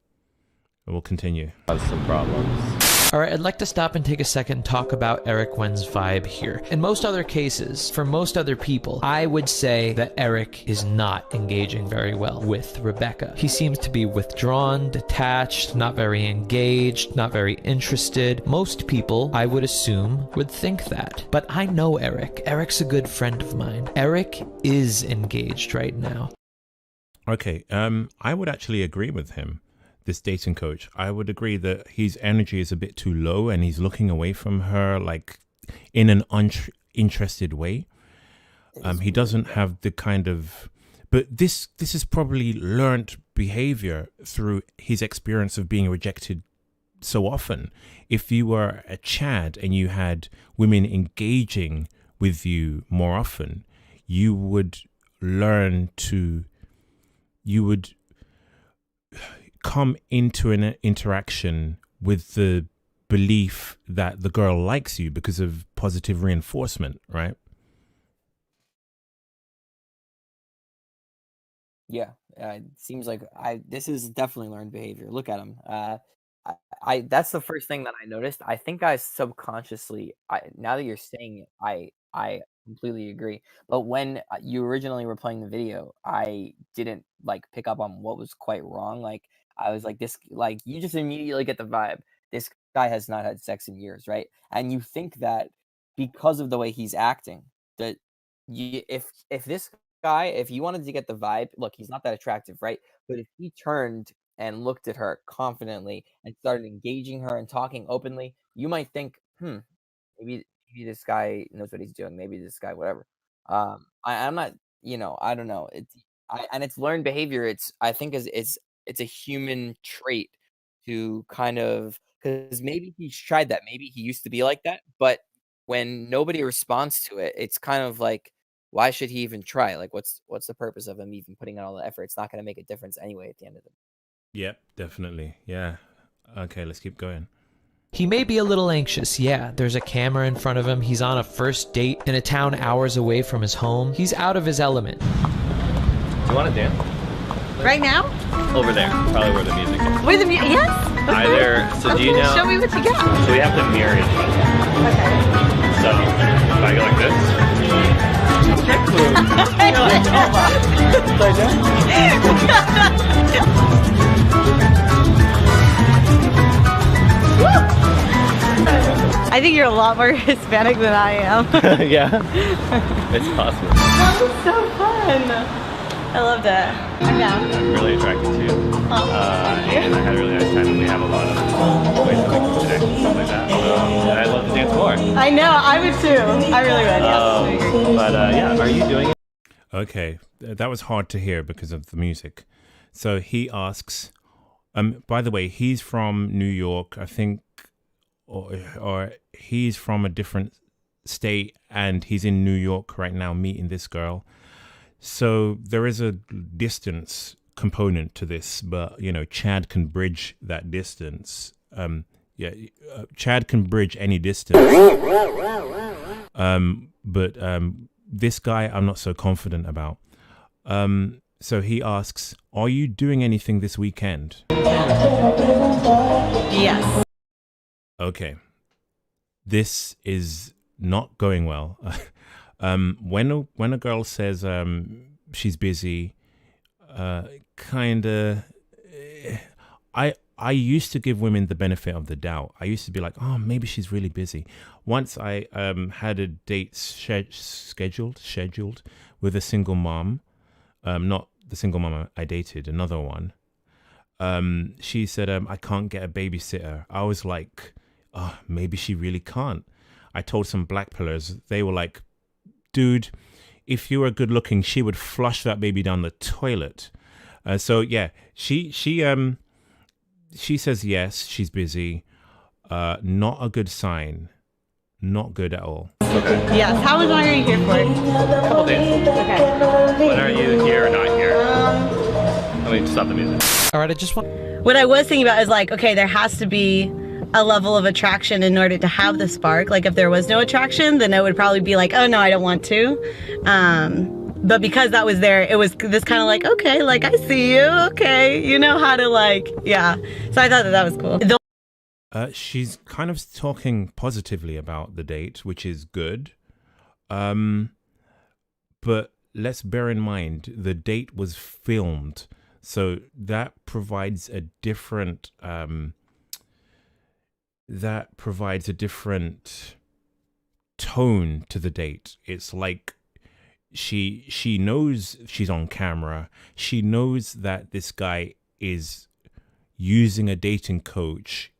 We'll continue. Some problems. All right, I'd like to stop and take a second and talk about Eric Wen's vibe here. In most other cases, for most other people, I would say that Eric is not engaging very well with Rebecca. He seems to be withdrawn, detached, not very engaged, not very interested. Most people, I would assume, would think that. But I know Eric. Eric's a good friend of mine. Eric is engaged right now. Okay, I would actually agree with him. This dating coach, I would agree that his energy is a bit too low and he's looking away from her like in an uninterested way. He doesn't have the kind of, but this is probably learned behavior through his experience of being rejected so often. If you were a Chad and you had women engaging with you more often, you would come into an interaction with the belief that the girl likes you because of positive reinforcement, right? Yeah, it seems like this is definitely learned behavior. Look at him. I that's the first thing that I noticed. I think I subconsciously, now that you're saying it, I completely agree. But when you originally were playing the video, I didn't pick up on what was quite wrong. I was like, this, you just immediately get the vibe. This guy has not had sex in years, right? And you think that because of the way he's acting, that if this guy, if you wanted to get the vibe, look, he's not that attractive, right? But if he turned and looked at her confidently and started engaging her and talking openly, you might think, maybe this guy knows what he's doing. Maybe this guy, whatever. I'm not, I don't know. And it's learned behavior. I think it's a human trait to kind of, because maybe he's tried that. Maybe he used to be like that, but when nobody responds to it, it's kind of like, why should he even try? Like, what's the purpose of him even putting in all the effort? It's not going to make a difference anyway at the end of it. Yep, definitely. Yeah. Okay, let's keep going. He may be a little anxious, yeah. There's a camera in front of him. He's on a first date in a town hours away from his home. He's out of his element. Do you want to dance? Right now? Over there, probably where the music is. With the music? Yes. Okay. Either. So do you know? Show me what you got. So we have to mirror each other. Okay. So if I go like this. I think you're a lot more Hispanic than I am. Yeah, it's possible. That was so fun. I love that. I'm down. I'm really attracted to you. And I had a really nice time, and we have a lot of ways that we can connect and stuff like that. And I'd love to dance more. I know, I would too. I really would, yes. But yeah, are you doing it? Okay, that was hard to hear because of the music. So he asks, by the way, he's from New York, I think, or he's from a different state, and he's in New York right now meeting this girl. So there is a distance component to this, but Chad can bridge that distance. Chad can bridge any distance. But this guy, I'm not so confident about. So he asks, "Are you doing anything this weekend?" Yes. Okay, this is not going well. When a girl says she's busy, I used to give women the benefit of the doubt. I used to be like, oh, maybe she's really busy. Once I had a date scheduled with a single mom, not the single mom I dated, another one. She said, I can't get a babysitter. I was like, oh, maybe she really can't. I told some black pillars, they were like, dude, if you were good looking, she would flush that baby down the toilet. So yeah, she says yes, she's busy. Not a good sign. Not good at all. Okay. Yes. How long are you here for? A couple days. Okay. When are you here or not here? Let me stop the music. All right, I just want... What I was thinking about is like, okay, there has to be a level of attraction in order to have the spark. Like if there was no attraction, then it would probably be like, oh no, I don't want to. But because that was there, it was this kind of like, okay, like I see you, okay, you know how to like, yeah. So I thought that was cool. She's kind of talking positively about the date, which is good. But let's bear in mind the date was filmed, so that provides a different tone to the date. It's like she knows she's on camera. She knows that this guy is using a dating coach.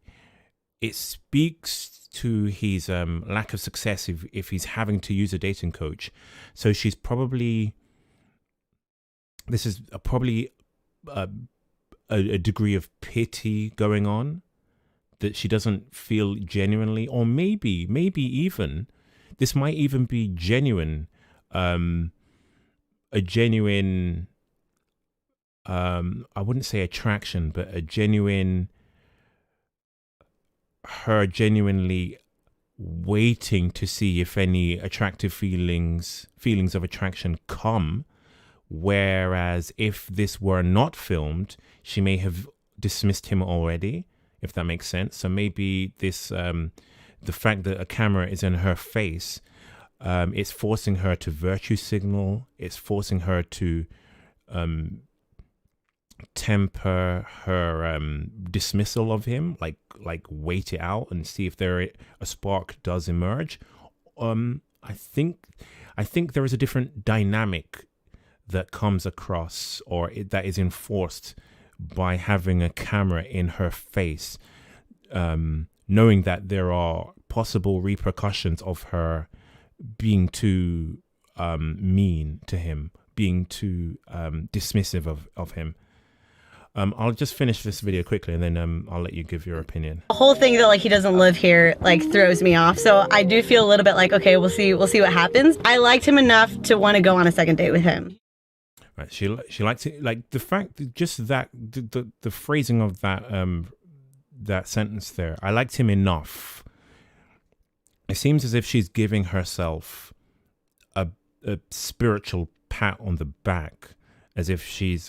It speaks to his lack of success if he's having to use a dating coach. So she's probably, this is probably a degree of pity going on that she doesn't feel genuinely, or maybe even, this might even be genuine, a genuine, I wouldn't say attraction, but a genuine, her genuinely waiting to see if any attractive feelings of attraction come, whereas if this were not filmed, she may have dismissed him already, if that makes sense. So maybe this the fact that a camera is in her face, it's forcing her to virtue signal, it's forcing her to temper her dismissal of him, like wait it out and see if a spark does emerge. I think there is a different dynamic that comes across, or that is enforced by having a camera in her face, knowing that there are possible repercussions of her being too mean to him, being too dismissive of him. I'll just finish this video quickly, and then I'll let you give your opinion. The whole thing that like he doesn't live here like throws me off. So I do feel a little bit like, okay, we'll see what happens. I liked him enough to want to go on a second date with him. Right, she likes it, like the fact that just that the phrasing of that that sentence there. I liked him enough. It seems as if she's giving herself a spiritual pat on the back, as if she's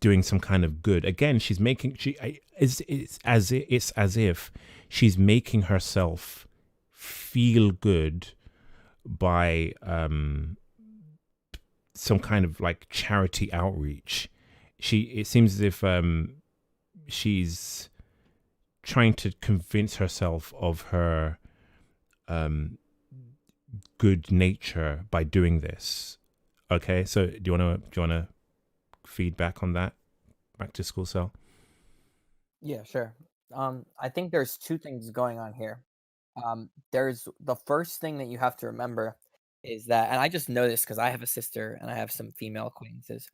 doing some kind of good. Again, it's as if she's making herself feel good by some kind of like charity outreach. It seems as if she's trying to convince herself of her good nature by doing this. Okay, so do you want to feedback on that? Back to school cell. Yeah, sure. I think there's two things going on here. There's the first thing that you have to remember is that, and I just know this because I have a sister and I have some female acquaintances.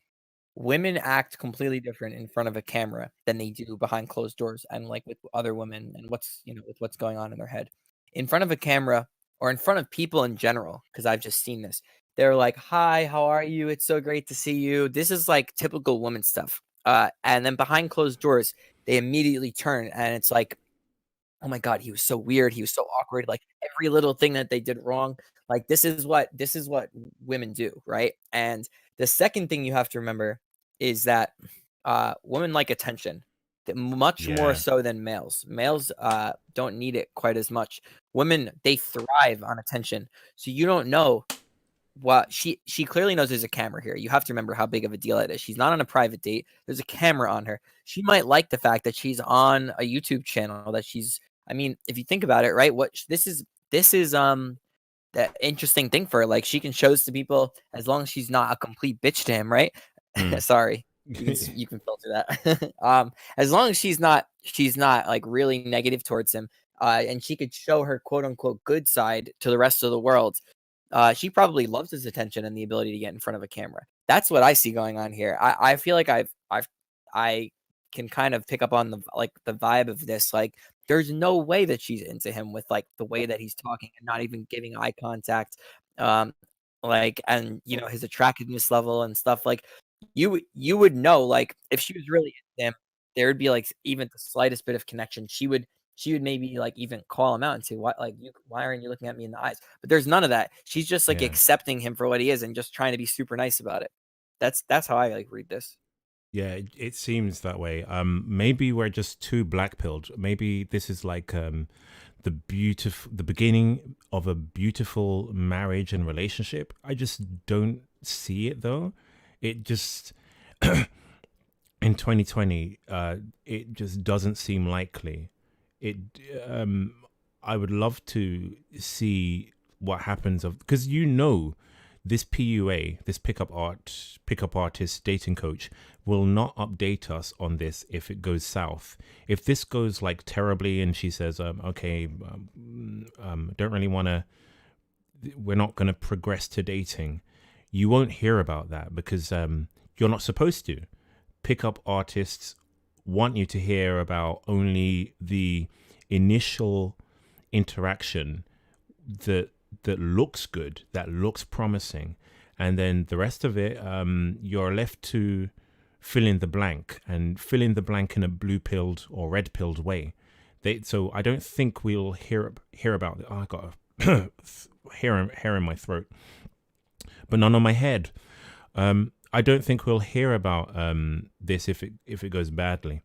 Women act completely different in front of a camera than they do behind closed doors and like with other women and with what's going on in their head. In front of a camera or in front of people in general, because I've just seen this. They're like, "Hi, how are you? It's so great to see you." This is like typical woman stuff. And then behind closed doors, they immediately turn and it's like, "Oh my God, he was so weird. He was so awkward." Like every little thing that they did wrong. Like this is what women do, right? And the second thing you have to remember is that women like attention much more so than males. Males don't need it quite as much. Women, they thrive on attention. So you don't know what she clearly knows there's a camera here. You have to remember how big of a deal it is. She's not on a private date. There's a camera on her. She might like the fact that she's on a YouTube channel, that she's, I mean, if you think about it, right? This is the interesting thing for her. Like she can show this to people as long as she's not a complete bitch to him, right? Sorry. You can filter that. As long as she's not like really negative towards him, and she could show her quote unquote good side to the rest of the world. She probably loves his attention and the ability to get in front of a camera. That's what I see going on here. I feel like I can kind of pick up on the vibe of this. Like, there's no way that she's into him with like the way that he's talking and not even giving eye contact. And his attractiveness level and stuff. Like, you would know, like, if she was really into him, there would be like even the slightest bit of connection. She would maybe like even call him out and say, why aren't you looking at me in the eyes? But there's none of that. She's just like accepting him for what he is and just trying to be super nice about it. That's how I like read this. Yeah, it seems that way. Maybe we're just too black-pilled. Maybe this is like the beginning of a beautiful marriage and relationship. I just don't see it though. It just in 2020, it just doesn't seem likely. I would love to see what happens because this PUA, this pickup artist dating coach, will not update us on this if it goes south. If this goes like terribly and she says, okay, don't really want to, we're not going to progress to dating, you won't hear about that because you're not supposed to. Pickup artists want you to hear about only the initial interaction that looks good, that looks promising, and then the rest of it, you're left to fill in the blank, and fill in the blank in a blue-pilled or red-pilled way. So I don't think we'll hear about it. Oh, I got a hair in my throat, but none on my head. I don't think we'll hear about this if it goes badly.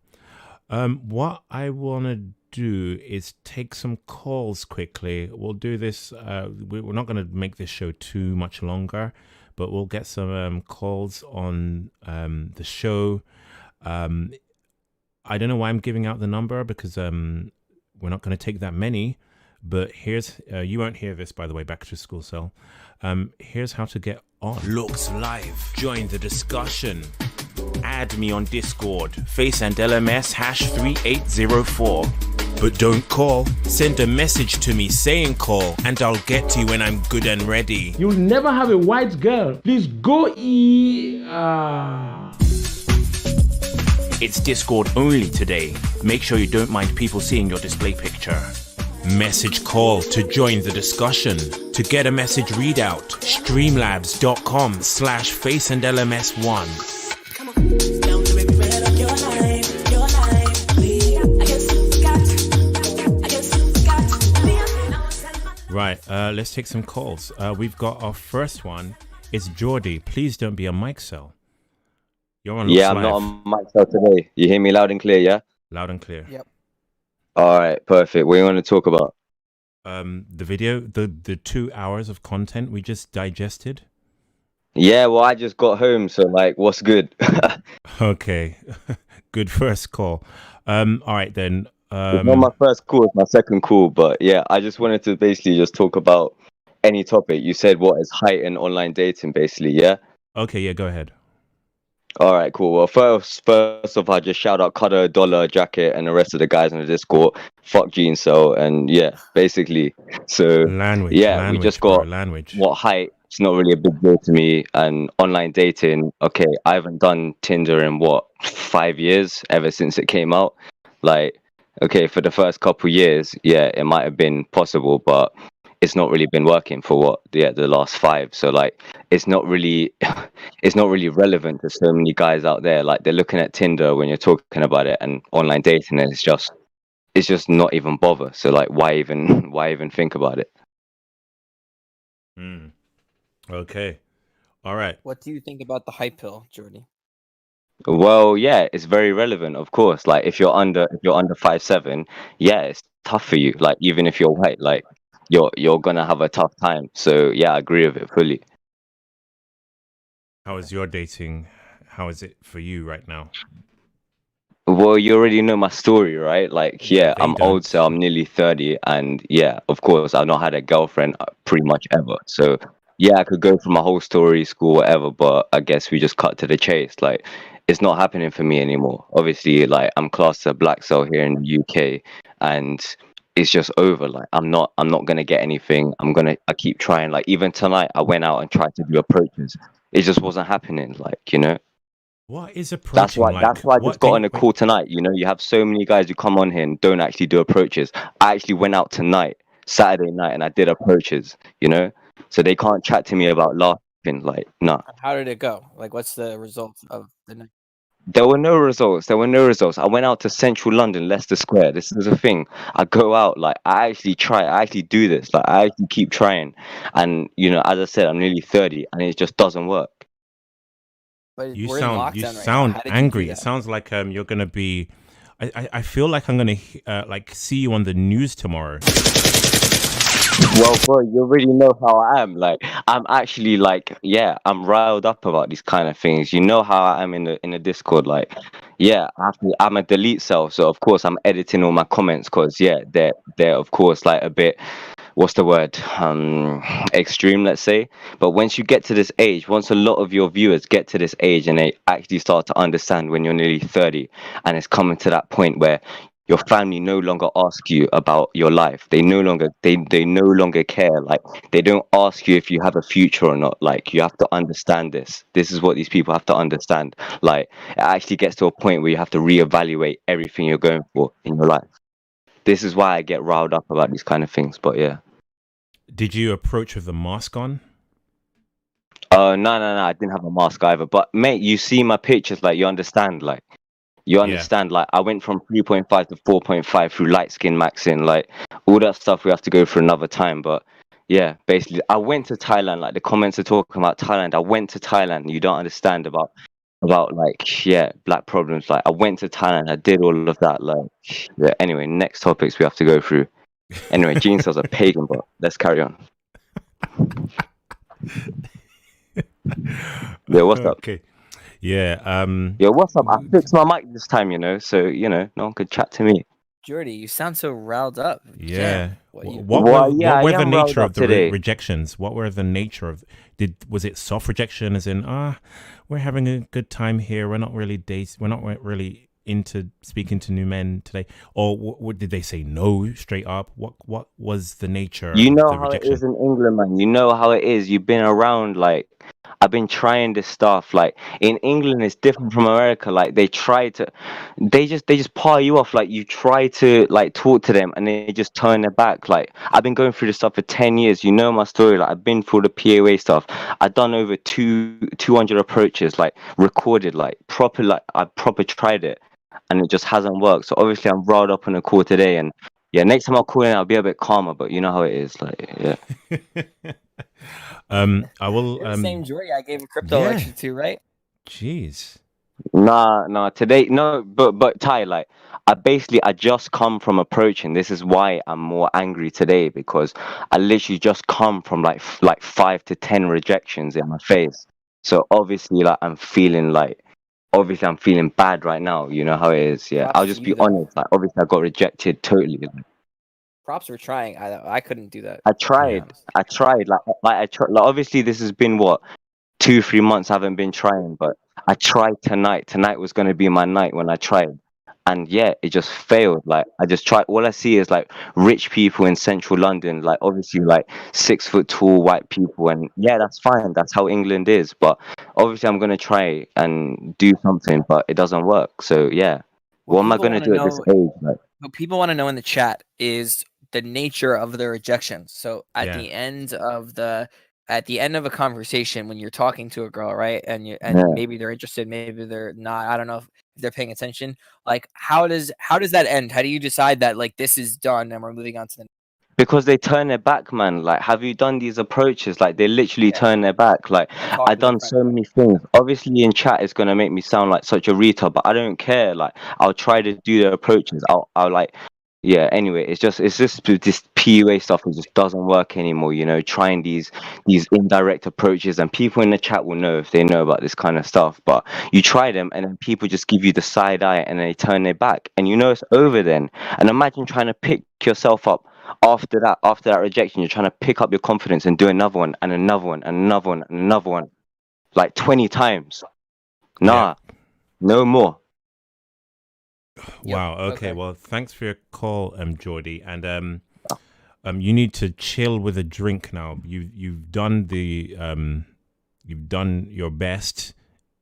What I want to do is take some calls quickly. We'll do this. We're not going to make this show too much longer, but we'll get some calls on the show. I don't know why I'm giving out the number because we're not going to take that many. But here's you won't hear this, by the way. Back to school cell. Here's how to get on. Looks Live. Join the discussion. add me on Discord, FACEandLMS #3804. But don't call. Send a message to me saying call, and I'll get to you when I'm good and ready. You'll never have a white girl. Please go It's Discord only today. Make sure you don't mind people seeing your display picture. Message call to join the discussion. To get a message readout, streamlabs.com/FACEandLMS1. Right, let's take some calls. We've got our first one. It's Geordie. Please don't be a mic cell. You're on Yeah, Looks I'm Live. not on mic cell today. You hear me loud and clear, yeah? Loud and clear. Yep. All right, perfect. What do you want to talk about? The video, the 2 hours of content we just digested. Yeah, well, I just got home, so like, what's good? Okay, good first call. All right then. It's not my first call, it's my second call, but yeah, I just wanted to basically just talk about any topic. You said what is heightened online dating, basically, yeah? Okay, yeah, go ahead. All right, cool. Well, first off, I just shout out Cutter, Dollar, Jacket, and the rest of the guys on the Discord. Fuck Gene Cell, and yeah, basically. So Language. yeah, language, we just bro, got language. what height. It's not really a big deal to me. And online dating, okay, I haven't done Tinder in what 5 years, ever since it came out. Like, okay, for the first couple years, yeah, it might have been possible, but it's not really been working for what the last 5. So like, it's not really relevant to so many guys out there. Like, they're looking at Tinder when you're talking about it, and online dating, and it's just not even bother. So like, why even think about it? Okay. All right. What do you think about the hype pill, Jordy? Well, yeah, it's very relevant, of course. Like, if you're under 5'7", yeah, it's tough for you. Like, even if you're white, like, you're gonna have a tough time. So yeah, I agree with it fully. How is your dating? How is it for you right now? Well, you already know my story, right? Like, yeah, They I'm don't. old, so I'm nearly 30, and yeah, of course, I've not had a girlfriend pretty much ever. So yeah, I could go through my whole story, school, whatever, but I guess we just cut to the chase. Like, it's not happening for me anymore. Obviously, like, I'm classed as a black cell here in the UK, and it's just over. Like, I'm not gonna get anything. I keep trying. Like, even tonight, I went out and tried to do approaches. It just wasn't happening. Like, you know. What is That's approaching why. like? That's why I What just got can on a wait, call tonight. You know, you have so many guys who come on here and don't actually do approaches. I actually went out tonight, Saturday night, and I did approaches. You know, so they can't chat to me about laughing. Like, nah. How did it go? Like, what's the results of the night? There were no results. I went out to central London, Leicester Square. This is the thing. I go out, like, I actually try. I actually do this. Like, I actually keep trying. And, you know, as I said, I'm nearly 30, and it just doesn't work. But you we're in sound lockdown you right now. sound How did you do angry. It that? sounds like you're gonna be. I feel like I'm gonna like see you on the news tomorrow. Well, bro, you already know how I am. Like, I'm actually like, yeah, I'm riled up about these kind of things. You know how I am in the Discord. Like, yeah, I'm a delete cell, so of course I'm editing all my comments because yeah, they're of course like a bit, what's the word, extreme, let's say. But once you get to this age, once a lot of your viewers get to this age and they actually start to understand when you're nearly 30, and it's coming to that point where your family no longer ask you about your life. They no longer care. Like, they don't ask you if you have a future or not. Like, you have to understand this. This is what these people have to understand. Like, it actually gets to a point where you have to reevaluate everything you're going for in your life. This is why I get riled up about these kind of things. But yeah. Did you approach with the mask on? No, I didn't have a mask either. But mate, you see my pictures, like, you understand, like. You understand, like, I went from 3.5 to 4.5 through light skin maxing, like, all that stuff we have to go for another time. But yeah, basically, I went to Thailand. Like, the comments are talking about Thailand. I went to Thailand. You don't understand about like, yeah, black problems. Like, I went to Thailand. I did all of that. Like, yeah. Anyway, next topics we have to go through. Anyway, gene cells are pagan, but let's carry on. Yeah, what's up? Okay. Yeah. Yo, what's up? I fixed my mic this time, you know, so, you know, no one could chat to me. Jordy, you sound so riled up. Yeah. What you? What Well, yeah, I were the am riled nature up of the today. rejections? What were the nature of was it soft rejection as in we're having a good time here, we're not really really into speaking to new men today, or what did they say no straight up? What was the nature You of know the how it rejection? is in England, man. You know how it is. You've been around, like, I've been trying this stuff. Like, in England, it's different from America. Like, they just par you off. Like, you try to, like, talk to them and they just turn their back. Like, I've been going through this stuff for 10 years. You know my story. Like, I've been through the POA stuff. I've done over 200 approaches, like, recorded, like, I proper tried it and it just hasn't worked. So obviously I'm riled up on a call today, and yeah, next time I call in, I'll be a bit calmer. But you know how it is, like, yeah. I will. You're the same Jordy I gave a crypto Yeah. lecture to, right? Jeez. Nah, today, no, but Ty, like, I just come from approaching. This is why I'm more angry today, because I literally just come from like 5 to 10 rejections in my face. So obviously, like, I'm feeling bad right now. You know how it is. Yeah, Props I'll to just you, be though. honest. Like, obviously, I got rejected totally. Props for trying. I couldn't do that. I tried. Like, obviously, this has been what 2, 3 months I haven't been trying, but I tried tonight. Tonight was gonna be my night when I tried, and yeah, it just failed. Like, I just tried. All I see is like rich people in central London, like obviously like 6 foot tall white people, and yeah, that's fine. That's how England is. But obviously, I'm gonna try and do something, but it doesn't work. So yeah, What what am I people gonna want to do at this know, age? Like, what people want to know in the chat is the nature of the rejection. So at Yeah. the end of a conversation, when you're talking to a girl, right, and yeah. maybe they're interested, maybe they're not. I don't know if they're paying attention. Like, how does that end? How do you decide that, like, this is done and we're moving on to the Because they turn their back, man. Like, have you done these approaches? Like, they literally Yeah. turn their back. Like, and talk I to their done friend? so many things. Obviously, in chat, it's gonna make me sound like such a retard, but I don't care. Like, I'll try to do the approaches. I'll like, yeah. Anyway, it's just this PUA stuff. It just doesn't work anymore. You know, trying these indirect approaches, and people in the chat will know if they know about this kind of stuff. But you try them, and then people just give you the side eye, and they turn their back, and you know it's over then. And imagine trying to pick yourself up after that rejection. You're trying to pick up your confidence and do another one and another one and another one and another one, like 20 times. Nah, no more. Wow. Okay. Okay. Well, thanks for your call, Jordy, and you need to chill with a drink now. You've done you've done your best.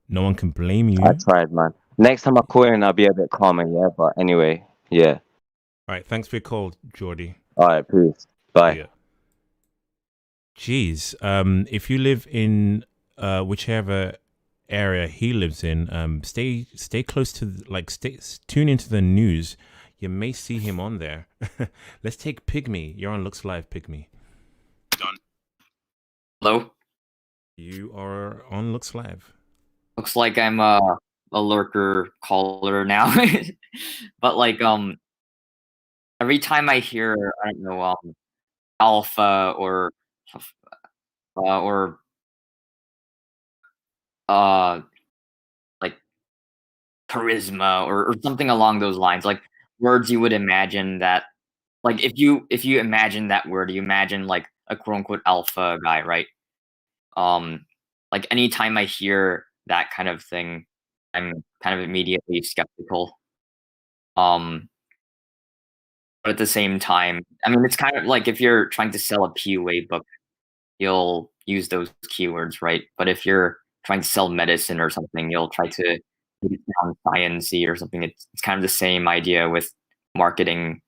No one can blame you. I tried, man. Next time I call in, I'll be a bit calmer, yeah. But anyway, yeah. All right. Thanks for your call, Jordy. All right, peace. Bye. Yeah. Jeez. If you live in whichever area he lives in, stay close to tune into the news. You may see him on there. Let's take Pygmy. You're on Looks Live, Pygmy. Done. Hello. You are on Looks Live. Looks like I'm a lurker caller now, but like every time I hear, I don't know, alpha or like charisma or something along those lines, like words you would imagine that, like, if you imagine that word, you imagine like a quote unquote alpha guy, right? Like anytime I hear that kind of thing, I'm kind of immediately skeptical. But at the same time, I mean, it's kind of like if you're trying to sell a PUA book, you'll use those keywords, right? But if you're trying to sell medicine or something, you'll try to make it sound science-y or something. It's kind of the same idea with marketing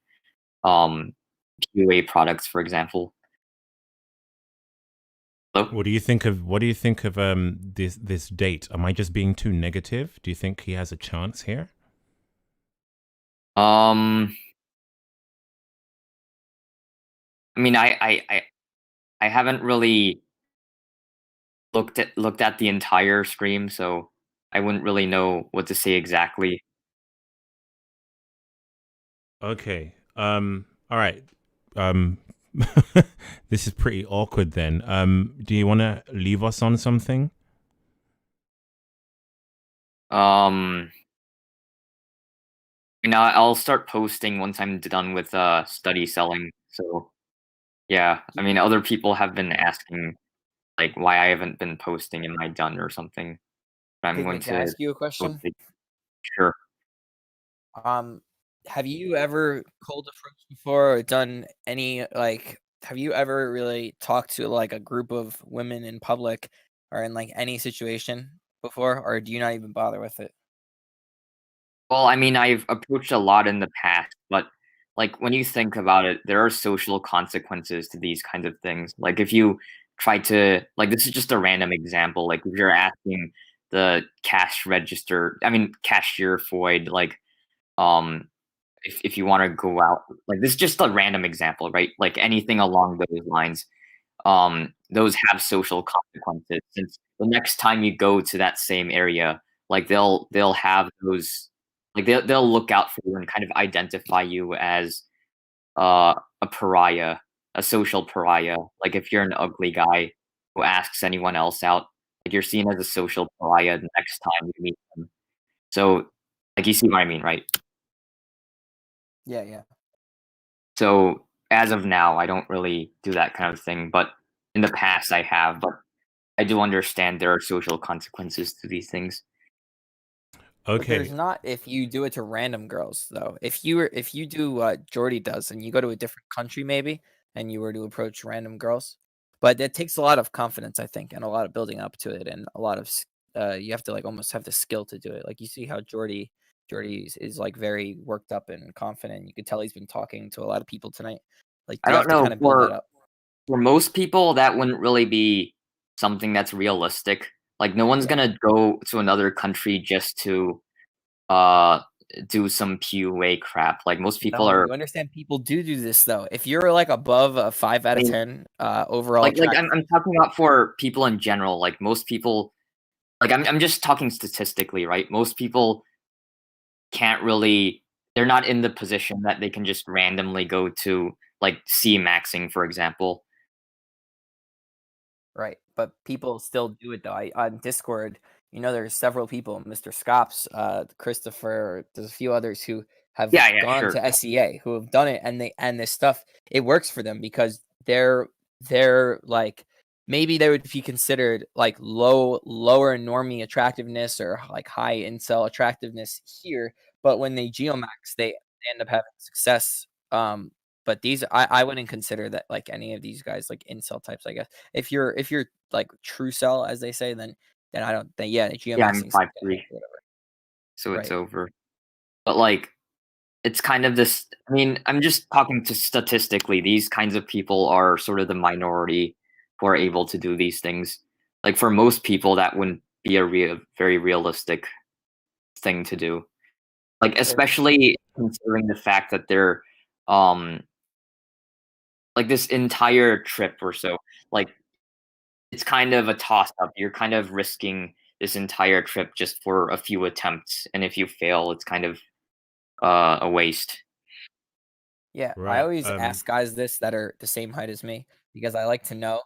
PUA products, for example. Hello? What do you think of this date? Am I just being too negative? Do you think he has a chance here? I mean, I haven't really looked at the entire stream, so I wouldn't really know what to say exactly. Okay. All right. This is pretty awkward then. Do you want to leave us on something? I'll start posting once I'm done with study selling. So yeah, I mean, other people have been asking like why I haven't been posting. Am I done or something? But I'm going Pigman, can I to ask you a post question? it. Sure. Have you ever cold approached before or done any like? Have you ever really talked to like a group of women in public or in like any situation before, or do you not even bother with it? Well, I mean, I've approached a lot in the past, but like when you think about it, there are social consequences to these kinds of things. Like if you try to like this is just a random example, like if you're asking the cashier Floyd, like um if you want to go out, like this is just a random example, right? Like anything along those lines, those have social consequences. Since the next time you go to that same area, like they'll have those, like they'll look out for you and kind of identify you as a pariah, a social pariah. Like if you're an ugly guy who asks anyone else out, like you're seen as a social pariah the next time you meet them. So, like you see what I mean, right? Yeah, yeah. So as of now, I don't really do that kind of thing, but in the past I have. But I do understand there are social consequences to these things. But there's Okay. not if you do it to random girls though. If you do what Jordy does and you go to a different country maybe and you were to approach random girls, but it takes a lot of confidence I think and a lot of building up to it and a lot of you have to like almost have the skill to do it. Like you see how Jordy is like very worked up and confident. You could tell he's been talking to a lot of people tonight. Like I you have don't to know kind of build that up. for most people that wouldn't really be something that's realistic. Like no one's Yeah. gonna go to another country just to uh do some PUA crap. Like most people No, are. you understand people do this though. If you're like above a 5 out I of mean, 10 overall I'm talking about for people in general. Like most people, like I'm just talking statistically, right? Most people can't really. They're not in the position that they can just randomly go to like C maxing, for example. right, but people still do it though. On Discord, there's several people, Mr. Scops, Christopher, there's a few others who have Yeah, yeah, gone sure. to SEA who have done it and this stuff it works for them because they're like maybe they would be considered like lower normie attractiveness or like high incel attractiveness here, but when they geomax they end up having success. But these I wouldn't consider that like any of these guys like incel types, I guess. If you're like true cell as they say, then I don't then yeah, Yeah, I'm geomaxing 5'3", whatever. so it's Right. over. But like, it's kind of this. I mean, I'm just talking to statistically. These kinds of people are sort of the minority who are able to do these things. Like for most people, that wouldn't be a very realistic thing to do. Like especially considering the fact that they're um like this entire trip or so, like it's kind of a toss up. You're kind of risking this entire trip just for a few attempts, and if you fail, it's kind of a waste. Yeah, I Right. always ask guys this that are the same height as me because I like to know.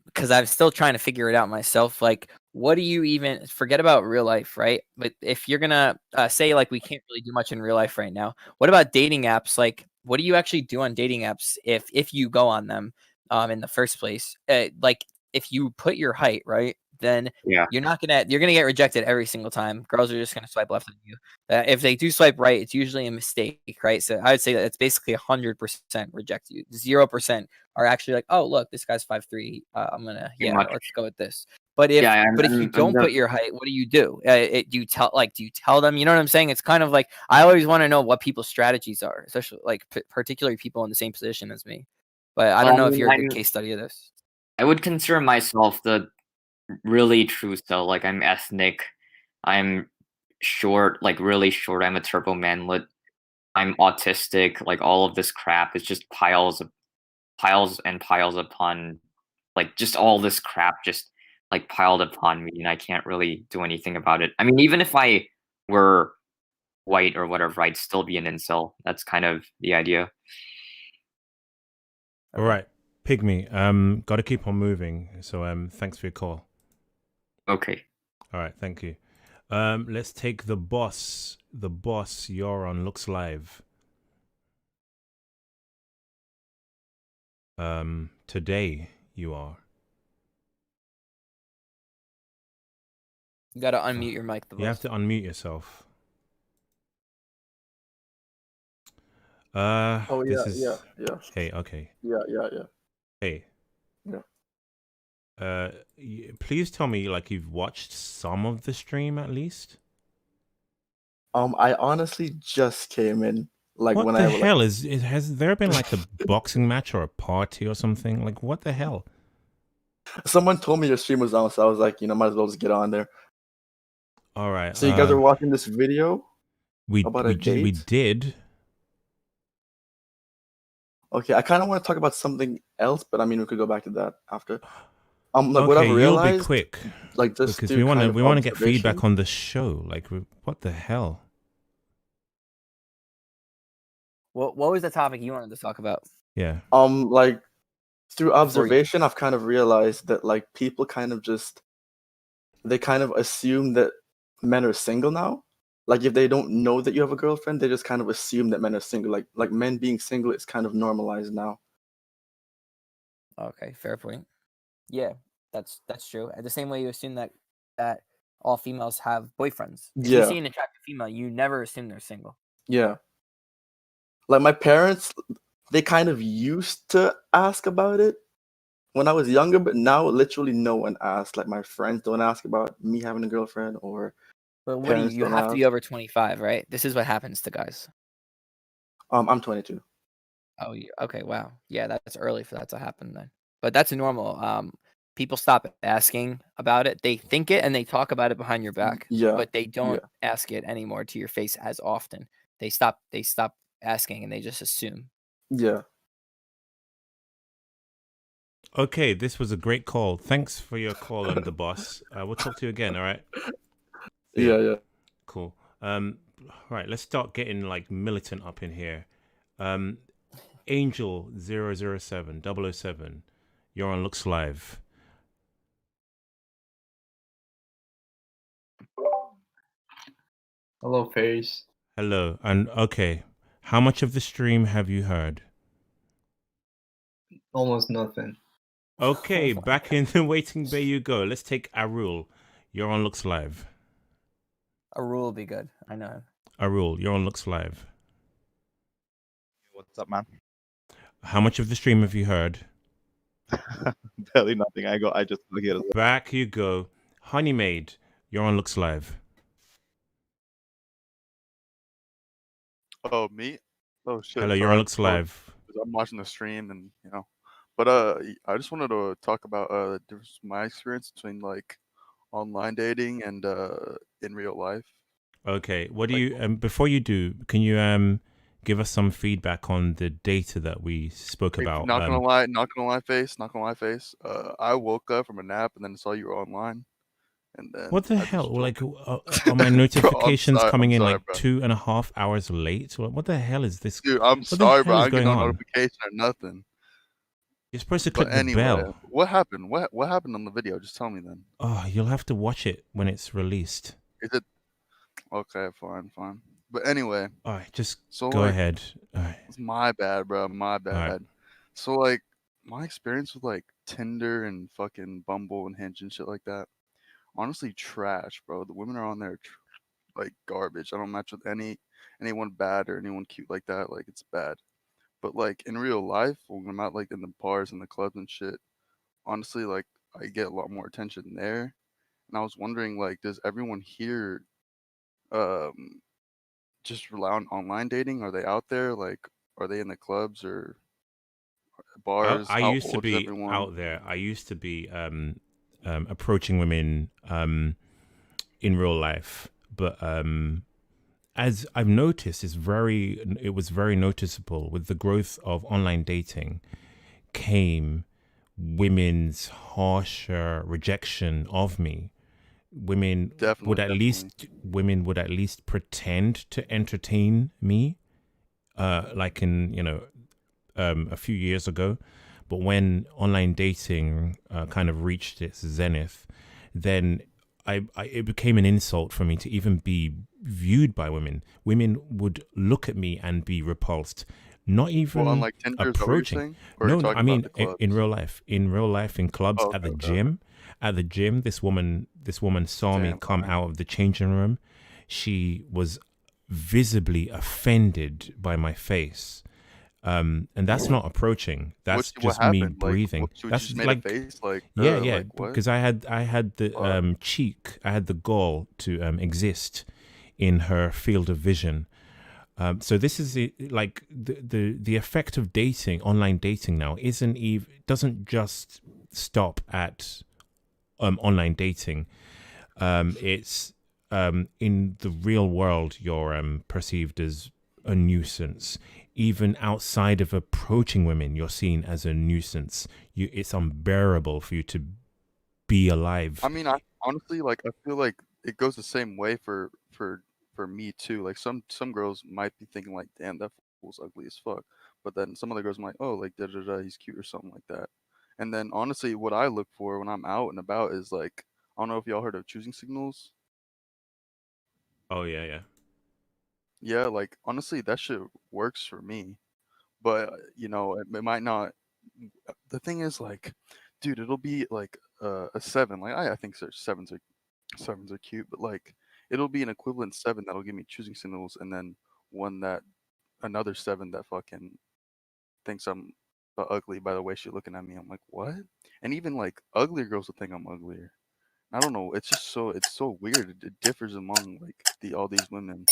Because I'm still trying to figure it out myself. Like, what do you even forget about real life, right? But if you're gonna say like we can't really do much in real life right now, what about dating apps? Like, what do you actually do on dating apps if you go on them in the first place? Like, if you put your height right, then Yeah. you're gonna get rejected every single time. Girls are just gonna swipe left on you. If they do swipe right, it's usually a mistake, right? So I would say that it's basically 100% reject you. 0% are actually like, oh look, this guy's 5'3". I'm gonna Pretty much. let's go with this. But if Yeah, you I'm don't put your height, what do you do? Do you tell them? You know what I'm saying? It's kind of like I always want to know what people's strategies are, especially like particularly people in the same position as me. But I well, don't I know if mean, you're a good case study of this. I would consider myself the really true so. Like I'm ethnic, I'm short, like really short. I'm a turbo manlet. I'm autistic. Like all of this crap is just piles and piles upon, like just all this crap just like piled upon me, and I can't really do anything about it. I mean, even if I were white or whatever, I'd still be an incel. That's kind of the idea. All right. Pygmy. Got to keep on moving. So thanks for your call. Okay. All right. Thank you. Let's take the boss. the boss, you're on Looks Live. Today you are. You gotta unmute your mic. You have to unmute yourself. Oh yeah, this is... yeah. Hey, okay. Yeah. Hey. Yeah. Please tell me, like, you've watched some of the stream at least. I honestly just came in. Like, what when the I hell has there been like a boxing match or a party or something? Like, what the hell? Someone told me your stream was on, so I was like, might as well just get on there. All right. So you guys are watching this video about a date? We did. Okay, I kind of want to talk about something else, but I mean, we could go back to that after. Okay, what I've realized, you'll be quick. Like, just because we want to get feedback on the show. Like, what the hell? What was the topic you wanted to talk about? Yeah. Like, through observation, I've kind of realized that, like, people kind of they kind of assume that men are single now. Like, if they don't know that you have a girlfriend, they just kind of assume that men are single. Like men being single is kind of normalized now. Okay, fair point. Yeah, that's true. The same way you assume that all females have boyfriends. If you see an attractive female, you never assume they're single. Yeah. Like, my parents, they kind of used to ask about it when I was younger, but now literally no one asks. Like, my friends don't ask about me having a girlfriend, or But what do you have to be over 25, right? This is what happens to guys. I'm 22. Oh, okay, wow. Yeah, that's early for that to happen then. But that's normal. People stop asking about it. They think it and they talk about it behind your back. Yeah. But they don't ask it anymore to your face as often. They stop asking and they just assume. Yeah. Okay, this was a great call. Thanks for your call, the boss. We'll talk to you again, all right? Yeah. Cool. Right, let's start getting, like, militant up in here. Angel 007, 007, you're on Looks Live. Hello, Face. Hello. And okay, how much of the stream have you heard? Almost nothing. Okay, back in the waiting bay you go. Let's take Arul. You're on Looks Live. Arul will be good. I know him. Arul, you're on Looks Live. What's up, man? How much of the stream have you heard? Barely nothing. I just look at it. Back you go. Honeymaid, you're on Looks Live. Oh, me? Oh, shit. Hello, you're on Looks Live. I'm watching the stream and, But I just wanted to talk about my experience between, like, online dating and in real life. Okay, what do you, before you do, can you give us some feedback on the data that we spoke about? Not gonna lie, Face. I woke up from a nap and then saw you were online. And then what the hell? Like, are my notifications coming in like 2.5 hours late? What the hell is this? Dude, I'm sorry, bro. I didn't get no notification or nothing. You're supposed to click the bell. What happened? What happened on the video? Just tell me then. Oh, you'll have to watch it when it's released. Is it? Okay, fine. But anyway. All right, just go ahead. All right. It's my bad, bro. My bad. Right. So, like, my experience with, like, Tinder and fucking Bumble and Hinge and shit like that, honestly, trash, bro. The women are on there like garbage. I don't match with anyone bad or anyone cute like that. Like, it's bad. But, like, in real life, when I'm out, like, in the bars and the clubs and shit, honestly, like, I get a lot more attention there. And I was wondering, like, does everyone here just rely on online dating? Are they out there? Like, are they in the clubs or bars? I used to be out there. I used to be approaching women in real life. But as I've noticed, it was very noticeable with the growth of online dating came women's harsher rejection of me. Women would at least pretend to entertain me, like in a few years ago. But when online dating kind of reached its zenith, then it became an insult for me to even be viewed by women. Women would look at me and be repulsed. Not even Well, on like Tinder, is that what you're approaching. saying? Or are you No, talking I about mean the clubs? in real life, in clubs, Oh, at the okay. gym. At the gym, this woman saw me Damn, come alright. out of the changing room. She was visibly offended by my face. And that's not approaching. That's What just me happened? Like, breathing. what, you That's just made like, a face? Like, yeah, like what? because I had the Fuck. cheek, I had the gall to exist in her field of vision. So this is like the effect of dating, online dating now doesn't just stop at online dating. It's in the real world, you're perceived as a nuisance. Even outside of approaching women, you're seen as a nuisance. It's unbearable for you to be alive. I mean, I honestly, like, I feel like it goes the same way for me too. Like, some girls might be thinking like, damn, that fool's ugly as fuck. But then some other girls might, oh, like, da da da, he's cute or something like that. And then honestly, what I look for when I'm out and about is like, I don't know if y'all heard of choosing signals. Oh yeah. Yeah, like honestly, that shit works for me. But you know, it might not. The thing is, like, dude, it'll be like a 7. Like, I think sevens are cute, but like it'll be an equivalent 7 that'll give me choosing signals, and then another 7 that fucking thinks I'm ugly by the way she's looking at me. I'm like, what? And even like uglier girls will think I'm uglier. I don't know. It's so weird. It differs among like all these women.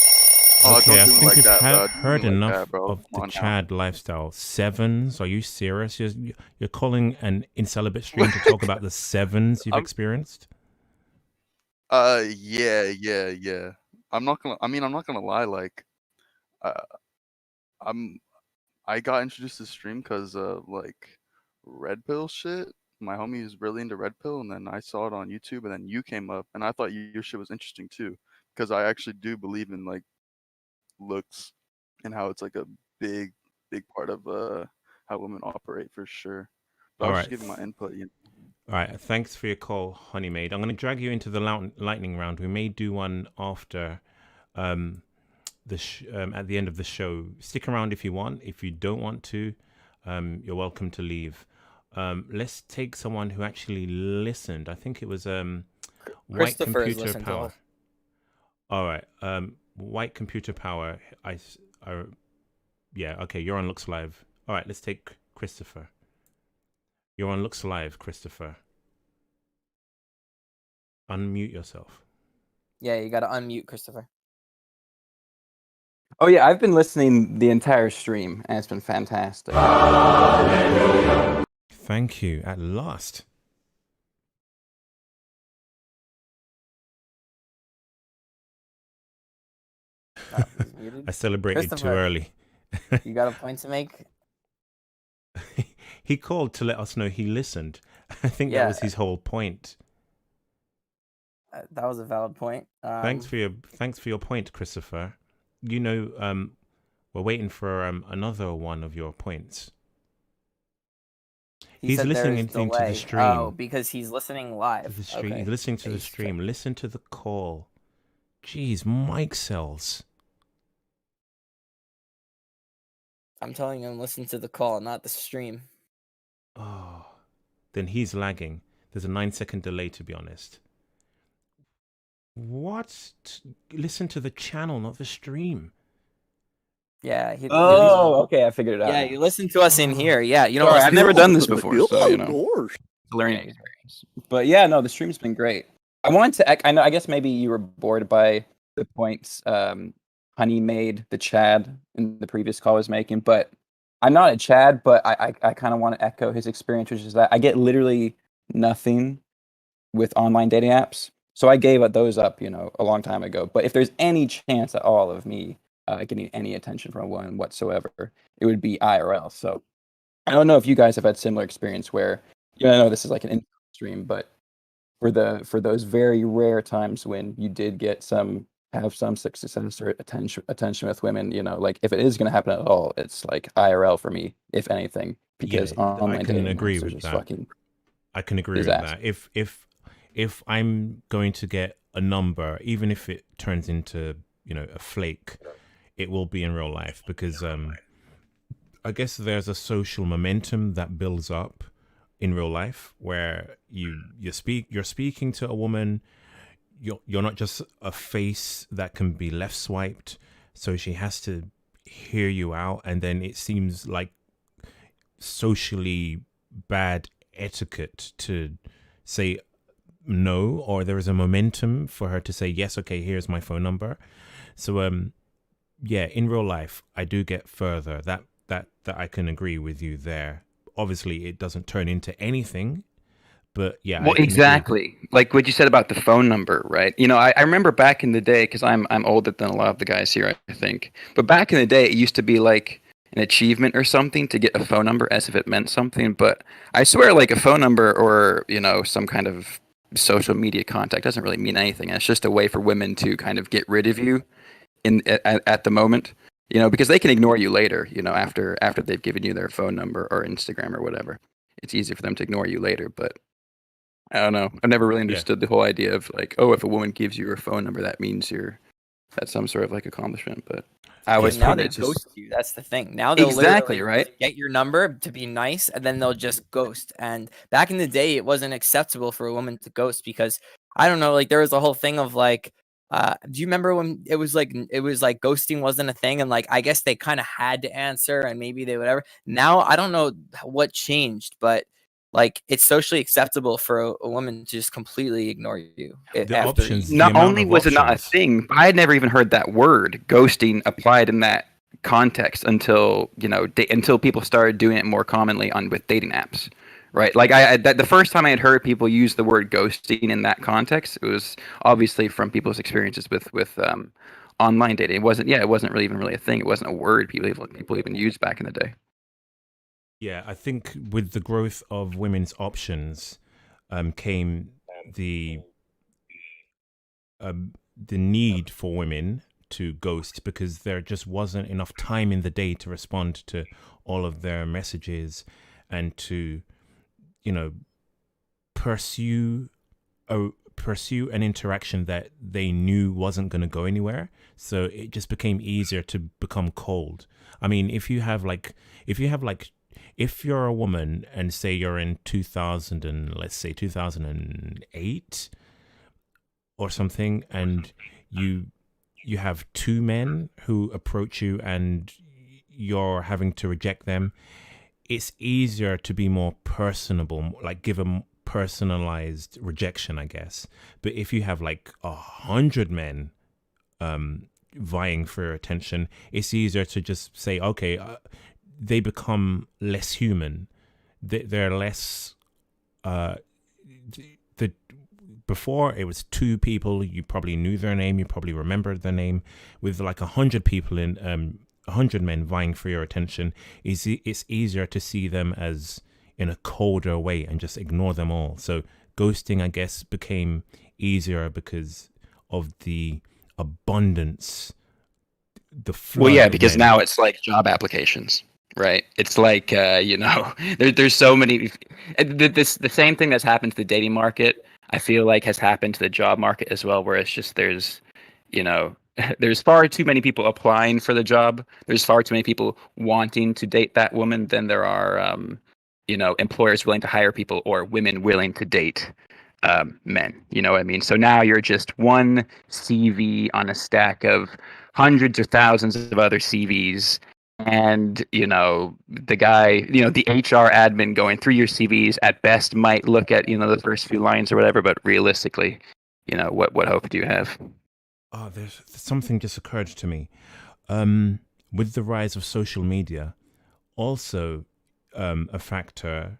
Oh, Okay, don't I do me think like we've that, bro. Don't do heard me like enough that, bro. of Come the on now. Chad lifestyle. 7s? Are you serious? You're calling an incelibate stream to talk about the 7s you've experienced? Yeah. I'm not gonna lie. Like, I got introduced to stream because of like red pill shit. My homie is really into red pill, and then I saw it on YouTube, and then you came up, and I thought your shit was interesting too, because I actually do believe in like looks and how it's like a big part of how women operate for sure. But I All was right. just giving my input. All right. Thanks for your call, Honey Maid. I'm going to drag you into the lightning round. We may do one after at the end of the show. Stick around if you want. If you don't want to, you're welcome to leave. Let's take someone who actually listened. I think it was White Computer Power. All right. White Computer Power. Yeah. Okay. You're on Looks Live. All right. Let's take Christopher. You're on Looks Live, Christopher. Unmute yourself. Yeah, you gotta unmute, Christopher. Oh yeah, I've been listening the entire stream, and it's been fantastic. Thank you. At last. I celebrated too early. You got a point to make? He called to let us know he listened. I think that was his whole point. That was a valid point. Thanks for your point, Christopher. You know, we're waiting for another one of your points. He's listening to the stream. Oh, because he's listening live. To the stream. Okay. He's listening to the stream. Listen to the call. Jeez, mic cells. I'm telling him listen to the call, not the stream. Oh, then he's lagging. There's a 9-second delay, to be honest. What? Listen to the channel, not the stream. Yeah. Okay, I figured it out. Yeah, you listen to us in here. Yeah, you know. Sorry, I've never done this before, so you know. Learning experience. But yeah, no, the stream's been great. I wanted to. I guess maybe you were bored by the points Honey made, the Chad in the previous call was making, but I'm not a Chad, but I kind of want to echo his experience, which is that I get literally nothing with online dating apps. So I gave those up, you know, a long time ago. But if there's any chance at all of me getting any attention from one whatsoever, it would be IRL. So I don't know if you guys have had similar experience where, you know, I know this is like an stream, but for those very rare times when you did have some success or attention with women, you know, like if it is going to happen at all, it's like IRL for me, if anything, because online I can dating agree apps are with just that. fucking I can agree disaster. with that. if I'm going to get a number, even if it turns into, a flake, it will be in real life, because I guess there's a social momentum that builds up in real life where you're speaking to a woman. You're not just a face that can be left swiped, so she has to hear you out, and then it seems like socially bad etiquette to say no, or there is a momentum for her to say yes, okay, here's my phone number. So yeah, in real life I do get further. That I can agree with you there. Obviously it doesn't turn into anything, but yeah. Well, exactly. Like what you said about the phone number, right? I remember back in the day, because I'm older than a lot of the guys here, I think. But back in the day, it used to be like an achievement or something to get a phone number, as if it meant something. But I swear, like a phone number or some kind of social media contact doesn't really mean anything. It's just a way for women to kind of get rid of you at the moment. Because they can ignore you later. After they've given you their phone number or Instagram or whatever. It's easy for them to ignore you later, but. I don't know. I've never really understood the whole idea of like, if a woman gives you her phone number, that means that's some sort of like accomplishment. But I always now found they it ghost you. That's the thing. Now they'll exactly right. Get your number to be nice, and then they'll just ghost. And back in the day, it wasn't acceptable for a woman to ghost because I don't know. Like there was a whole thing of like, do you remember when it was like ghosting wasn't a thing, and like I guess they kind of had to answer, and maybe they whatever. Now I don't know what changed, but. Like it's socially acceptable for a woman to just completely ignure you. Not only was it not a thing, I had never even heard that word ghosting applied in that context until until people started doing it more commonly with dating apps, right? Like the first time I had heard people use the word ghosting in that context, it was obviously from people's experiences with online dating. It wasn't really even a thing. It wasn't a word people even used back in the day. Yeah, I think with the growth of women's options came the need for women to ghost, because there just wasn't enough time in the day to respond to all of their messages and to, pursue an interaction that they knew wasn't going to go anywhere. So it just became easier to become cold. I mean, if you're a woman and say you're in 2008 or something, and you have two men who approach you and you're having to reject them, it's easier to be more personable, like give a personalized rejection, I guess. But if you have like 100 men vying for your attention, it's easier to just say, okay, they become less human. They're less. Before it was two people, you probably knew their name, you probably remembered their name. With like 100 people 100 men vying for your attention, it's easier to see them as in a colder way and just ignore them all. So ghosting, I guess, became easier because of the abundance. Well, yeah, because now it's like job applications. Right. It's like, there's so many. The same thing that's happened to the dating market, I feel like has happened to the job market as well, where it's just there's far too many people applying for the job. There's far too many people wanting to date that woman than there are, employers willing to hire people or women willing to date men. You know what I mean? So now you're just one CV on a stack of hundreds or thousands of other CVs. And, the guy, the HR admin going through your CVs at best might look at, the first few lines or whatever, but realistically, what hope do you have? Oh, there's something just occurred to me. With the rise of social media, also a factor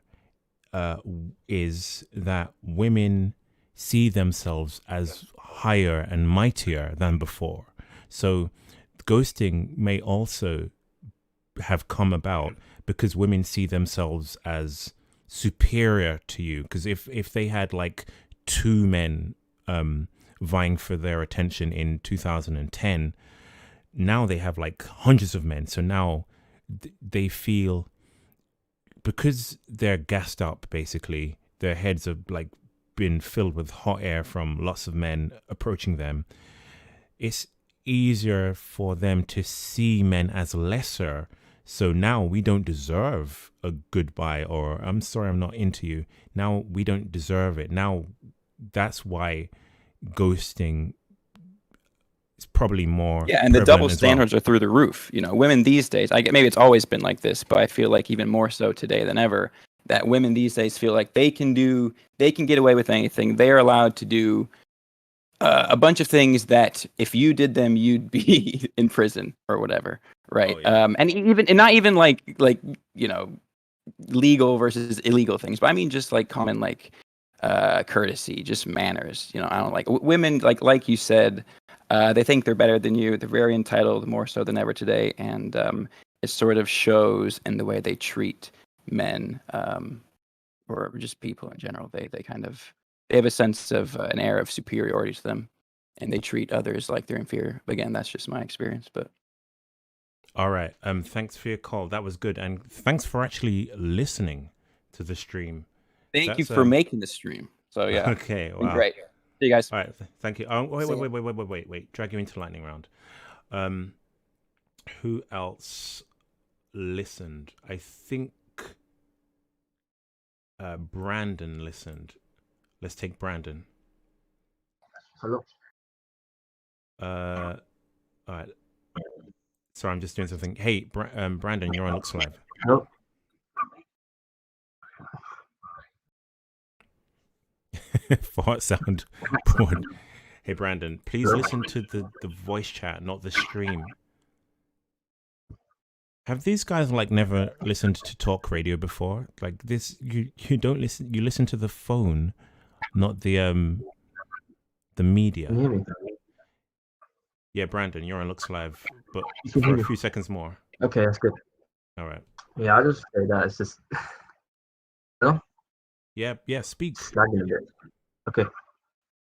is that women see themselves as higher and mightier than before. So ghosting may also have come about because women see themselves as superior to you. Because if they had like two men vying for their attention in 2010, now they have like hundreds of men. So now they feel, because they're gassed up, basically, their heads are like been filled with hot air from lots of men approaching them, it's easier for them to see men as lesser. So now we don't deserve a goodbye, or I'm sorry, I'm not into you. Now we don't deserve it. Now that's why ghosting is probably more. Yeah, and the double prevalent as standards are through the roof. You know, women these days, I get, maybe it's always been like this, but I feel like even more so today than ever, that women these days feel like they can get away with anything. They are allowed to do a bunch of things that if you did them, you'd be in prison or whatever, right? Oh, yeah. And not even like you know, legal versus illegal things, but I mean just like common like courtesy, just manners. You know, I don't like women like you said. They think they're better than you. They're very entitled, more so than ever today, and it sort of shows in the way they treat men, or just people in general. They have a sense of an air of superiority to them, and they treat others like they're inferior. But again, that's just my experience. But all right. Thanks for your call. That was good, and thanks for actually listening to the stream. Thank you for making the stream. So yeah. Okay. Wow. Great. See you guys. All right. Thank you. Wait. Drag you into lightning round. Who else listened? I think Brandon listened. Let's take Brandon. Hello. All right. Sorry, I'm just doing something. Hey, Brandon, you're on Looks Live. Hello. Fart sound broad. Hey, Brandon, please listen to the voice chat, not the stream. Have these guys like never listened to talk radio before? Like this, you don't listen. You listen to the phone, not the media. Can you hear me? Yeah, Brandon, you're on Looks Live, but for a few seconds more. Okay, that's good. All right. Yeah, I'll just say that it's just. Hello? Yeah, speak. Lagging a bit. Okay.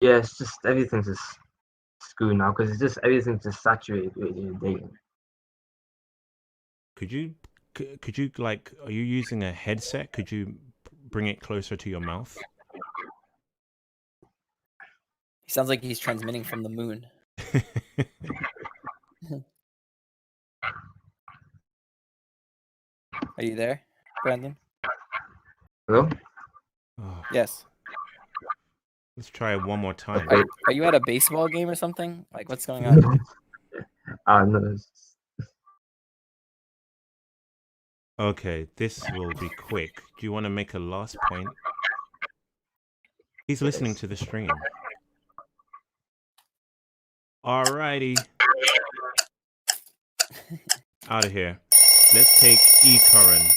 Yeah, it's just everything's just screwed now because it's just everything's just saturated with dating. Could you like, are you using a headset? Could you bring it closer to your mouth? He sounds like he's transmitting from the moon. Are you there, Brandon? Hello? Oh, Yes. let's try it one more time. Are you at a baseball game or something? Like, what's going on? No. Okay, this will be quick. Do you want to make a last point? He's listening to the stream. Alrighty. Out of here. Let's take E-Current.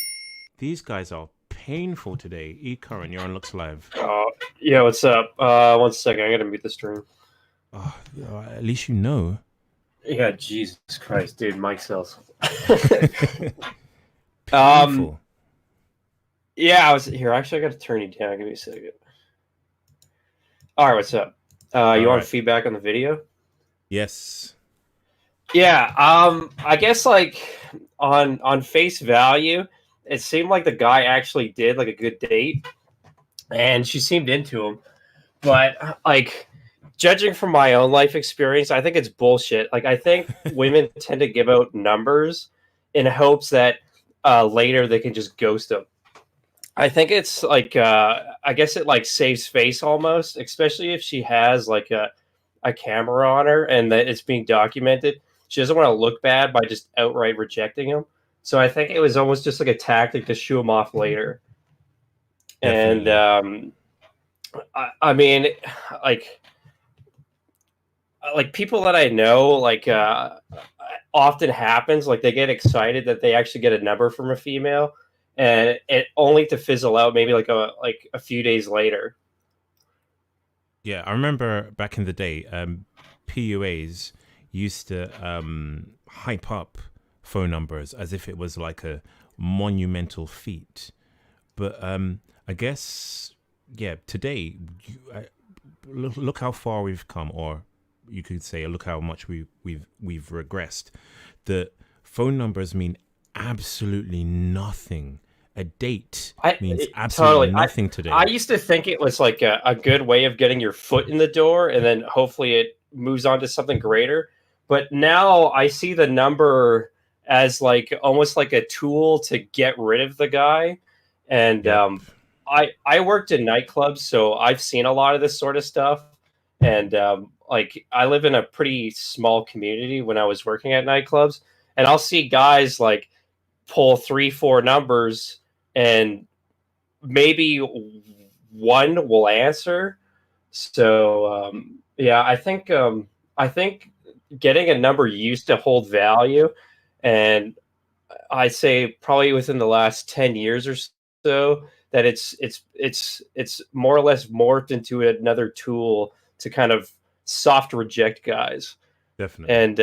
These guys are painful today. E-Current, you're on Looks Live. Yeah, what's up? 1 second, I gotta mute the stream. Oh, at least you know. Yeah, Jesus Christ, dude, Mike sells. Painful. Yeah, I was here. Actually, I got to turn you down. Give me a second. All right, what's up? You want feedback on the video? Yes. Yeah. I guess like on face value, it seemed like the guy actually did like a good date, and she seemed into him. But like, judging from my own life experience, I think it's bullshit. Like, I think women tend to give out numbers in hopes that later they can just ghost them. I think it's like I guess it like saves face almost, especially if she has like a camera on her and that it's being documented. She doesn't want to look bad by just outright rejecting him. So I think it was almost just like a tactic to shoo him off later. Definitely. And I mean, like people that I know, like often happens, like they get excited that they actually get a number from a female, and it only to fizzle out maybe like a few days later. Yeah, I remember back in the day, PUAs used to hype up phone numbers as if it was like a monumental feat. But I guess, yeah, today, look how far we've come, or you could say, look how much we've regressed. The phone numbers mean absolutely nothing a date I means absolutely nothing today. I used to think it was like a good way of getting your foot in the door, and then hopefully it moves on to something greater. But now I see the number as like almost like a tool to get rid of the guy. And I worked in nightclubs, so I've seen a lot of this sort of stuff. And like I live in a pretty small community when I was working at nightclubs, and I'll see guys like pull 3-4 numbers, and maybe one will answer. So yeah, I think getting a number used to hold value, and I say probably within the last 10 years or so that it's more or less morphed into another tool to kind of soft reject guys. Definitely. And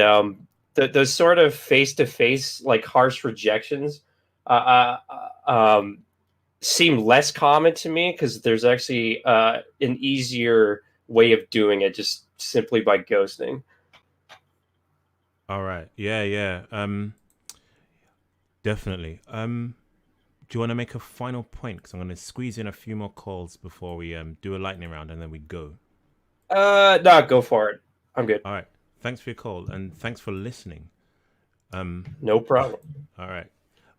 those sort of face-to-face like harsh rejections seem less common to me, because there's actually an easier way of doing it just simply by ghosting. All right. Yeah. Definitely. Do you want to make a final point? Because I'm going to squeeze in a few more calls before we do a lightning round, and then we go. No, go for it. I'm good. All right. Thanks for your call, and thanks for listening. No problem. All right.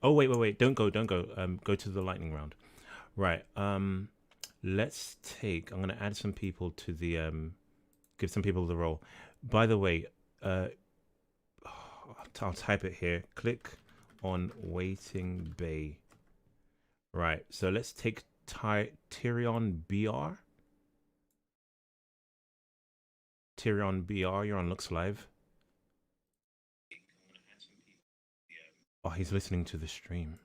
Oh, wait. Don't go. Go to the lightning round. Right. Let's take. I'm going to add some people to the. Give some people the role. By the way, I'll type it here. Click on Waiting Bay. Right. So let's take Tyrion BR. Tyrion BR, you're on Looks Live. Oh, he's listening to the stream.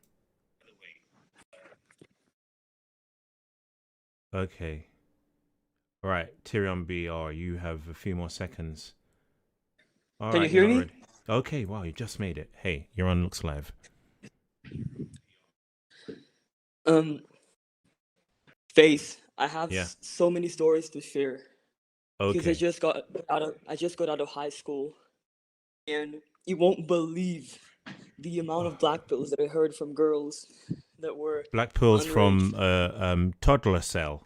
Okay. All right, Tyrion BR, you have a few more seconds. All Can right, you hear you're me? ready. Okay, wow, you just made it. Hey, you're on Looks Live. Faith, I have Yeah. so many stories to share. Because Okay. I just got out of high school, and you won't believe the amount of black pills that I heard from girls that were Black pills underage. from toddler cell.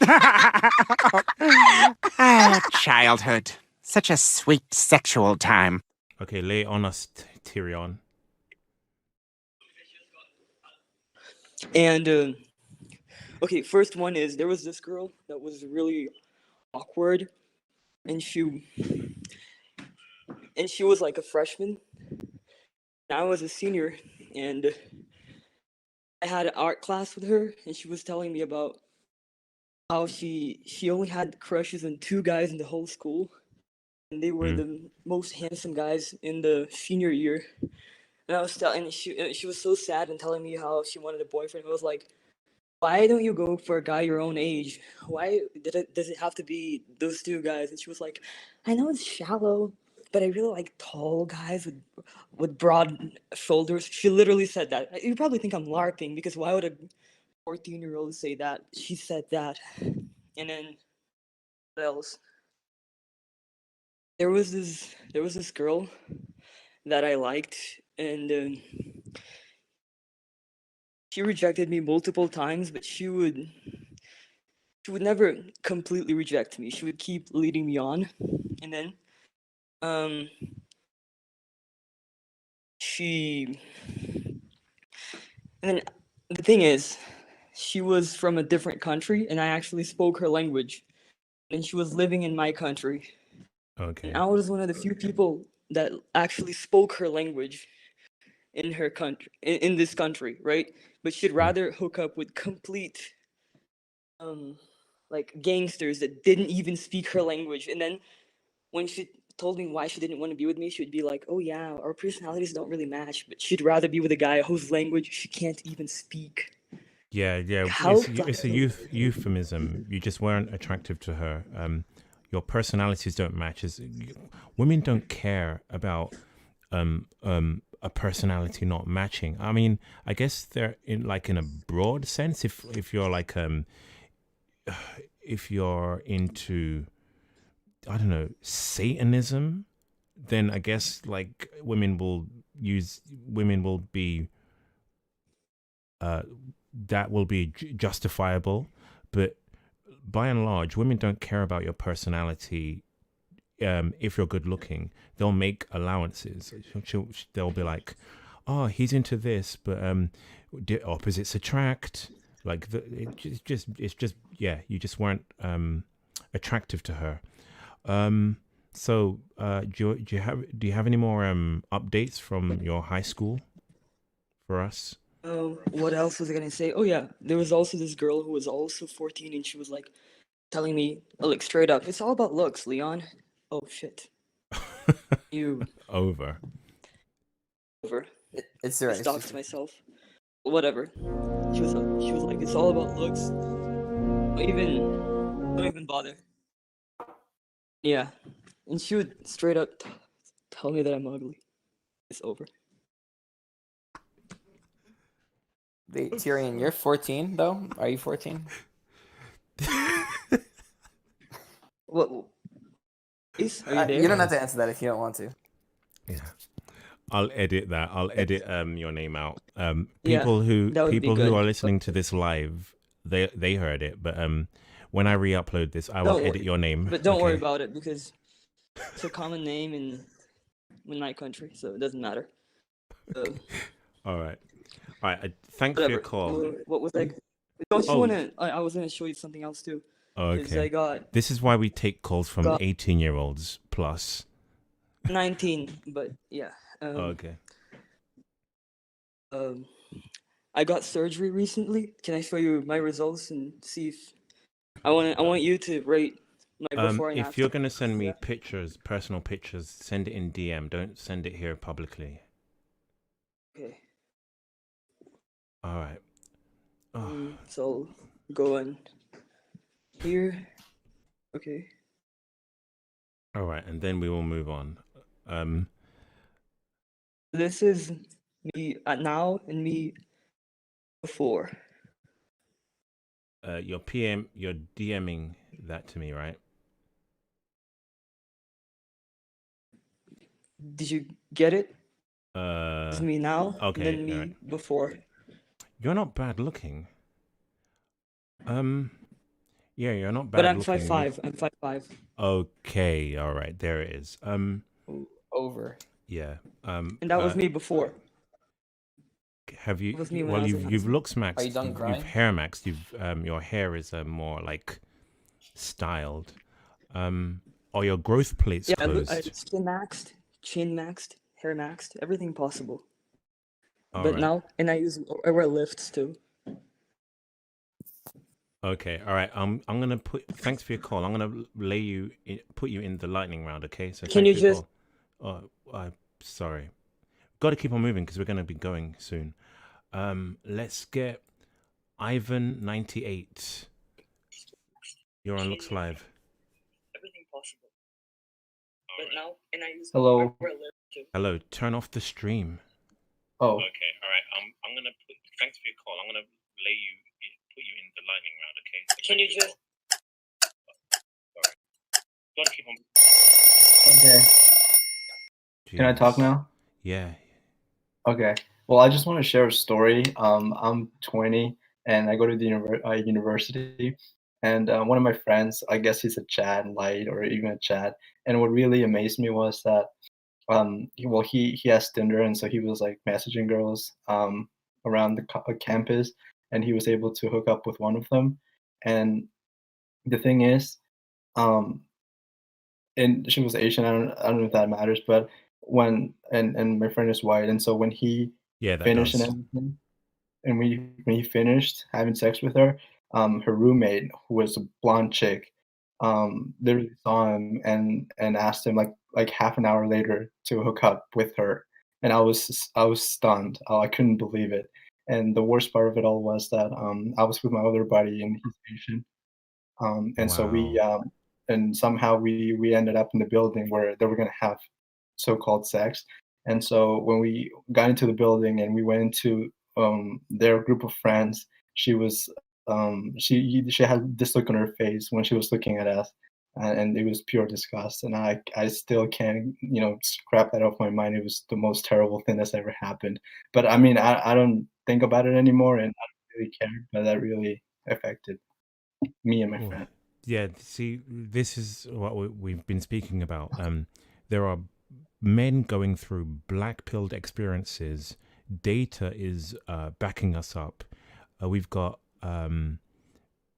Ah, childhood. Such a sweet sexual time. Okay, lay it on us, Tyrion. And okay, first one is there was this girl that was really awkward, and she was like a freshman. And I was a senior, and I had an art class with her, and she was telling me about how she only had crushes on 2 guys in the whole school, and they were the most handsome guys in the senior year. And I was telling, she was so sad and telling me how she wanted a boyfriend. I was like, why don't you go for a guy your own age? Why does it have to be those 2 guys? And she was like, I know it's shallow, but I really like tall guys with broad shoulders. She literally said that. You probably think I'm LARPing, because why would a 14-year-old say that? She said that. And then what else? There was this girl that I liked, and she rejected me multiple times, but she would never completely reject me. She would keep leading me on. And then the thing is, she was from a different country, and I actually spoke her language, and she was living in my country. Okay. And I was one of the few people that actually spoke her language in her country, in this country, right? But she'd rather hook up with complete like gangsters that didn't even speak her language. And then when she told me why she didn't want to be with me, she would be like, oh yeah, our personalities don't really match, but she'd rather be with a guy whose language she can't even speak. Yeah. How It's a euphemism. You just weren't attractive to her. Your personalities don't match. Women don't care about a personality not matching. I mean, I guess they're in a broad sense. If you're like if you're into, I don't know, Satanism, then I guess like women will be that will be justifiable, but by and large, women don't care about your personality. If you're good looking, they'll make allowances. They'll be like, "Oh, he's into this, but opposites attract." Like it's just yeah, you just weren't attractive to her. So do you have any more updates from your high school for us? What else was I gonna say? Oh yeah, there was also this girl who was also 14, and she was like telling me, like straight up, it's all about looks, Leon. Oh shit. You Over. It's I right. stalked myself. Whatever. She was like, it's all about looks. Don't even bother. Yeah, and she would straight up tell me that I'm ugly. It's over. Wait, Tyrion, you're 14 though? Are you 14? What? Please, are you there? You don't have to answer that if you don't want to. Yeah. I'll edit that. I'll edit your name out. Yeah, People who that would be people who good, are listening to this live, they heard it, but when I re-upload this, I will Don't edit wor- your name. But don't worry okay? about it because it's a common name in my country, so it doesn't matter. All right. Thanks for your Whatever. call. What was I? Don't you Oh, wanna? I was gonna show you something else too. 'Cause okay. I got This is why we take calls from got 18-year-olds plus. 19, but yeah. Okay. I got surgery recently. Can I show you my results and see if I want you to rate my before and If after? you're gonna send me pictures, personal pictures, send it in DM. Don't send it here publicly. Okay. All right. So go in here. Okay. All right, and then we will move on. This is me now and me before. You're DMing that to me, right? Did you get it? It's me now, Okay, and then me alright. before. You're not bad looking. Yeah, you're not bad But I'm looking. 5'5". I'm 5'5". Okay, all right, there it is. Over. Yeah. And that was me before. Have you? That was me when I Well, was in high you've school. looks maxed. Are you done You've crying? hair maxed. Your hair is more like styled. Or your growth plate's Yeah, closed. chin maxed, hair maxed, everything possible. All But right. now, and I wear lifts too. Okay, all right. I'm gonna Thanks for your call. I'm gonna put you in the lightning round. Okay, so Can thanks you for your just? call. I'm sorry. Got to keep on moving because we're gonna be going soon. Let's get Ivan98. You're on Looks Live. Everything possible. But now, and I Hello. wear lifts too. Hello. Turn off the stream. Oh. Okay, all right. I'm gonna thanks for your call. I'm gonna put you in the lightning round. Okay. So Can you just? Sorry. Got to keep on. Okay. Can I talk now? Yeah. Okay. Well, I just want to share a story. I'm 20 and I go to the university. And one of my friends, I guess he's a Chad light or even a Chad. And what really amazed me was that, he has Tinder, and so he was like messaging girls around the campus, and he was able to hook up with one of them. And the thing is, and she was Asian. I don't know if that matters, but and my friend is white, and so when he that finished does. and everything, and when he finished having sex with her, her roommate, who was a blonde chick, literally saw him and asked him like half an hour later to hook up with her, and I was stunned. I couldn't believe it. And the worst part of it all was that I was with my other buddy, and he's Asian. And so we and somehow we ended up in the building where they were gonna have so-called sex. And so when we got into the building and we went into their group of friends, she was she had this look on her face when she was looking at us, and it was pure disgust. And I still can't scrap that off my mind. It was the most terrible thing that's ever happened. But I mean, I don't think about it anymore, and I don't really cared, but that really affected me and my friend. Yeah, see, this is what we've been speaking about. There are men going through black-pilled experiences. Data is backing us up. We've got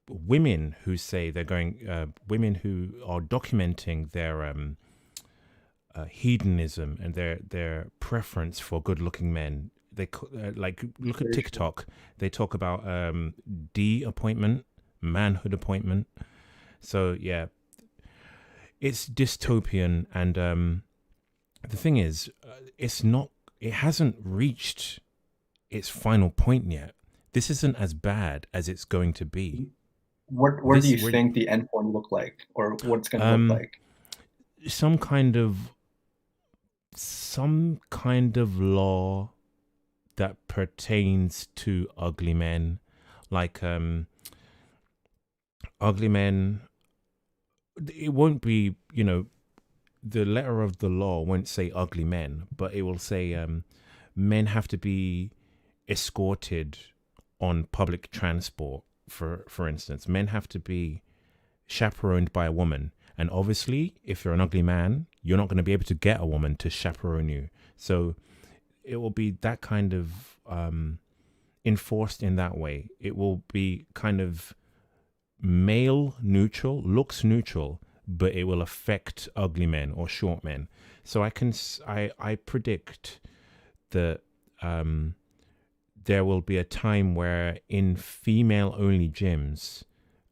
women who say they're going, women who are documenting their hedonism and their preference for good-looking men. They like look at TikTok. They talk about D appointment, manhood appointment. So yeah, it's dystopian, and the thing is, it hasn't reached its final point yet. This isn't as bad as it's going to be. What do you think the endpoint look like, or what's going to look like? Some kind of law that pertains to ugly men, like ugly men. It won't be, the letter of the law won't say ugly men, but it will say men have to be escorted on public transport. For instance, men have to be chaperoned by a woman, and obviously, if you're an ugly man, you're not going to be able to get a woman to chaperone you. So it will be that kind of enforced in that way. It will be kind of male neutral, looks neutral, but it will affect ugly men or short men. So I predict that there will be a time where in female-only gyms,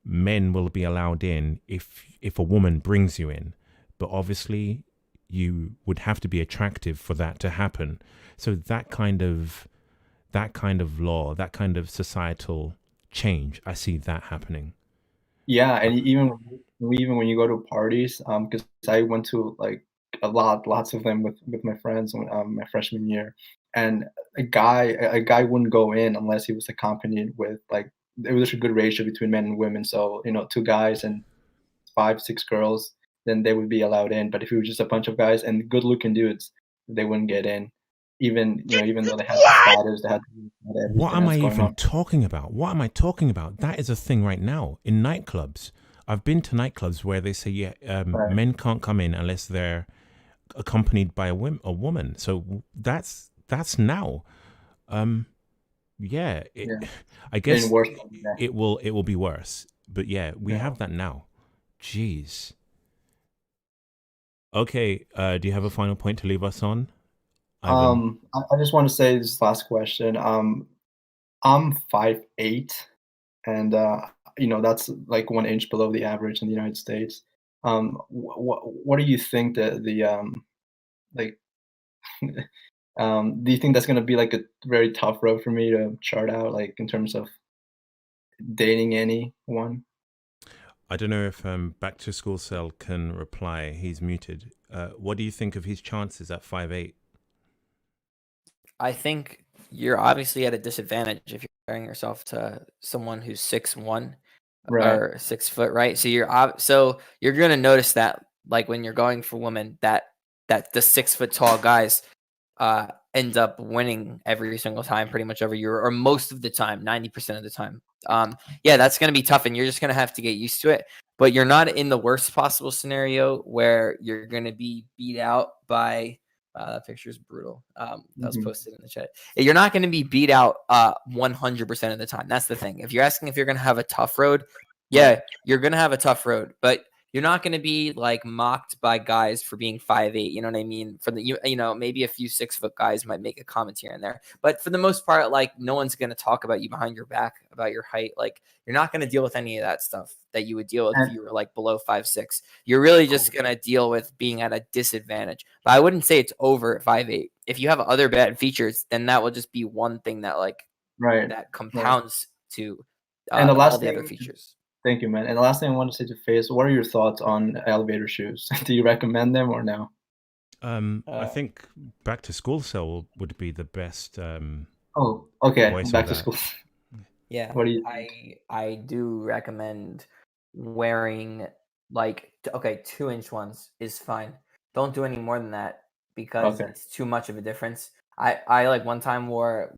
men will be allowed in if a woman brings you in, but obviously you would have to be attractive for that to happen. So that kind of law, that kind of societal change, I see that happening. Yeah, and even when you go to parties, because I went to like lots of them with my friends when my freshman year, and a guy wouldn't go in unless he was accompanied with like there was a good ratio between men and women. So 2 guys and 5-6 girls, then they would be allowed in. But if it was just a bunch of guys and good-looking dudes, they wouldn't get in. Even though they had status, they had What am I even talking about? What am I talking about? That is a thing right now in nightclubs. I've been to nightclubs where they say, men can't come in unless they're accompanied by a woman. So that's now. I guess it will be worse. But yeah, we have that now. Jeez. Okay. Do you have a final point to leave us on? I just want to say this last question. I'm 5'8", and that's like 1 inch below the average in the United States. What do you think that like do you think that's gonna be like a very tough road for me to chart out, like in terms of dating anyone? I don't know if Back to School Cell can reply. He's muted. What do you think of his chances at 5'8"? I think you're obviously at a disadvantage if you're comparing yourself to someone who's 6'1" or 6 foot, right? So you're gonna notice that, like when you're going for women, that the 6 foot tall guys end up winning every single time, pretty much every year, or most of the time, 90% of the time. That's gonna be tough, and you're just gonna have to get used to it. But you're not in the worst possible scenario where you're gonna be beat out by. That picture is brutal. That was posted in the chat. You're not going to be beat out 100% of the time. That's the thing. If you're asking if you're going to have a tough road, you're going to have a tough road, but you're not going to be like mocked by guys for being 5'8". You know what I mean? For the maybe a few 6 foot guys might make a comment here and there, but for the most part, like no one's going to talk about you behind your back about your height. Like you're not going to deal with any of that stuff that you would deal with if you were like below 5'6". You're really just going to deal with being at a disadvantage. But I wouldn't say it's over at 5'8". If you have other bad features, then that will just be one thing that that compounds to and the last all the thing, other features. Thank you, man. And the last thing I want to say to Face, what are your thoughts on elevator shoes? Do you recommend them or no? I think Back to School Cell would be the best. Oh, okay. Voice Back of to that. school. Yeah, What do you I do recommend wearing 2-inch ones is fine. Don't do any more than that because Okay. it's too much of a difference. I like one time wore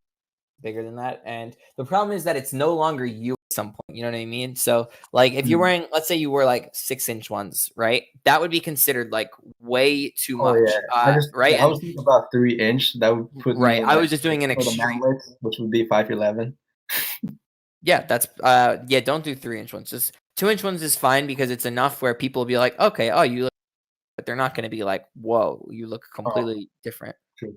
bigger than that. And the problem is that it's no longer you at some point. You know what I mean? So like if you're wearing, let's say you were like 6-inch ones, right? That would be considered like way too much. Right? I was thinking about 3-inch. That would put me in, I like, was just doing an for the extreme. manlets, which would be 5'11". Yeah, that's don't do 3-inch ones. Just 2-inch ones is fine because it's enough where people will be like, okay, oh, you look, but they're not going to be like, whoa, you look completely different. True.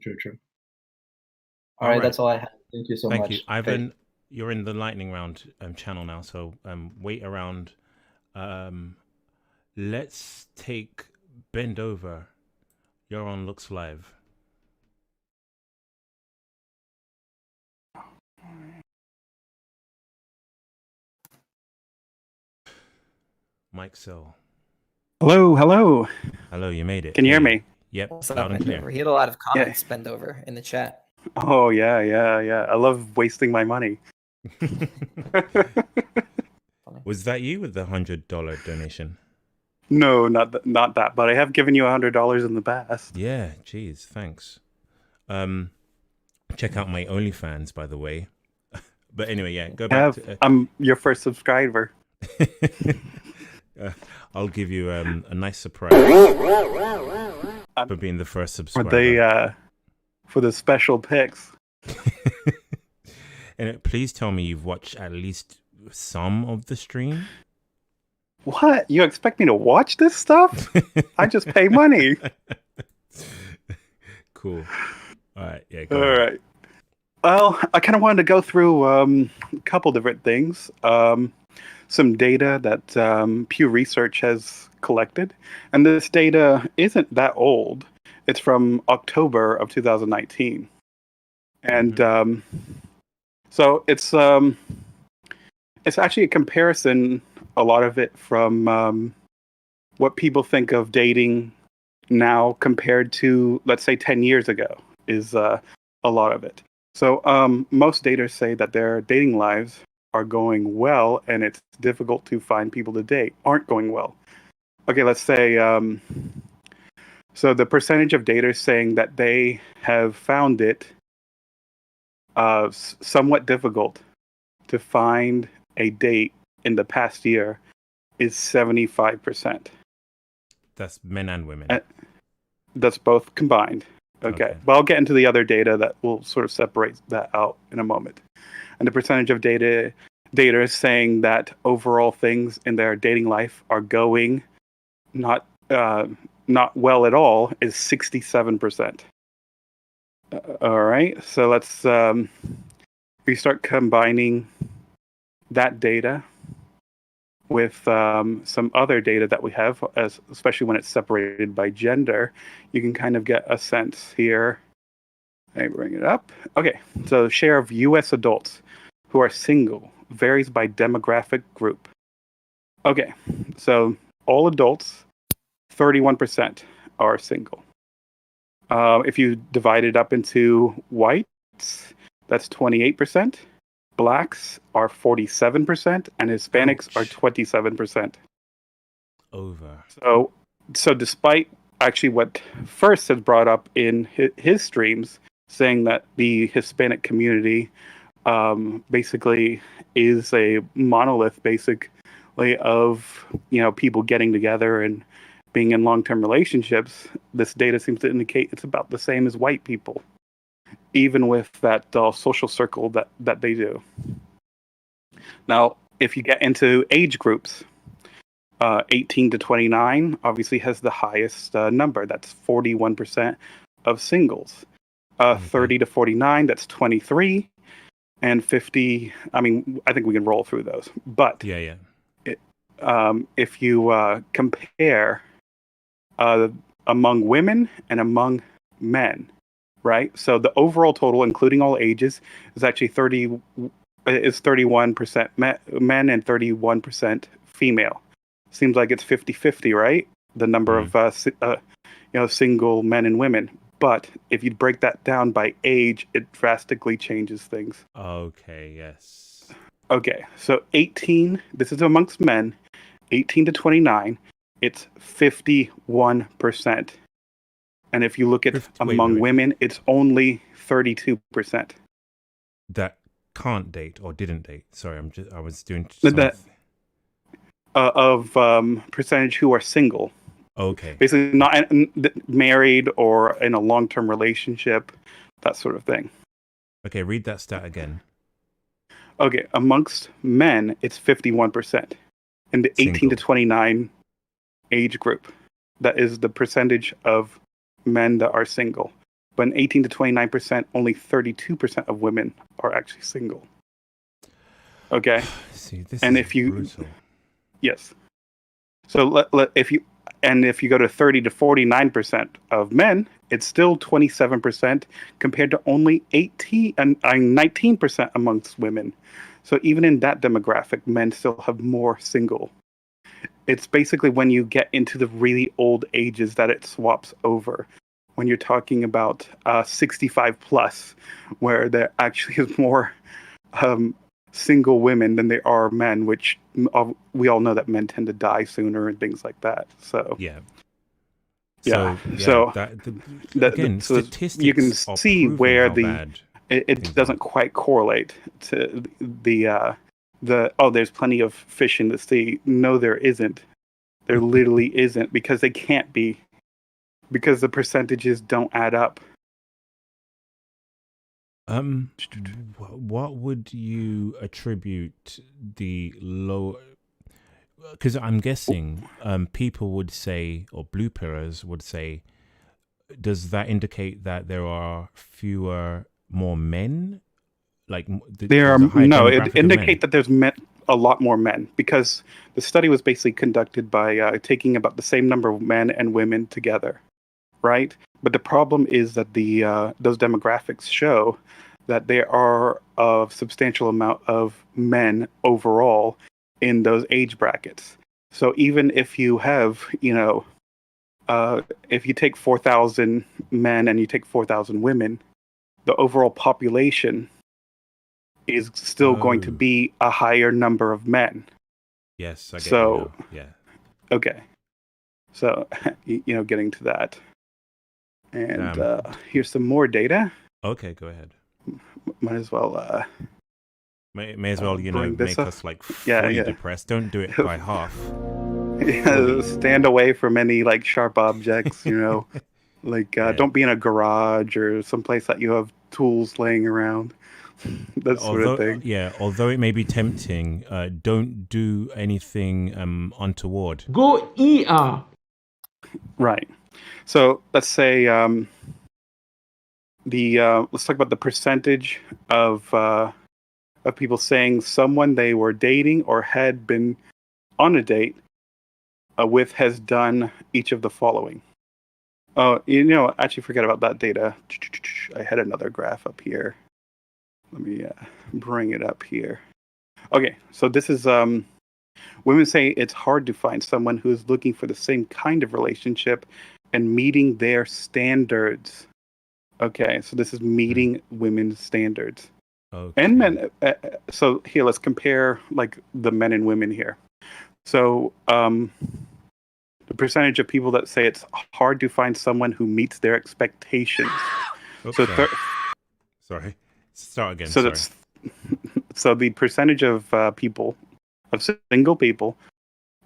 All right, that's all I have. Thank you so much. Thank you. Ivan, you're in the lightning round channel now, so wait around. Let's take Bend Over. You're on Looks Live. Mike Sell. Hello. Hello, you made it. Can you hear me? Yep, What's loud up, and Bend clear. Over? He had a lot of comments Bend Over in the chat. Oh, yeah. I love wasting my money. Was that you with the $100 donation? No, not that, but I have given you $100 in the past. Yeah, geez, thanks. Check out my OnlyFans, by the way. But anyway, yeah, go back to... I'm your first subscriber. I'll give you a nice surprise for being the first subscriber. For the special picks. And please tell me you've watched at least some of the stream. What? You expect me to watch this stuff? I just pay money. Cool. All right. Yeah. All right. Well, I kind of wanted to go through a couple different things. Some data that Pew Research has collected. And this data isn't that old. It's from October of 2019. And so it's actually a comparison, a lot of it from what people think of dating now compared to, let's say, 10 years ago is a lot of it. So most daters say that their dating lives are going well and it's difficult to find people to date, aren't going well. Okay, let's say, so the percentage of daters saying that they have found it somewhat difficult to find a date in the past year is 75%. That's men and women. That's both combined. Okay. But I'll get into the other data that will sort of separate that out in a moment. And the percentage of data is saying that overall things in their dating life are going not well at all is 67%. All right. So let's we start combining that data with some other data that we have, especially when it's separated by gender. You can kind of get a sense here. Let me bring it up. Okay, so the share of U.S. adults who are single varies by demographic group. Okay, so all adults, 31% are single. If you divide it up into whites, that's 28%. Blacks are 47%, and Hispanics are 27%. Over. So despite actually what First has brought up in his streams, saying that the Hispanic community basically is a monolith, basically, of people getting together and being in long-term relationships, this data seems to indicate it's about the same as white people, even with that social circle that they do. Now, if you get into age groups, 18 to 29 obviously has the highest number. That's 41% of singles. 30 to 49, that's 23. And 50, I mean, I think we can roll through those. But yeah. If you compare among women and among men, right? So the overall total, including all ages, is actually 31% men and 31% female. Seems like it's 50-50, right? The number of single men and women. But if you break that down by age, it drastically changes things. Okay, yes. Okay, so 18, this is amongst men, 18 to 29, it's 51%. And if you look at among women, it's only 32%. that can't date or didn't date. Sorry, I was doing that of percentage who are single. Okay. Basically, not married or in a long-term relationship, that sort of thing. Okay, read that stat again. Okay, amongst men, it's 51% in the 18 to 29 age group. That is the percentage of men that are single. But in 18 to 29%, only 32% of women are actually single. Okay. See, this and is if you, brutal. Yes. So if you go to 30 to 49% of men, it's still 27% compared to only 19% amongst women. So even in that demographic, men still have more single. It's basically when you get into the really old ages that it swaps over. When you're talking about 65 plus, where there actually is more single women than there are men, which we all know that men tend to die sooner and things like that. So yeah. So again, statistics you can are see proving where how the bad it doesn't quite correlate to the there's plenty of fish in the sea. No, there isn't. There literally isn't, because they can't be, because the percentages don't add up. What would you attribute the low? Because I'm guessing people would say, or blue pillars would say, does that indicate that there are more men? Like there are no. It indicate that there's a lot more men, because the study was basically conducted by taking about the same number of men and women together, right? But the problem is that those demographics show that there are a substantial amount of men overall in those age brackets. So even if you have, if you take 4,000 men and you take 4,000 women, the overall population is still going to be a higher number of men. Yes, I get so you now. Yeah. Okay, so getting to that, and here's some more data. Okay, go ahead. Might as well. May as well, make us like Yeah, fully depressed. Don't do it by half. Stand away from any like sharp objects. Like don't be in a garage or someplace that you have tools laying around. That sort of thing. Yeah, although it may be tempting, don't do anything untoward. Go ER. Right. So let's say let's talk about the percentage of people saying someone they were dating or had been on a date with has done each of the following. Oh, actually forget about that data. I had another graph up here. Let me bring it up here. Okay, so this is women say it's hard to find someone who is looking for the same kind of relationship and meeting their standards. Okay, so this is meeting women's standards. Okay. And men. So here, let's compare like the men and women here. So the percentage of people that say it's hard to find someone who meets their expectations. Okay. Sorry. Start again. So that's so the percentage of single people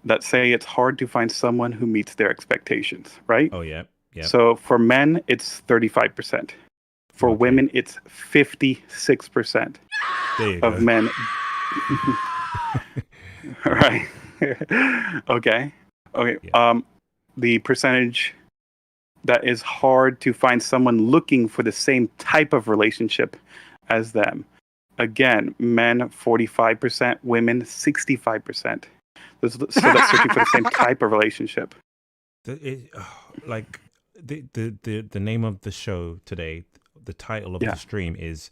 that say it's hard to find someone who meets their expectations, right? Oh yeah. Yeah. So for men, it's 35%. For women, it's 56% of men. Right. Okay. Yeah. The percentage that is hard to find someone looking for the same type of relationship as them. Again, men 45%, women 65%. So that's searching for the same type of relationship. Like the name of the show today, the title of the stream is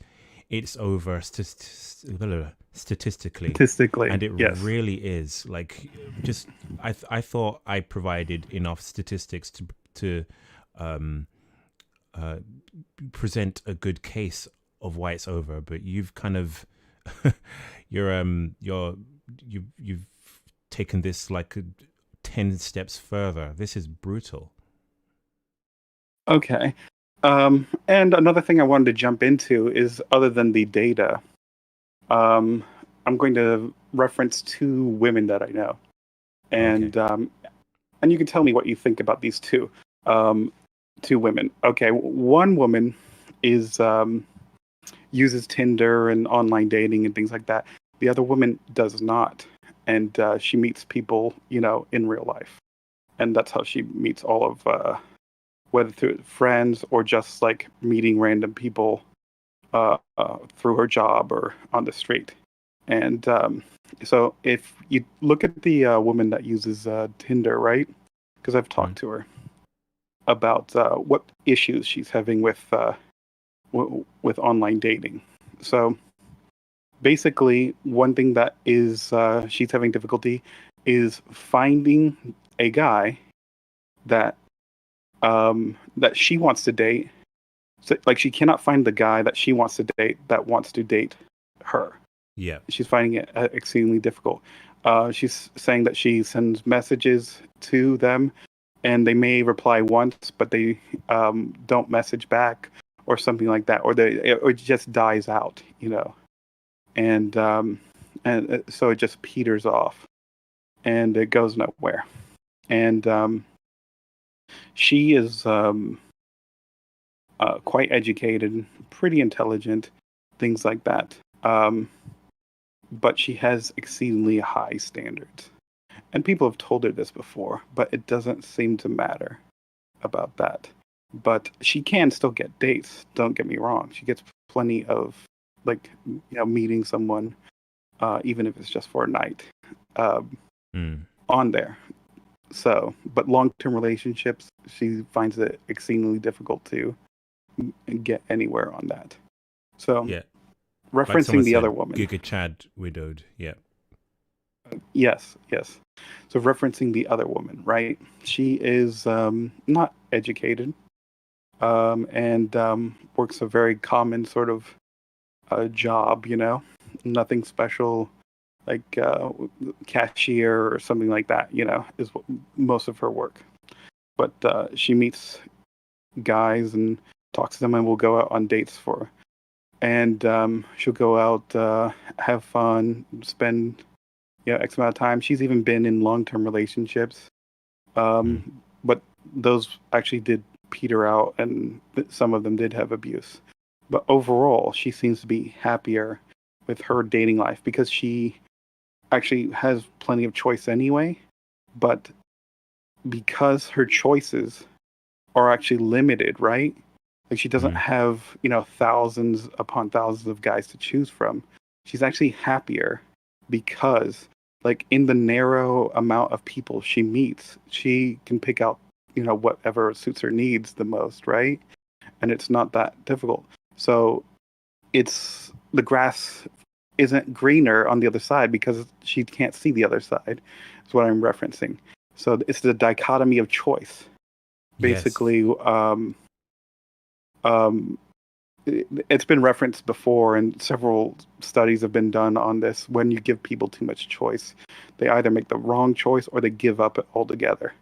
"It's Over Statistically." Statistically, and it really is. Like, just I thought I provided enough statistics to present a good case of why it's over, but you've kind of you've taken this like 10 steps further. This is brutal. Okay. And another thing I wanted to jump into is, other than the data, I'm going to reference two women that I know, and you can tell me what you think about these two. Two women. Okay, one woman is uses Tinder and online dating and things like that. The other woman does not, and she meets people, in real life, and that's how she meets all of, whether through friends or just like meeting random people through her job or on the street. And so if you look at the woman that uses Tinder, right? Because I've talked to her about what issues she's having with online dating. So basically, one thing that is she's having difficulty is finding a guy that that she wants to date. So, like, she cannot find the guy that she wants to date that wants to date her. Yeah. She's finding it exceedingly difficult. She's saying that she sends messages to them, and they may reply once, but they don't message back or something like that, or it just dies out, and so it just peters off, and it goes nowhere. And she is quite educated, pretty intelligent, things like that. But she has exceedingly high standards. And people have told her this before, but it doesn't seem to matter about that. But she can still get dates, don't get me wrong. She gets plenty of, meeting someone, even if it's just for a night, on there. So, but long-term relationships, she finds it exceedingly difficult to get anywhere on that. So, yeah. Referencing the other woman. Giga Chad widowed, yeah. Yes. So referencing the other woman, right? She is not educated, and works a very common sort of job, nothing special, like cashier or something like that, is most of her work. But she meets guys and talks to them, and will go out on dates and she'll go out, have fun, spend X amount of time. She's even been in long-term relationships, but those actually did peter out, and some of them did have abuse. But overall, she seems to be happier with her dating life because she actually has plenty of choice anyway. But because her choices are actually limited, right? Like, she doesn't have, thousands upon thousands of guys to choose from. She's actually happier because, like, in the narrow amount of people she meets, she can pick out, whatever suits her needs the most, right? And it's not that difficult. So it's the grass isn't greener on the other side because she can't see the other side, is what I'm referencing. So it's the dichotomy of choice. Basically, it's been referenced before, and several studies have been done on this. When you give people too much choice, they either make the wrong choice or they give up altogether.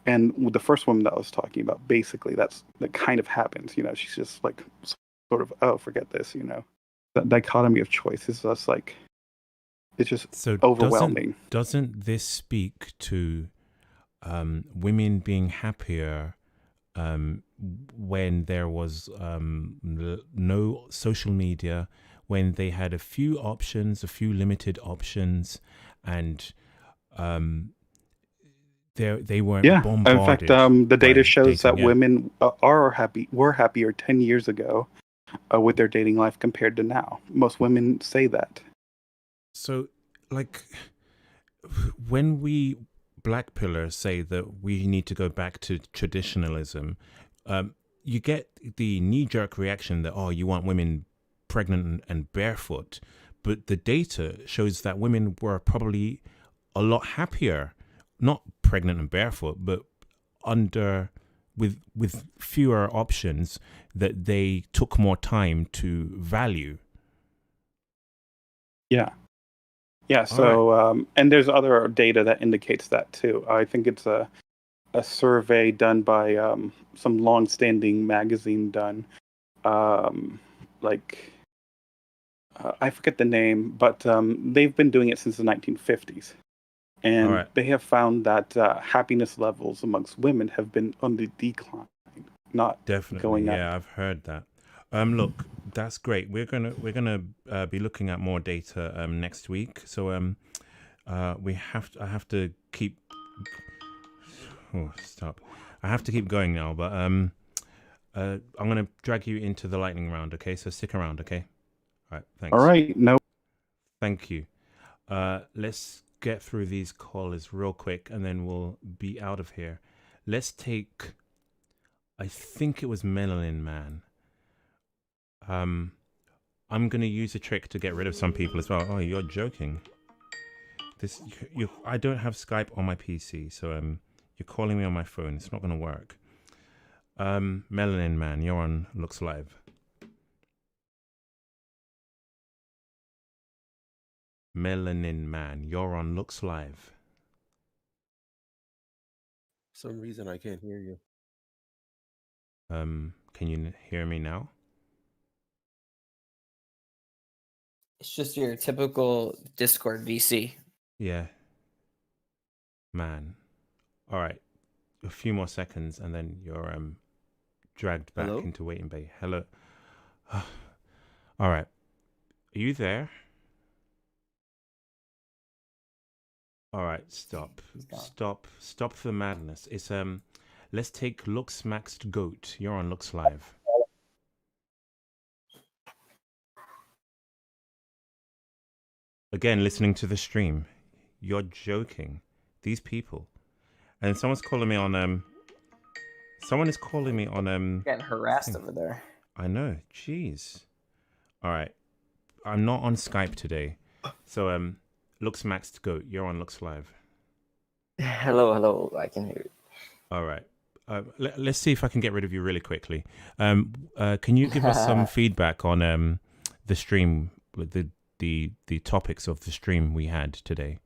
And with the first woman that I was talking about, basically that kind of happens. She's just like sort of, oh, forget this. That dichotomy of choice is just like, it's just so overwhelming. Doesn't this speak to women being happier when there was no social media, when they had a few limited options, and they weren't bombarded? In fact, the data shows dating, that women were happier 10 years ago with their dating life compared to now. Most women say that. So, like, when we black pillars say that we need to go back to traditionalism, you get the knee-jerk reaction that, oh, you want women pregnant and barefoot, but the data shows that women were probably a lot happier, not pregnant and barefoot, but with fewer options that they took more time to value. Yeah. So, and there's other data that indicates that too. I think it's a survey done by some long-standing magazine done, like I forget the name, but they've been doing it since the 1950s, and right. they have found that happiness levels amongst women have been on the decline, not Definitely, going up. yeah, I've heard that. Look, that's great. We're gonna be looking at more data next week. So I have to keep. Oh, stop! I have to keep going now, but I'm gonna drag you into the lightning round. Okay, so stick around. Okay. All right. Thanks. All right. No. Thank you. Let's get through these callers real quick, and then we'll be out of here. Let's take. I think it was Melanin Man. I'm gonna use a trick to get rid of some people as well. Oh, you're joking. I don't have Skype on my PC, so you're calling me on my phone. It's not gonna work. Melanin Man, you're on Looks Live. Melanin Man, you're on Looks Live. For some reason I can't hear you. Can you hear me now? It's just your typical Discord VC. Yeah. Man. All right. A few more seconds, and then you're dragged back Hello? into waiting bay. Hello. All right. Are you there? All right. Stop. Stop the madness. It's Let's take Looks Maxed Goat. You're on Looks Live. Again, listening to the stream. You're joking. These people. And someone's calling me on someone is calling me on Getting harassed over there. I know. Jeez. All right. I'm not on Skype today. So Looks Maxed Goat, you're on Looks Live. Hello, I can hear you. All right. Let's see if I can get rid of you really quickly. Can you give us some feedback on the stream, the topics of the stream we had today?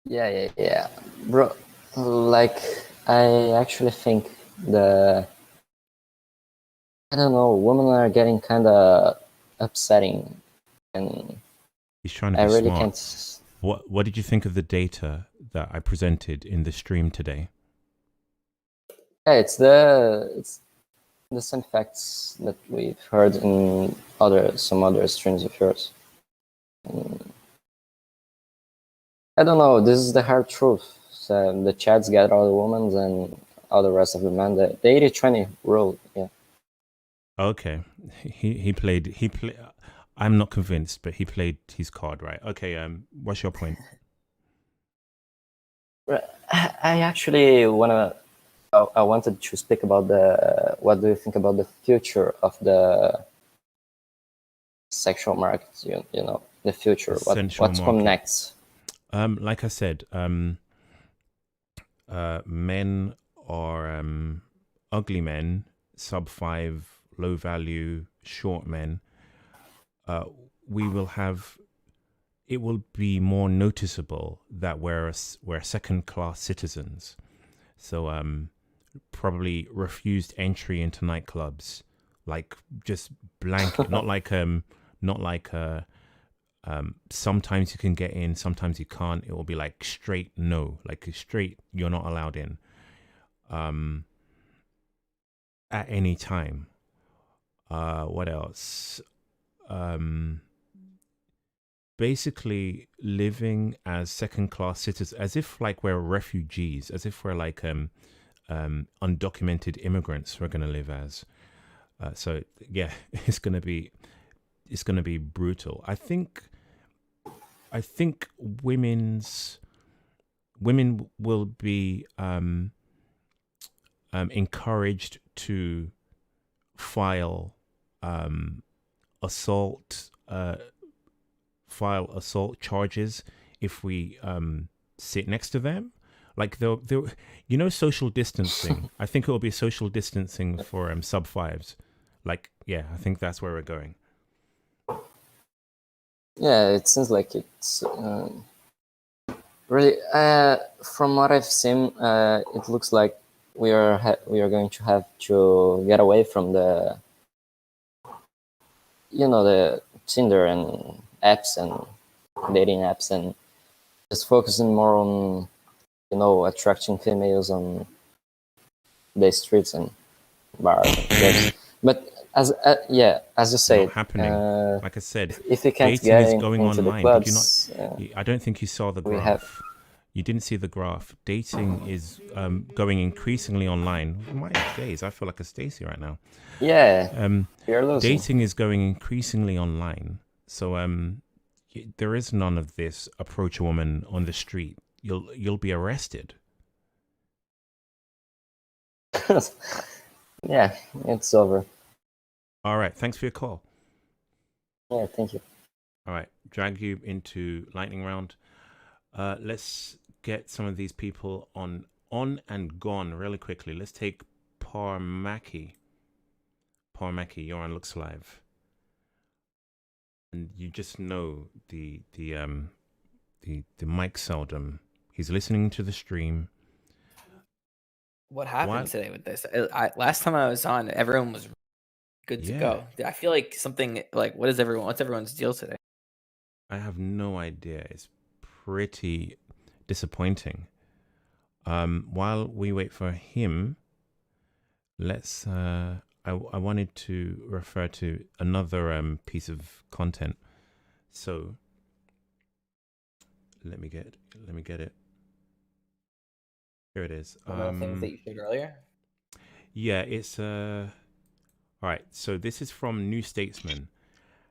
Yeah. Bro, like, I actually think I don't know, women are getting kind of upsetting, and He's trying to be I really smart. can't. What did you think of the data that I presented in the stream today? Yeah, it's the same facts that we've heard in some other streams of yours. I don't know. This is the hard truth. So the chats get all the women and all the rest of the men. The 80-20 rule. Yeah. Okay, he played. I'm not convinced, but he played his card right. Okay, what's your point? I actually I wanted to speak about what do you think about the future of the sexual market? You know, the future. What's come next? Like I said, men are ugly men, sub 5, low value, short men. It will be more noticeable that we're second class citizens. So probably refused entry into nightclubs, like just blanket, not like sometimes you can get in, sometimes you can't. It will be like straight no, like straight you're not allowed in at any time. What else? Basically living as second class citizens, as if like we're refugees, as if we're like undocumented immigrants we're gonna live as. So yeah, it's gonna be brutal. I think women will be encouraged to file assault charges if we sit next to them. Like they'll social distancing. I think it will be social distancing for sub 5s. Like, yeah, I think that's where we're going. Yeah, it seems like it's Really, from what I've seen, it looks like we are going to have to get away from the the Tinder and apps and dating apps, and just focusing more on attracting females on the streets and bars and clubs. But as you say, Not happening. Like I said, if you can't dating get is going into the online. clubs, Did you not? I don't think you saw the we graph. have. You didn't see the graph. Dating is going increasingly online. My days, I feel like a Stacy right now. Yeah, you're losing. Dating is going increasingly online. So there is none of this approach a woman on the street. You'll be arrested. Yeah, it's over. All right. Thanks for your call. Yeah, thank you. All right. Drag you into lightning round. Let's get some of these people on and gone really quickly. Let's take Parmaki. Parmaki, you're on Looks Live. And you just know the Mike Seldom. He's listening to the stream. What happened today with this? Last time I was on, everyone was good to go. I feel like something like what's everyone's deal today? I have no idea. It's pretty disappointing. While we wait for him, let's I wanted to refer to another piece of content. So let me get it. Here it is. One of the things that you showed earlier? Yeah, it's all right. So this is from New Statesman.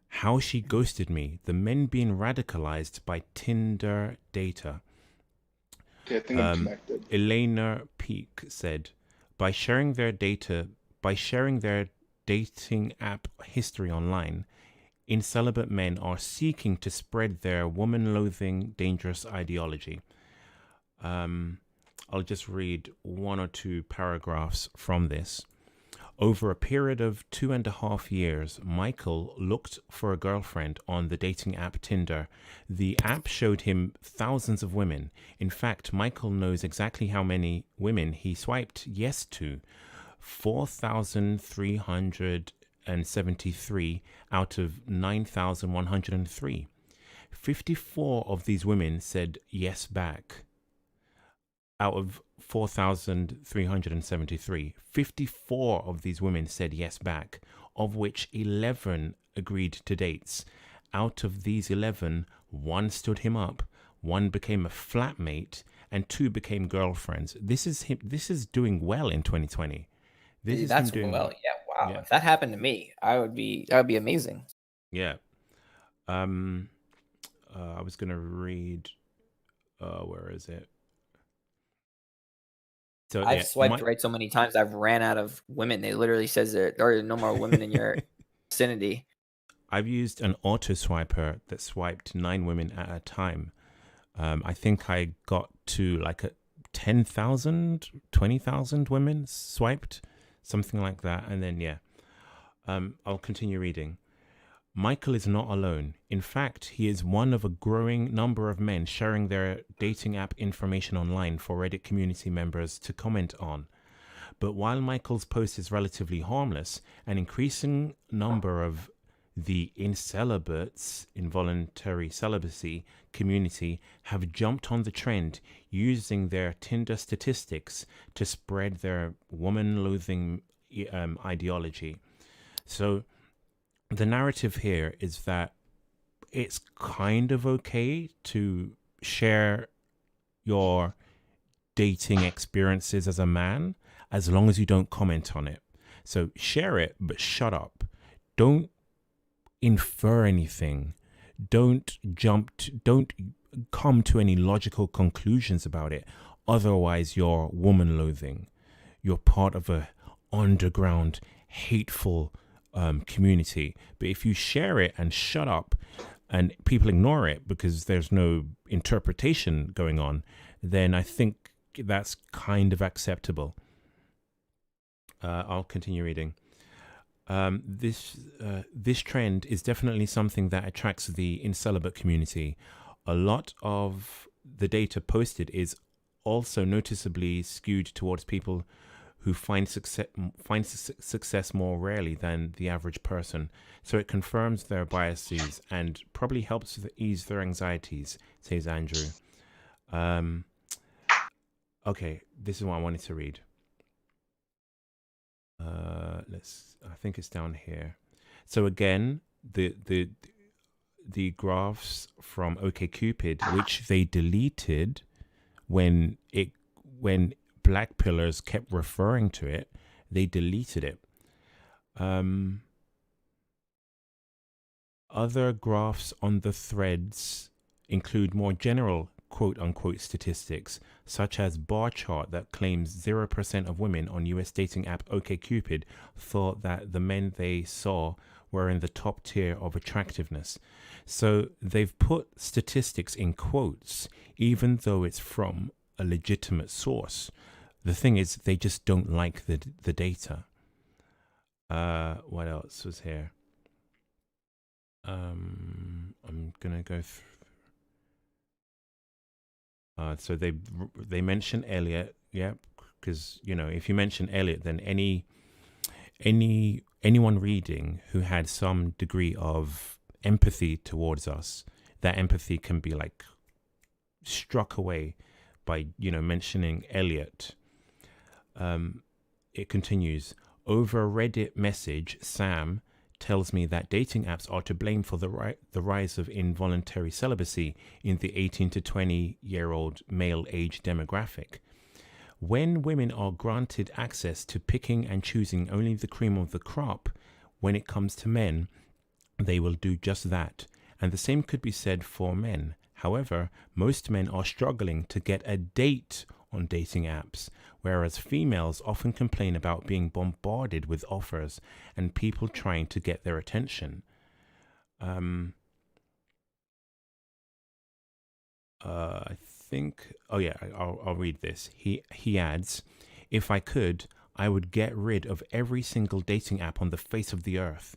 How she ghosted me. The men being radicalized by Tinder data. Okay, I think I'm connected. Elena Peak said, by sharing their dating app history online, incelibate men are seeking to spread their woman-loathing, dangerous ideology. I'll just read one or two paragraphs from this. Over a period of 2.5 years, Michael looked for a girlfriend on the dating app Tinder. The app showed him thousands of women. In fact, Michael knows exactly how many women he swiped yes to. 4,373 out of 9,103. 54 of these women said yes back. Out of 4,373, 54 of these women said yes back, of which 11 agreed to dates. Out of these 11, 1 stood him up, 1 became a flatmate, and 2 became girlfriends. This is doing well in 2020. That's doing well. Yeah, wow. Yeah. If that happened to me, that would be amazing. Yeah. I was gonna read. Where is it? So, I've swiped right so many times I've ran out of women. They literally says there are no more women in your vicinity. I've used an auto swiper that swiped 9 women at a time. I think I got to like 10,000, 20,000 women swiped, something like that. And then, I'll continue reading. Michael is not alone. In fact, he is one of a growing number of men sharing their dating app information online for Reddit community members to comment on. But while Michael's post is relatively harmless, an increasing number of the incelibates, involuntary celibacy community have jumped on the trend, using their Tinder statistics to spread their woman-loathing ideology. So the narrative here is that it's kind of okay to share your dating experiences as a man, as long as you don't comment on it. So share it, but shut up. Don't infer anything. Don't come to any logical conclusions about it. Otherwise, you're woman-loathing. You're part of a underground, hateful community. But if you share it and shut up and people ignore it because there's no interpretation going on, then I think that's kind of acceptable. I'll continue reading. This trend is definitely something that attracts the incelibate community. A lot of the data posted is also noticeably skewed towards people who find success more rarely than the average person. So it confirms their biases and probably helps to ease their anxieties, says Andrew. Okay, this is what I wanted to read. I think it's down here. So again, the graphs from OkCupid, which they deleted when Black Pillars kept referring to it, they deleted it. Other graphs on the threads include more general quote-unquote statistics, such as bar chart that claims 0% of women on US dating app OkCupid thought that the men they saw were in the top tier of attractiveness. So they've put statistics in quotes, even though it's from a legitimate source. The thing is, they just don't like the data. What else was here? I'm gonna go through. So they mention Elliot, yeah, because if you mention Elliot, then anyone reading who had some degree of empathy towards us, that empathy can be like struck away by mentioning Elliot. It continues. Over a Reddit message, Sam tells me that dating apps are to blame for the rise of involuntary celibacy in the 18 to 20-year-old male age demographic. When women are granted access to picking and choosing only the cream of the crop when it comes to men, they will do just that. And the same could be said for men. However, most men are struggling to get a date on dating apps, whereas females often complain about being bombarded with offers and people trying to get their attention. I think, I'll read this. He adds, if I could, I would get rid of every single dating app on the face of the earth.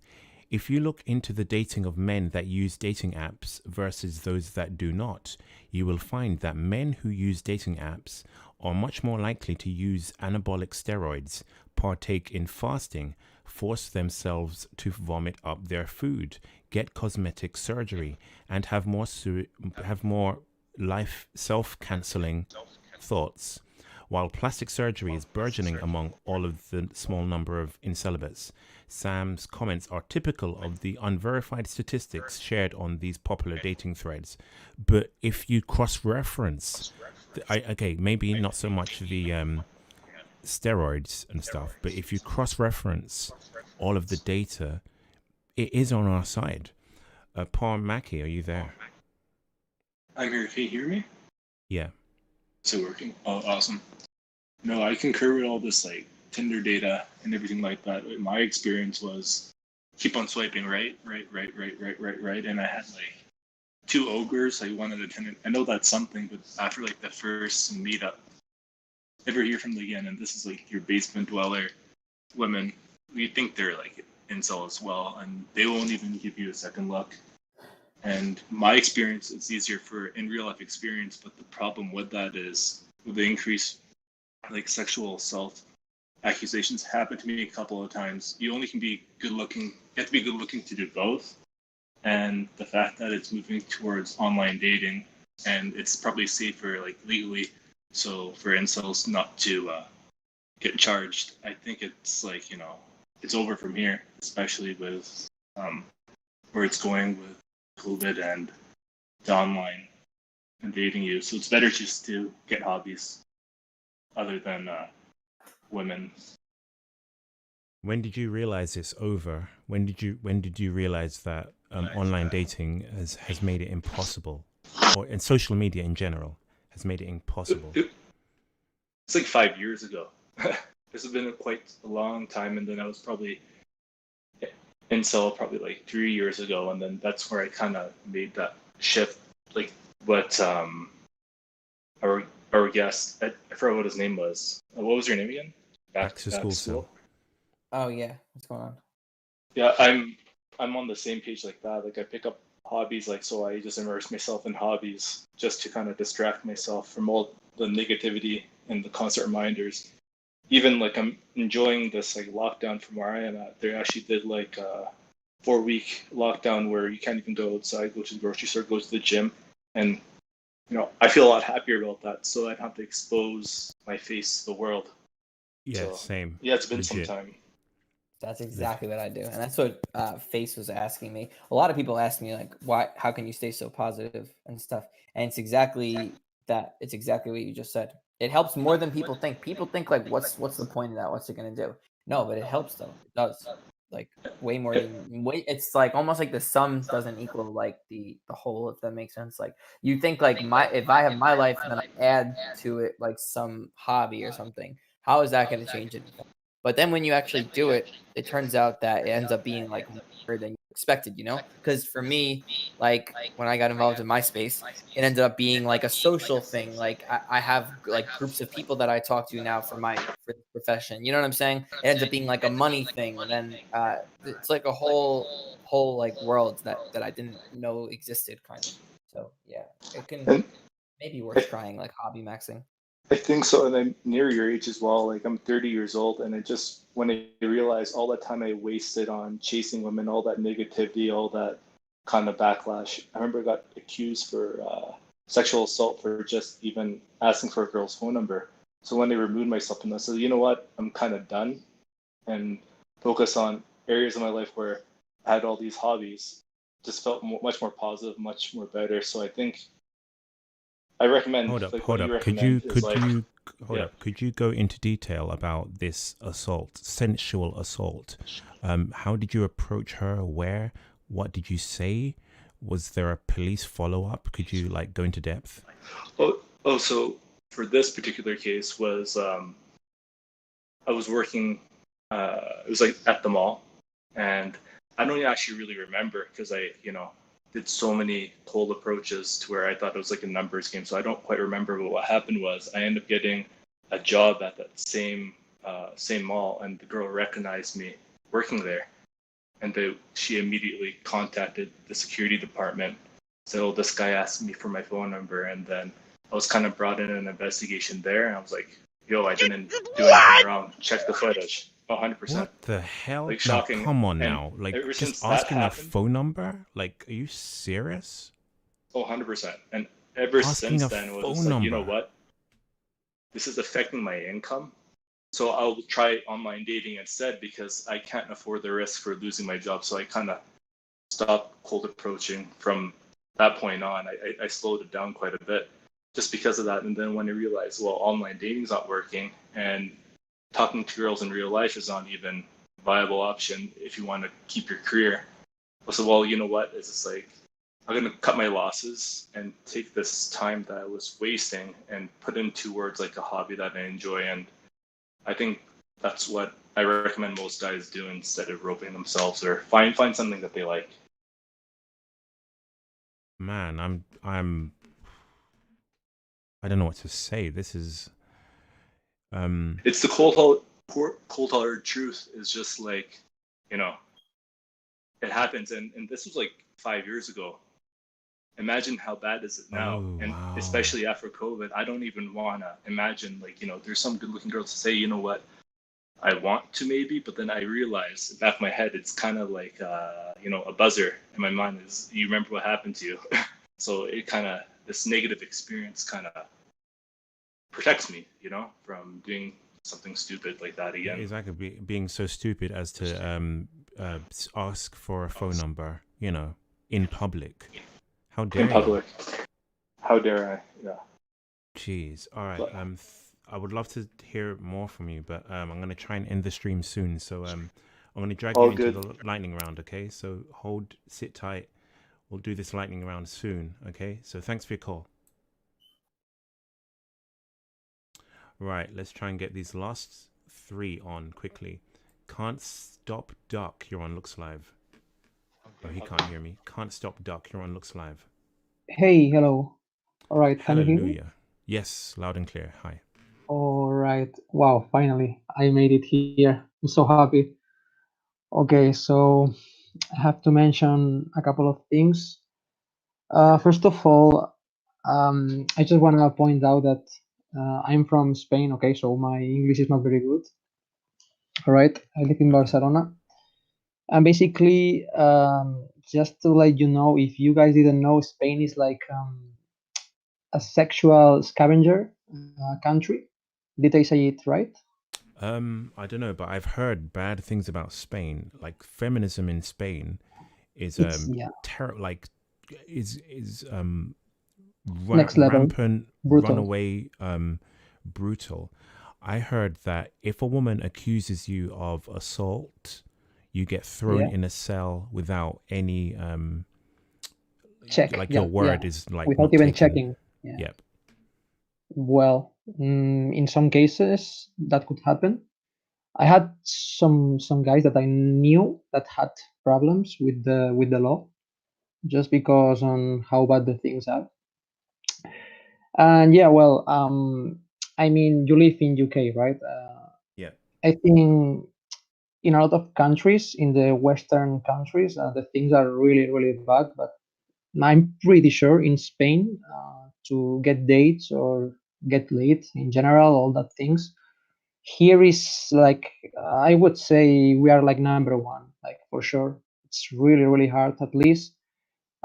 If you look into the dating of men that use dating apps versus those that do not, you will find that men who use dating apps are much more likely to use anabolic steroids, partake in fasting, force themselves to vomit up their food, get cosmetic surgery, and have more life self-canceling thoughts, while plastic surgery is burgeoning among all of the small number of incelibates. Sam's comments are typical of the unverified statistics shared on these popular dating threads. But if you cross-reference, maybe not so much the steroids and stuff, but if you cross-reference all of the data, it is on our side. Paul Mackey, are you there? I'm here. Can you hear me? Yeah. Is it working? Oh, awesome. No, I concur with all this like Tinder data and everything like that. My experience was keep on swiping right, and I had like 2 ogres, like one at a 10. I know that's something, but after like the first meetup, never hear from them again. And this is like your basement dweller women. You think they're like incel as well, and they won't even give you a second look. And my experience, it's easier for in real life experience, but the problem with that is with the increase like sexual assault accusations happened to me a couple of times. You only can be good looking, you have to be good looking to do both. And the fact that it's moving towards online dating and it's probably safer like legally, so for incels not to get charged, I think it's like, it's over from here, especially with where it's going with COVID and the online and dating use. So it's better just to get hobbies other than women. When did you realize it's over? When did you realize that online dating has made it impossible, and social media in general has made it impossible? It's like 5 years ago. This has been quite a long time, and then I was probably incel probably like 3 years ago, and then that's where I kind of made that shift. Like what our guest, I forgot what his name was. What was your name again? Back to school. So. Oh yeah, what's going on? Yeah, I'm on the same page like that. Like I pick up hobbies. Like, so I just immerse myself in hobbies just to kind of distract myself from all the negativity and the constant reminders. Even like I'm enjoying this like lockdown from where I am at. They actually did like a 4-week lockdown where you can't even go outside, go to the grocery store, go to the gym, and I feel a lot happier about that. So I don't have to expose my face to the world. Yeah, So, same. yeah, it's been Legit. some time. That's exactly what I do, and that's what Face was asking me. A lot of people ask me like, "Why? How can you stay so positive and stuff?" And it's exactly that. It's exactly what you just said. It helps more than people think. People think like, "What's the point of that? What's it gonna do?" No, but it helps though. It does. Like way more than way. It's like almost like the sum doesn't equal like the whole. If that makes sense. Like you think like if I have my life and then I add to it like some hobby or something, how is that going to change anything? But then when you actually do it, it turns out that it ends up being like more than you expected, Because for me, like when I got involved in MySpace, it ended up being like a social thing. Like I have like groups of people that I talk to now for the profession. You know what I'm saying? It ends up being like a money thing. Then it's like a whole like world that I didn't know existed, kind of. So yeah, it can And maybe worth trying like hobby maxing. I think so, and I'm near your age as well. Like I'm 30 years old, and when I realized all the time I wasted on chasing women, all that negativity, all that kind of backlash. I remember I got accused for sexual assault for just even asking for a girl's phone number. So when I removed myself from that, so you know what, I'm kind of done, and focus on areas of my life where I had all these hobbies. Just felt much more positive, much more better. So I think I recommend. Hold up, like hold what you up. Could recommend you is like, hold yeah. up? Could you go into detail about this assault, sensual assault? How did you approach her? Where? What did you say? Was there a police follow up? Could you like go into depth? So for this particular case was I was working. It was like at the mall, and I don't actually really remember because I did so many cold approaches to where I thought it was like a numbers game. So I don't quite remember. But what happened was I ended up getting a job at that same mall, and the girl recognized me working there, and she immediately contacted the security department. So this guy asked me for my phone number, and then I was kind of brought in an investigation there, and I was like, "Yo, I didn't do anything wrong. Check the footage." 100%. What the hell? Like No, shocking. come on And now. Like ever just since that asking a happened, phone number? Like, are you serious? 100%. And ever Asking since a then, it was phone just like, you know number. what? This is affecting my income. So I'll try online dating instead because I can't afford the risk for losing my job. So I kind of stopped cold approaching from that point on. I slowed it down quite a bit just because of that. And then when I realized, well, online dating's not working and talking to girls in real life is not even a viable option if you want to keep your career. I said, well, you know what? It's just like, I'm going to cut my losses and take this time that I was wasting and put in towards like a hobby that I enjoy. And I think that's what I recommend most guys do instead of roping themselves or find something that they like. Man, I don't know what to say. This is It's the cold-hearted truth is just like, it happens. And this was like 5 years ago. Imagine how bad is it now? Oh, and wow. especially after COVID, I don't even want to imagine like, there's some good looking girls to say, you know what, I want to maybe, but then I realize in the back of my head, it's kind of like, a buzzer in my mind is, you remember what happened to you. So it kind of, this negative experience kind of protects me, from doing something stupid like that again. Exactly, being so stupid as to ask for a phone number, in public. How dare In public. How dare I? Yeah. Jeez. All right. But- I would love to hear more from you, but I'm gonna try and end the stream soon. So I'm gonna drag you All into good. the lightning round. Okay. So sit tight. We'll do this lightning round soon. Okay. So thanks for your call. Right. Let's try and get these last 3 on quickly. Can't stop duck. You're on Looks Live. Oh, he can't hear me. Can't stop duck. You're on Looks Live. Hey, hello. All right, can you hear me? Hallelujah. Yes, loud and clear. Hi. All right. Wow, finally, I made it here. I'm so happy. Okay, so I have to mention a couple of things. First of all, I just want to point out that I'm from Spain. Okay, so my English is not very good. All right, I live in Barcelona, and basically, just to let you know, if you guys didn't know, Spain is like a sexual scavenger country. Did I say it right? I don't know, but I've heard bad things about Spain. Like feminism in Spain is Yeah, like is next level, rampant, brutal. runaway, brutal. I heard that if a woman accuses you of assault, you get thrown Yeah, in a cell without any check. like your Yeah, yeah, word is like without not even taken. checking. Yeah. Yep. Well, in some cases that could happen. I had some guys that I knew that had problems with the law just because on how bad the things are. And yeah, well, I mean, you live in UK, right? Yeah. I think in a lot of countries, in the Western countries, the things are really, really bad. But I'm pretty sure in Spain, to get dates or get late in general, all that things, here is like I would say we are like number one, like for sure. It's really, really hard. At least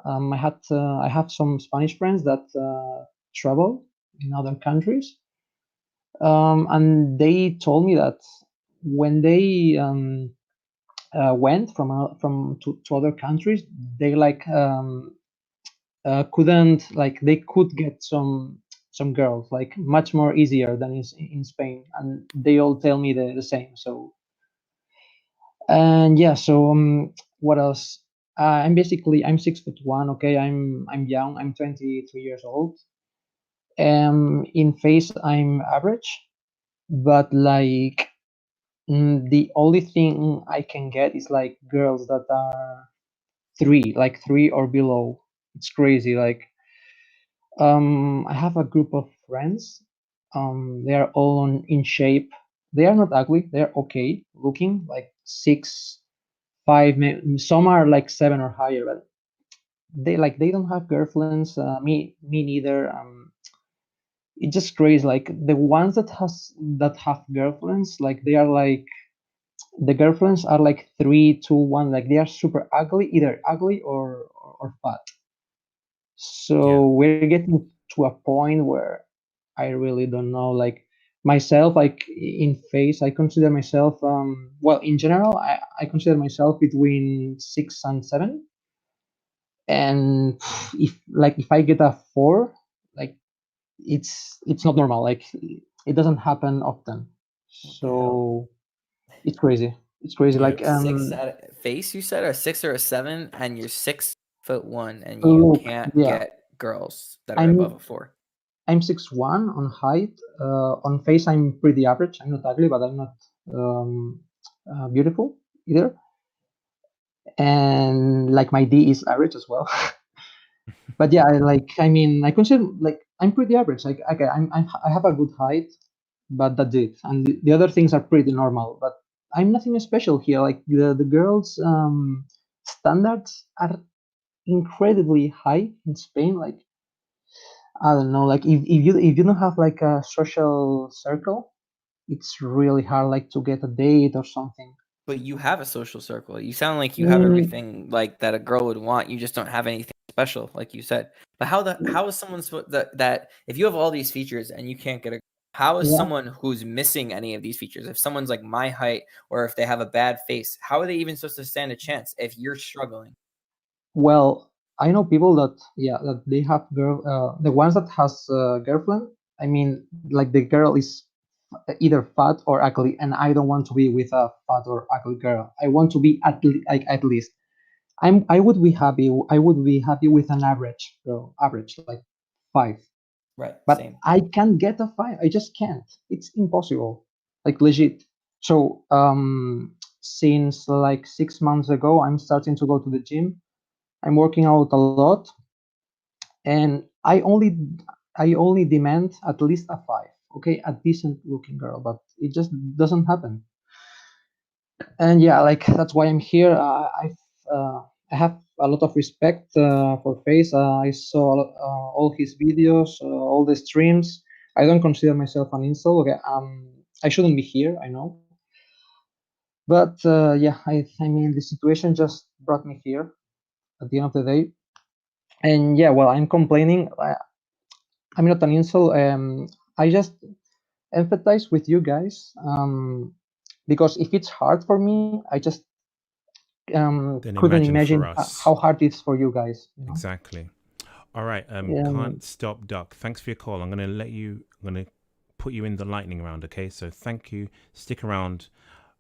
I have some Spanish friends that travel in other countries, and they told me that when they went to other countries, they like couldn't like they could get some girls like much more easier than in Spain, and they all tell me the same. So and yeah, so what else? I'm 6'1". Okay, I'm young. I'm 23 years old. In face I'm average, but like the only thing I can get is like girls that are like three or below. It's crazy. Like I have a group of friends. They are all in shape. They are not ugly. They're okay looking, like 6'5". Some are like 7 or higher, but they don't have girlfriends. Me neither. It's just crazy. Like the ones that have girlfriends, like they are like the girlfriends are like 3, 2, 1. Like they are super ugly, either ugly or fat. So we're getting to a point where I really don't know. Like myself, like in face, I consider myself well in general, I consider myself between 6 and 7. And if I get a 4, like it's not normal. Like it doesn't happen often. So it's crazy. It's crazy. Like Six at face, you said, or 6 or a 7, and you're 6'1", and you look, can't yeah. get girls that are above a 4. I'm 6'1" on height. On face, I'm pretty average. I'm not ugly, but I'm not beautiful either. And like my D is average as well. But yeah, I consider like I'm pretty average. Like okay, I have a good height, but that's it. And the other things are pretty normal. But I'm nothing special here. Like the girls' standards are incredibly high in Spain. Like I don't know. Like if you don't have like a social circle, it's really hard like to get a date or something. But you have a social circle. You sound like you have Mm, everything like that a girl would want. You just don't have anything special, like you said. But how is someone that if you have all these features and you can't get a how is yeah. someone who's missing any of these features? If someone's like my height or if they have a bad face, how are they even supposed to stand a chance if you're struggling? Well, I know people that they have the ones that has girlfriend. I mean, like the girl is either fat or ugly, and I don't want to be with a fat or ugly girl. I want to be at least. I would be happy. I would be happy with an average girl, average like 5. Right. But Same. I can't get a 5. I just can't. It's impossible. Like legit. So since like 6 months ago, I'm starting to go to the gym. I'm working out a lot, and I only demand at least a 5. Okay, a decent looking girl, but it just doesn't happen. And yeah, like that's why I'm here. I have a lot of respect for Face. I saw all his videos, all the streams. I don't consider myself an incel. Okay, I shouldn't be here, I know. But yeah, I mean, the situation just brought me here at the end of the day. And yeah, well, I'm complaining. I'm not an incel. I just empathize with you guys because if it's hard for me, I just Then couldn't imagine for imagine us. how hard it is for you guys. You know? Exactly. All right. Can't stop Duck. Thanks for your call. I'm gonna put you in the lightning round. Okay. So thank you. Stick around.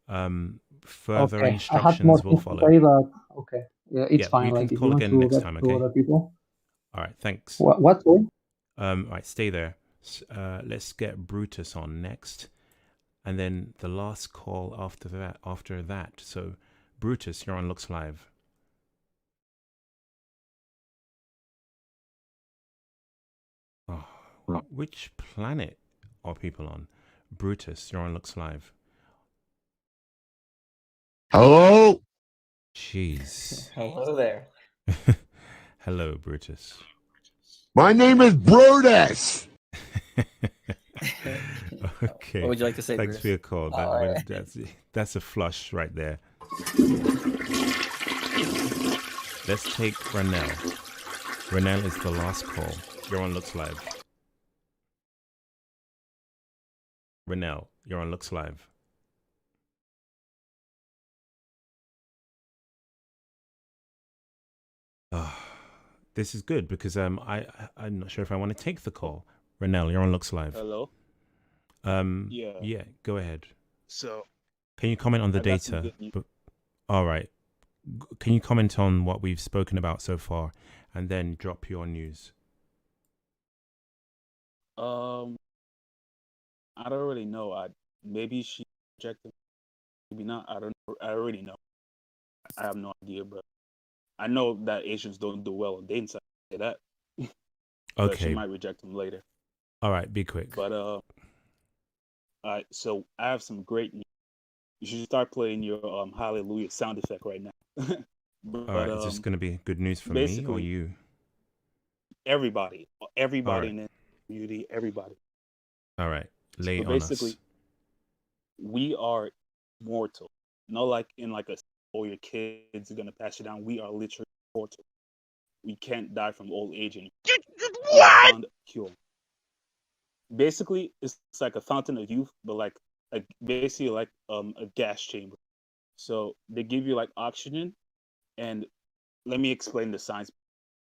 Further Okay, I had more instructions will things to follow. say, but okay, yeah, it's Yeah, fine. you can Like if you call want again to next get time. to Okay. other people. All right. Thanks. What? Sorry? All right. Stay there. Let's get Brutus on next, and then the last call after that. So, Brutus, you're on Looks Live. Oh, which planet are people on? Brutus, you're on Looks Live. Hello? Jeez. Hello there. Hello, Brutus. My name is Brutus. Okay. What would you like to say, Thanks Bruce? for your call. All right. That's a flush right there. Let's take Renell. Renell is the last call. You're on Looks Live. Renell, you're on Looks Live. This is good because I'm not sure if I want to take the call. Renell, you're on Looks Live. Hello. Yeah, go ahead. So, Can you comment on the I got some data? good news. All right. Can you comment on what we've spoken about so far, and then drop your news? I don't really know. Maybe she rejected, maybe not. I don't know. I already know. I have no idea, but I know that Asians don't do well on dating sites. I say that. But she Okay. might reject him later. All right. Be quick. But all right. So I have some great news. You should start playing your Hallelujah sound effect right now. All right. Is this going to be good news for me or basically, you? everybody All in right. the community, everybody. All right. Lay So it on basically, us. we are mortal. Not like in like your kids are gonna pass you down. We are literally mortal. We can't die from old age and we have found a cure. Basically, it's like a fountain of youth, but like basically like a gas chamber. So they give you like oxygen, and let me explain the science.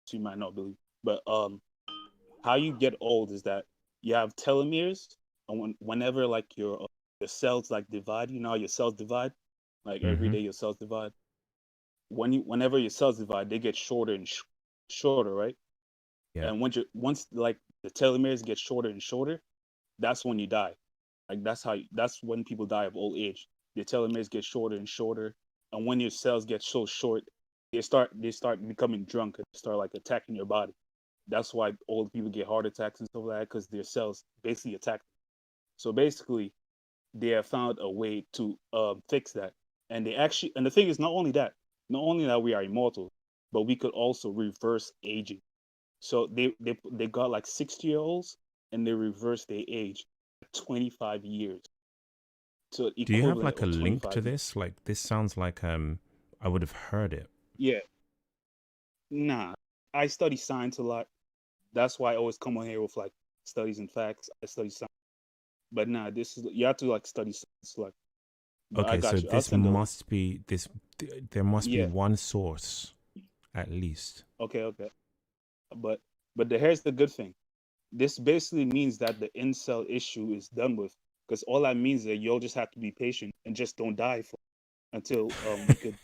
So you might not believe, but how you get old is that you have telomeres, and whenever like your cells like divide, you know how your cells divide, like every Mm-hmm. day your cells divide. Whenever your cells divide, they get shorter and shorter, right? Yeah. And once like the telomeres get shorter and shorter, that's when you die. Like that's when people die of old age. Your telomeres get shorter and shorter, and when your cells get so short, they start becoming drunk and start like attacking your body. That's why old people get heart attacks and stuff like that because their cells basically attack them. So basically, they have found a way to fix that, and the thing is not only that we are immortal, but we could also reverse aging. So they got like 60-year-olds and they reverse their age 25 years. So Do you have equivalent like a of link 25 to years. this? Like this sounds like I would have heard it. Yeah. Nah. I study science a lot. That's why I always come on here with like studies and facts. I study science. But nah, this is you have to like study science like but I Okay, so got you. I'll this send the link. must be this. There must be Yeah. one source, at least. Okay. But here's the good thing. This basically means that the incel issue is done with. Because all that means is that you'll just have to be patient and just don't die until we could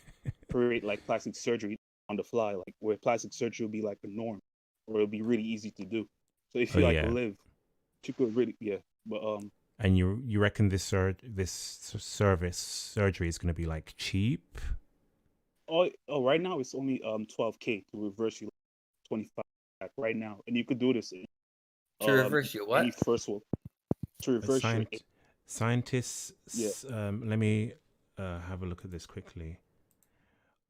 create like plastic surgery on the fly, like where plastic surgery will be like the norm, or it'll be really easy to do. So if Oh you like yeah. live, you could really But And you reckon this service surgery is going to be like cheap? right now it's only $12K to reverse you 25 back right now, and you could do this in To reverse you what? any first world to reverse your age. Scientists. Yeah. Let me have a look at this quickly.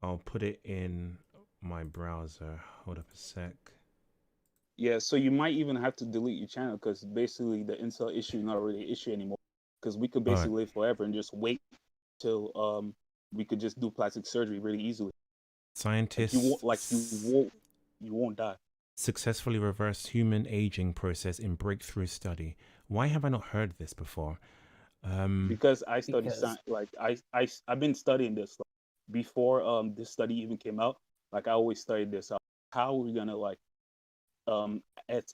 I'll put it in my browser. Hold up a sec. Yeah, so you might even have to delete your channel because basically the incel issue is not really an issue anymore. Because we could All right. basically live forever and just wait till we could just do plastic surgery really easily. Scientists You won't die. successfully reversed human aging process in breakthrough study. Why have I not heard this before? Because I study science, like I've been studying this before this study even came out. Like I always studied this. How are we gonna like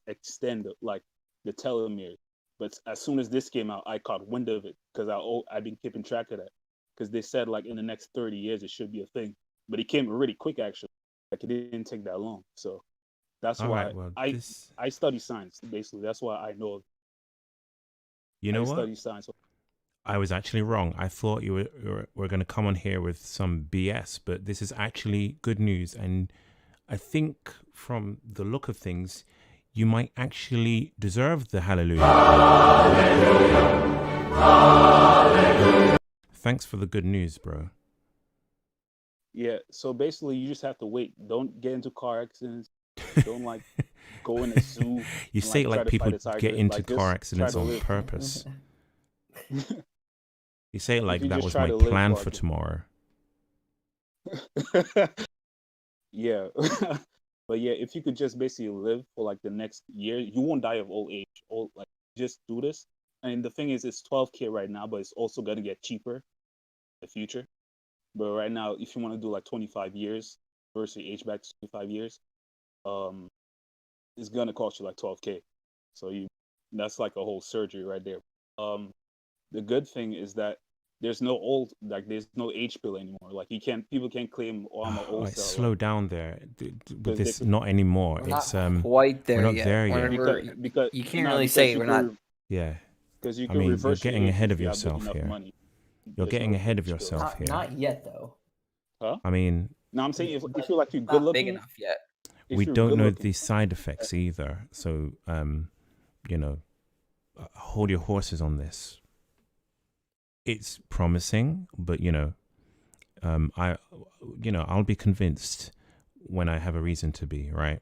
extend like the telomeres? But as soon as this came out, I caught wind of it because I've been keeping track of that. Because they said like in the next 30 years it should be a thing, but it came really quick actually. Like it didn't take that long. So that's All why right, well, I study science basically. That's why I know. You know I what? study science. I was actually wrong. I thought you were going to come on here with some BS, but this is actually good news. And I think from the look of things, you might actually deserve the hallelujah. Hallelujah. Thanks for the good news, bro. Yeah, so basically you just have to wait. Don't get into car accidents. Don't like go in a zoo. You say and, like try to people fight a tiger. get into Like, car just try accidents to on live. purpose. You say it like you that just was try my to live plan for, for like, tomorrow. Yeah. But yeah, if you could just basically live for like the next year, you won't die of old age. Like just do this. And the thing is, it's 12K right now, but it's also gonna get cheaper in the future. But right now, if you want to do like 25 years versus age back to 25 years, it's gonna cost you like 12K. So that's like a whole surgery right there. The good thing is that there's no age pill anymore. Like people can't claim, oh, I'm an old Right, cell. slow down there with Because this. Not anymore. We're It's not quite there we're not yet. there yet. Because you can't really say we're not. Yeah. Because you I can mean, you're reverse your getting age ahead if of you have yourself enough here. money. You're There's getting no ahead of age pill. yourself here. Not yet though. Huh? I mean, No, I'm saying if you're like you're good Not big looking, enough yet. we don't know the side effects either. So, hold your horses on this. It's promising, but I'll be convinced when I have a reason to be, right?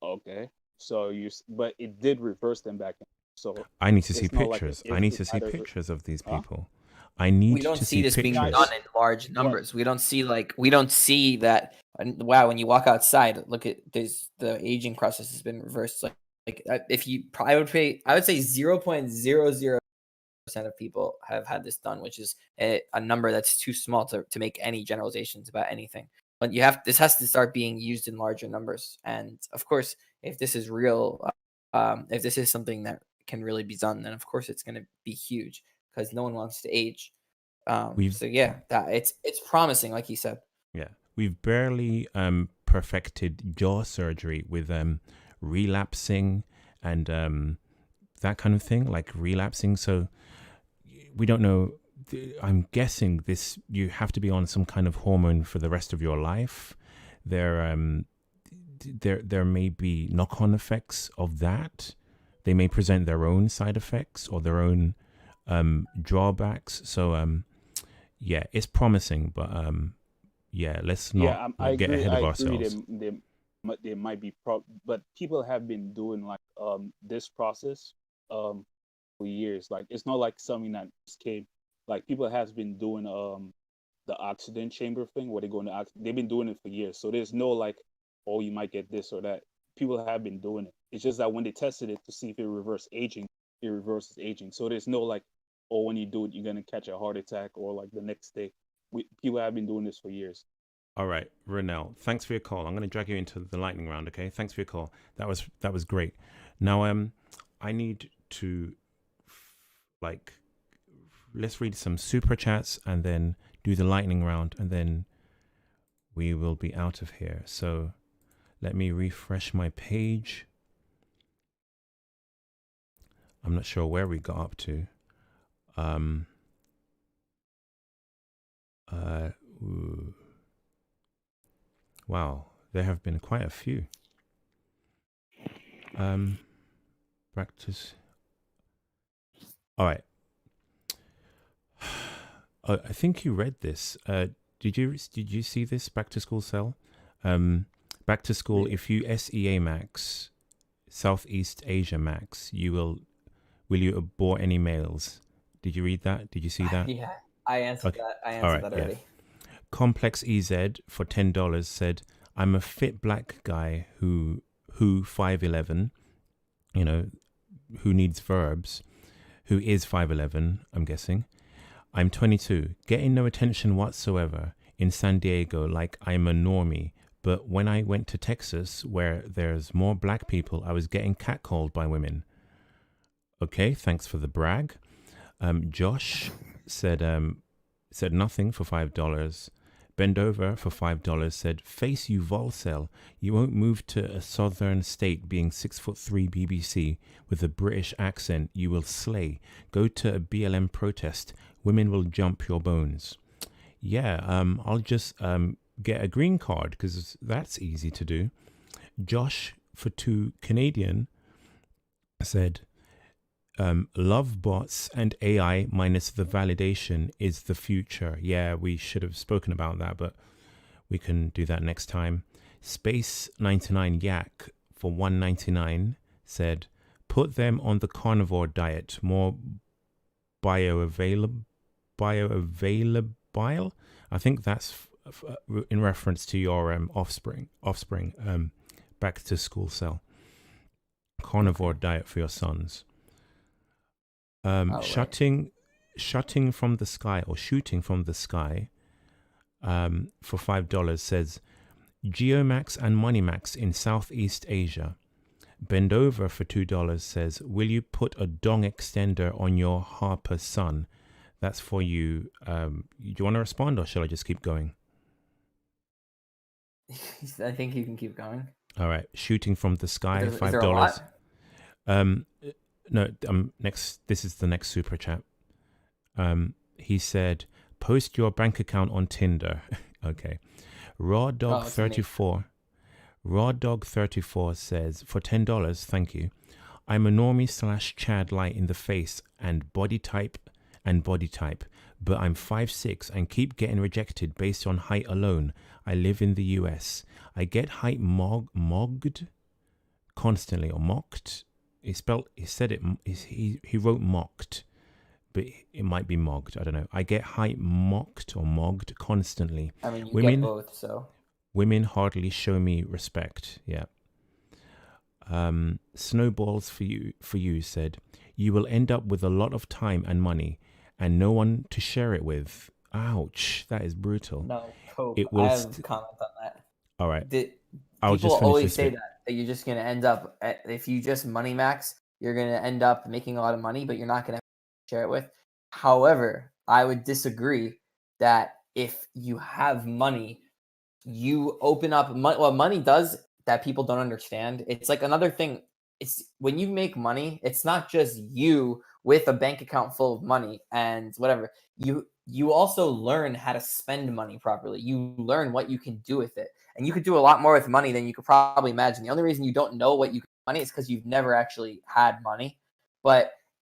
Okay. So but it did reverse them back then. So I need to see it's not like pictures. if I need you to see had a- pictures of these Huh? people. I need We don't to see see this being pictures. done in large numbers. We don't see that. Wow, when you walk outside, look at the aging process has been reversed. If you, I would say 0.00% of people have had this done, which is a number that's too small to make any generalizations about anything. But this has to start being used in larger numbers. And of course, if this is real, if this is something that can really be done, then of course it's going to be huge because no one wants to age. So yeah, that it's promising, like you said. Yeah, we've barely perfected jaw surgery with relapsing and that kind of thing, like relapsing. So we don't know. I'm guessing you have to be on some kind of hormone for the rest of your life. There may be knock-on effects of that. They may present their own side effects or their own drawbacks. So yeah, it's promising, but yeah, let's not get ahead of ourselves. There might be but people have been doing like this process for years. Like it's not like something that just came. Like people have been doing the oxygen chamber thing where they go into they've been doing it for years. So there's no like, oh, you might get this or that. People have been doing it. It's just that when they tested it to see if it reverses aging, it reverses aging. So there's no like, oh, when you do it, you're gonna catch a heart attack or like the next day. People have been doing this for years. All right, Renell, thanks for your call. I'm going to drag you into the lightning round, okay? Thanks for your call. That was great. Now, I need to let's read some super chats and then do the lightning round, and then we will be out of here. So let me refresh my page. I'm not sure where we got up to. Wow, there have been quite a few. Practice. All right. I think you read this. did you see this back to school sale? Back to school. If you SEA Max, Southeast Asia Max, will you abort any mails? Did you read that? Did you see that? Yeah, I answered Okay. that. I All answered right. that already. Complex EZ for $10 said, "I'm a fit black guy who 5'11", who needs verbs, who is 5'11", I'm guessing. I'm 22, getting no attention whatsoever in San Diego, like I'm a normie. But when I went to Texas, where there's more black people, I was getting catcalled by women." Okay, thanks for the brag. Josh said nothing for $5. Bend over for $5 said, "Face you Volcel. You won't move to a southern state being 6'3" BBC with a British accent. You will slay. Go to a BLM protest. Women will jump your bones." Yeah, I'll just get a green card because that's easy to do. Josh for $2 Canadian said, "Love bots and AI minus the validation is the future." Yeah, we should have spoken about that, but we can do that next time. Space 99 Yak for $1.99 said, "Put them on the carnivore diet, more bioavailable. I think that's in reference to your offspring. Back to school cell. Carnivore diet for your sons. Shutting from the sky or shooting from the sky for $5 says, "Geomax and Moneymax in Southeast Asia." Bend over for $2 says, "Will you put a dong extender on your Harper son?" That's for you. Do you want to respond or shall I just keep going? I think you can keep going. All right. Shooting from the sky, $5. Is there a lot? No, next. This is the next super chat. He said, "Post your bank account on Tinder." Okay. Raw Dog 34. Raw Dog 34 says, "For $10, thank you. I'm a normie / Chad light in the face and body type, but I'm 5'6" and keep getting rejected based on height alone. I live in the US. I get height mocked constantly or mocked. He wrote mocked, but it might be mogged. I don't know. I get height mocked or mogged constantly. I mean, you get both, so. Women hardly show me respect. Yeah. Snowballs for you said, "You will end up with a lot of time and money and no one to share it with." Ouch, that is brutal. No, Cope, It will I have a comment on that. All right. People always say that you're just going to end up, if you just money max, you're going to end up making a lot of money, but you're not going to share it with. However, I would disagree that if you have money, you open up what money does that people don't understand. It's like another thing. It's when you make money, it's not just you with a bank account full of money and whatever. You also learn how to spend money properly. You learn what you can do with it. And you could do a lot more with money than you could probably imagine. The only reason you don't know what you can do with money is because you've never actually had money. But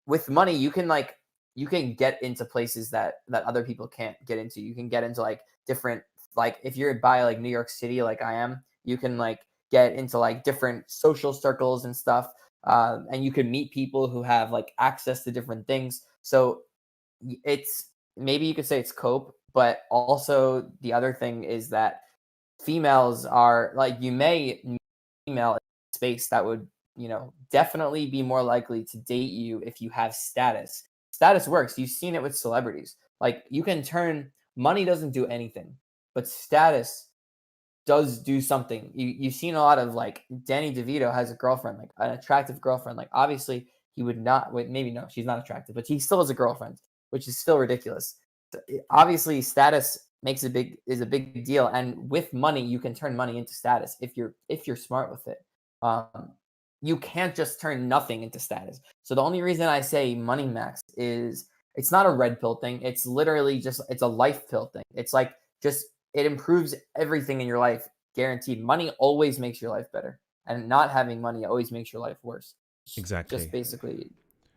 with money, you can get into places that other people can't get into. You can get into like different, like if you're by like New York City, like I am, you can like get into like different social circles and stuff. And you can meet people who have like access to different things. So it's, maybe you could say it's cope, but also the other thing is that females are like, you may meet a female in space that would, definitely be more likely to date you if you have status. Status works. You've seen it with celebrities. Like you can turn, money doesn't do anything, but status does do something. You've seen a lot of like Danny DeVito has a girlfriend, like an attractive girlfriend. Like obviously he would not, wait, maybe no, she's not attractive, but he still has a girlfriend, which is still ridiculous. Obviously status is a big deal, and with money you can turn money into status if you're smart with it. You can't just turn nothing into status. So the only reason I say money max is it's not a red pill thing. It's literally just, it's a life pill thing. It's like just, it improves everything in your life, guaranteed. Money always makes your life better, and not having money always makes your life worse. Exactly. Just basically.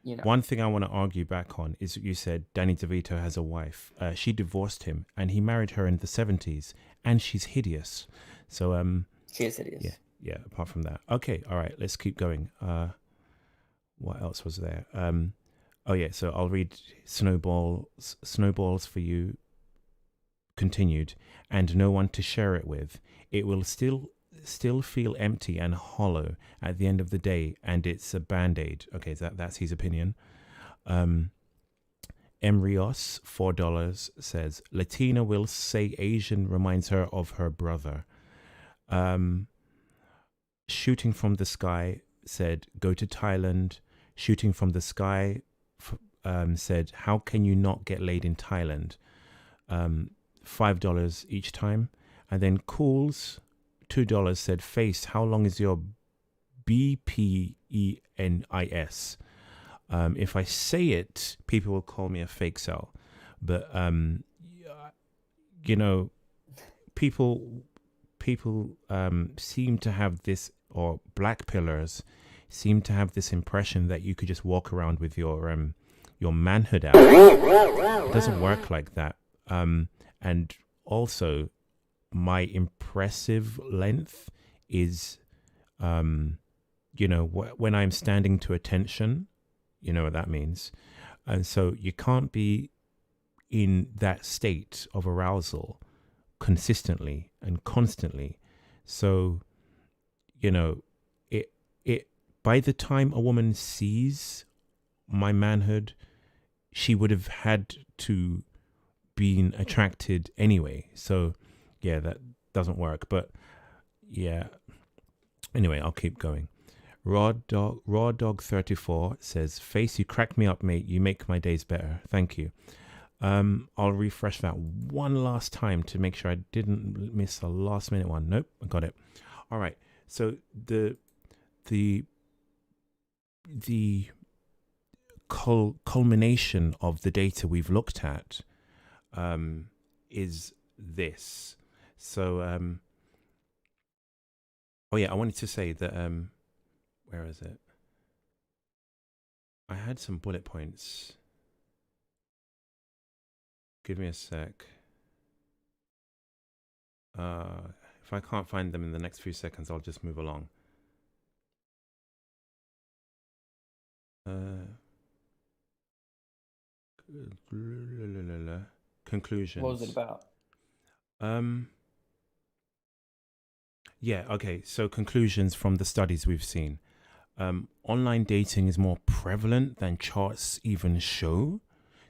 you know. One thing I want to argue back on is you said Danny DeVito has a wife. She divorced him, and he married her in the 70s, and she's hideous. So she is hideous. Yeah. Apart from that, okay, all right. Let's keep going. What else was there? Oh yeah. So I'll read snowballs for you. Continued, and no one to share it with. It will still feel empty and hollow at the end of the day, and it's a band-aid. Okay, that's his opinion. Emrios, $4, says Latina will say Asian reminds her of her brother. Shooting from the Sky said go to Thailand. Shooting from the Sky said how can you not get laid in Thailand? $5 each time. And then Cools, $2, said Face, how long is your BPENIS? If I say it, people will call me a fake cell. But you know, people seem to have this, or black pillars seem to have this impression that you could just walk around with your manhood out. It doesn't work like that. And also, my impressive length is, you know, when I'm standing to attention, you know what that means. And so you can't be in that state of arousal consistently and constantly. So, you know, it by the time a woman sees my manhood, she would have had to been attracted anyway. So yeah, that doesn't work. But yeah, anyway, I'll keep going. Raw dog 34 says Face, you crack me up, mate. You make my days better. Thank you. I'll refresh that one last time to make sure I didn't miss a last minute one. Nope, I got it. All right, so the culmination of the data we've looked at is this. So oh yeah, I wanted to say that where is it? I had some bullet points. Give me a sec. If I can't find them in the next few seconds, I'll just move along. Conclusions. What was it about? Yeah, okay. So conclusions from the studies we've seen. Online dating is more prevalent than charts even show,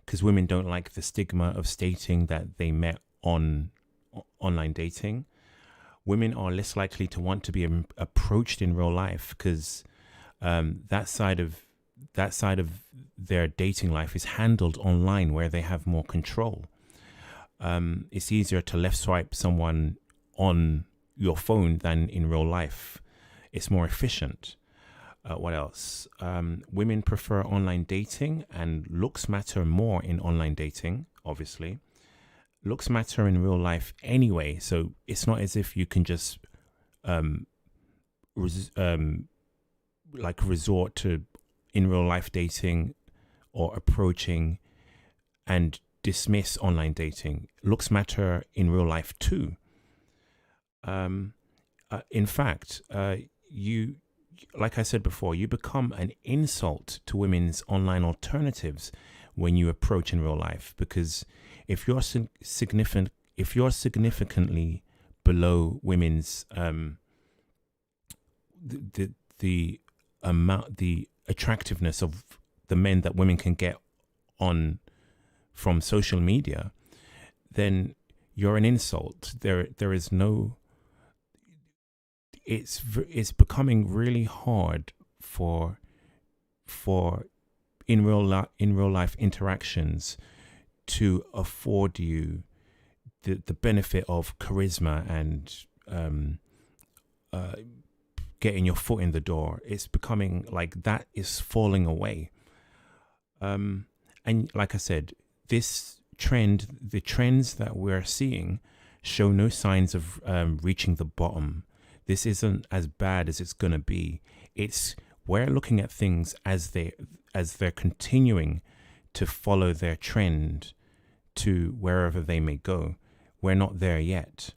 because women don't like the stigma of stating that they met on online dating. Women are less likely to want to be approached in real life because that side of their dating life is handled online, where they have more control. It's easier to left swipe someone on your phone than in real life. It's more efficient. What else? Women prefer online dating, and looks matter more in online dating, obviously. Looks matter in real life anyway, so it's not as if you can just resort to in real life dating or approaching and dismiss online dating. Looks matter in real life too. In fact, you, like I said before, you become an insult to women's online alternatives when you approach in real life, because if you're significantly below women's the attractiveness of the men that women can get on from social media, then you're an insult. There is no. It's becoming really hard for in real life interactions to afford you the benefit of charisma and getting your foot in the door. It's becoming like that is falling away. And like I said, the trends that we're seeing show no signs of reaching the bottom. This isn't as bad as it's going to be. we're looking at things as they're continuing to follow their trend to wherever they may go. We're not there yet.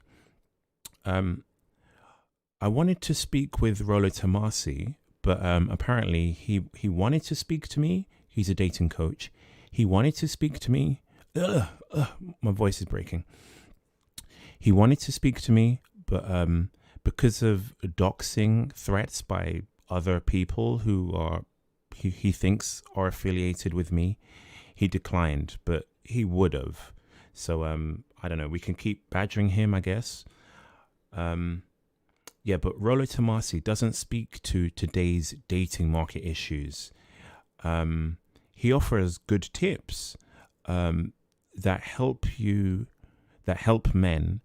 I wanted to speak with Rollo Tomasi, but apparently he wanted to speak to me. He's a dating coach. He wanted to speak to me. My voice is breaking. He wanted to speak to me, but because of doxing threats by other people who are he thinks are affiliated with me, he declined, but he would have. So I don't know. We can keep badgering him, I guess. Yeah, but Rollo Tomasi doesn't speak to today's dating market issues. He offers good tips that help men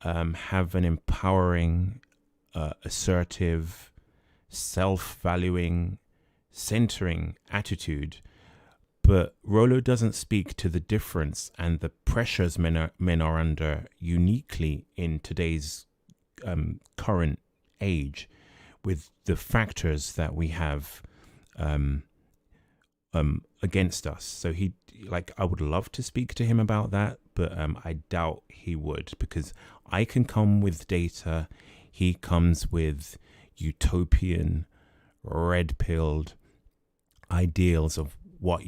have an empowering, assertive, self-valuing, centering attitude. But Rollo doesn't speak to the difference and the pressures men are under uniquely in today's current age, with the factors that we have against us. So I would love to speak to him about that, but I doubt he would, because I can come with data. He comes with utopian, red-pilled ideals of what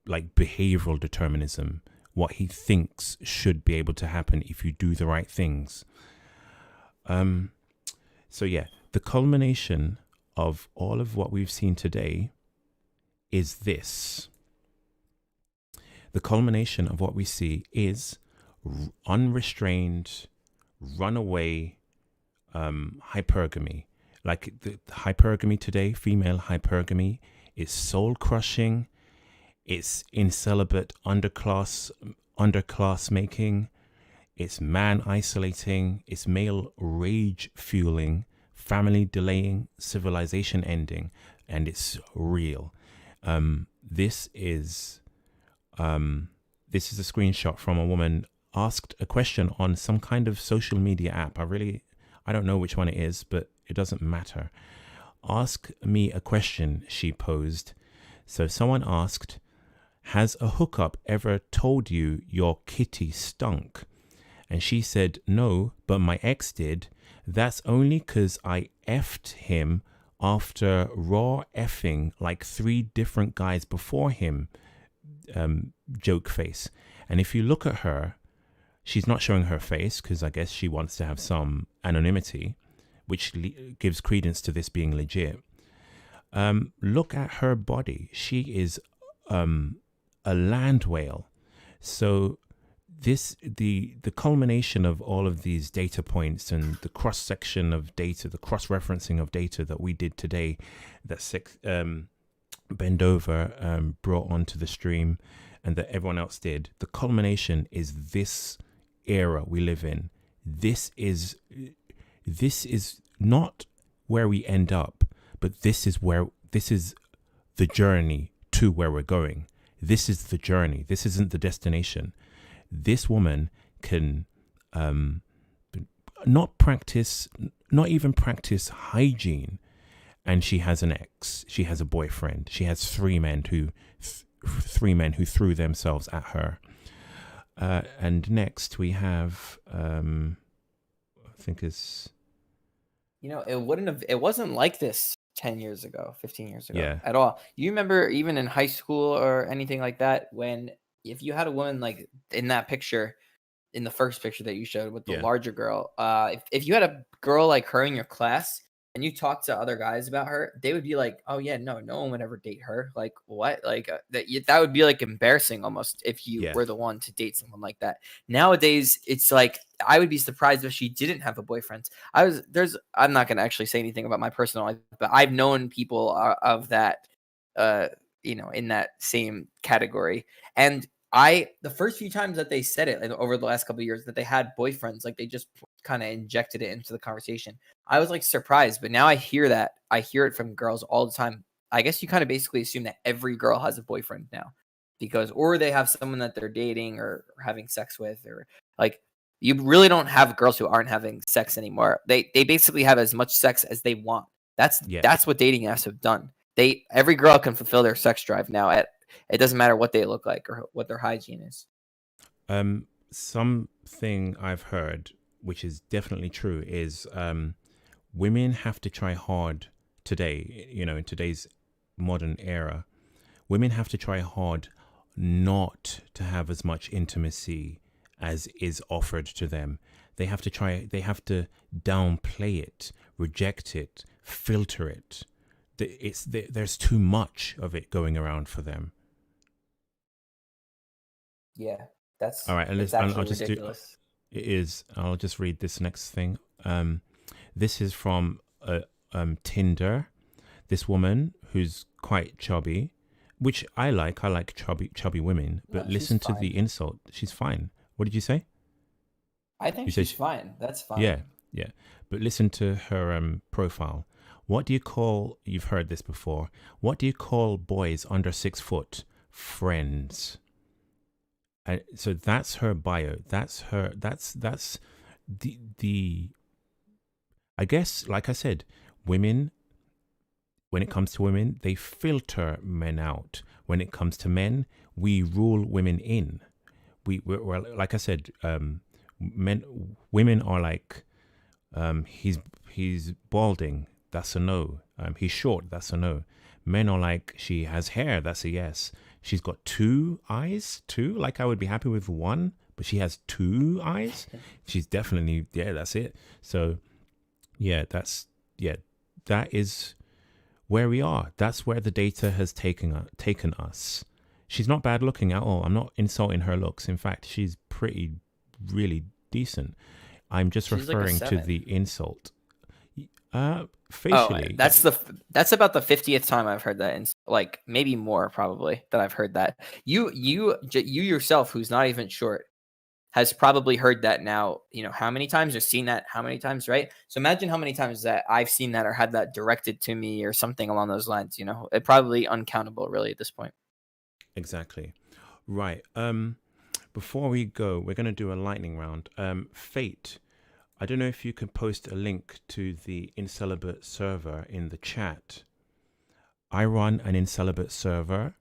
like behavioral determinism, what he thinks should be able to happen if you do the right things. So yeah, the culmination of all of what we've seen today is this. The culmination of what we see is unrestrained, runaway hypergamy. Like the hypergamy today, female hypergamy, is soul crushing. It's incelibate underclass making. It's man isolating. It's male rage fueling, family delaying, civilization ending, and it's real. This is a screenshot from a woman asked a question on some kind of social media app. I don't know which one it is, but it doesn't matter. Ask me a question, she posed. So someone asked, has a hookup ever told you your kitty stunk? And she said, no, but my ex did. That's only 'cause I effed him after raw effing like 3 different guys before him, joke face. And if you look at her, she's not showing her face because I guess she wants to have some anonymity, which gives credence to this being legit. Look at her body. She is a land whale. So the culmination of all of these data points and the cross section of data, the cross referencing of data that we did today, that Bend Over brought onto the stream, and that everyone else did, the culmination is this era we live in. This is not where we end up, but this is the journey to where we're going. This is the journey. This isn't the destination. This woman can not even practice hygiene, and she has an ex. She has a boyfriend. She has 3 men who threw themselves at her. And next we have, I think it's. It wasn't like this 10 years ago, 15 years ago, Yeah. at all. You remember even in high school or anything like that, when if you had a woman like in that picture, in the first picture that you showed with the larger girl, if you had a girl like her in your class and you talked to other guys about her, they would be like, oh yeah, no one would ever date her. Like what? Like that would be like embarrassing almost if you were the one to date someone like that. Nowadays, it's like, I would be surprised if she didn't have a boyfriend. I'm not going to actually say anything about my personal life, but I've known people of that, in that same category. And the first few times that they said it over the last couple of years that they had boyfriends, like they just kind of injected it into the conversation, I was like surprised. But now I hear it from girls all the time. I guess you kind of basically assume that every girl has a boyfriend now, or they have someone that they're dating or having sex with, or like, you really don't have girls who aren't having sex anymore. They basically have as much sex as they want. That's what dating apps have done. Every girl can fulfill their sex drive now. It doesn't matter what they look like or what their hygiene is. Something I've heard, which is definitely true, is women have to try hard today, in today's modern era. Women have to try hard not to have as much intimacy as is offered to them. They have to downplay it, reject it, filter it. There's too much of it going around for them. Yeah, that's all right. And I'll just ridiculous. I'll just read this next thing. This is from Tinder. This woman who's quite chubby, which I like. I like chubby women. But listen to the insult. She's fine. What did you say? I think she's fine. That's fine. Yeah. But listen to her profile. What do you call? You've heard this before. What do you call boys under 6 foot? Friends. So that's her bio. That's her. That's the. I guess, like I said, women. When it comes to women, they filter men out. When it comes to men, we rule women in. We're like I said, women are like, he's balding. That's a no. He's short. That's a no. Men are like, she has hair. That's a yes. She's got 2 eyes. 2. Like, I would be happy with 1, but she has 2 eyes. She's definitely, that's it. So, that is where we are. That's where the data has taken us. She's not bad looking at all. I'm not insulting her looks. In fact, she's really decent. I'm just referring to the insult. Facially. That's about the 50th time I've heard that, like maybe more probably that I've heard that. You yourself, who's not even short, has probably heard that now, how many times or seen that how many times, right? So imagine how many times that I've seen that or had that directed to me or something along those lines, it probably uncountable really at this point. Exactly. Right. Before we go, we're going to do a lightning round. Fate, I don't know if you can post a link to the Incelibate server in the chat. I run an Incelibate server.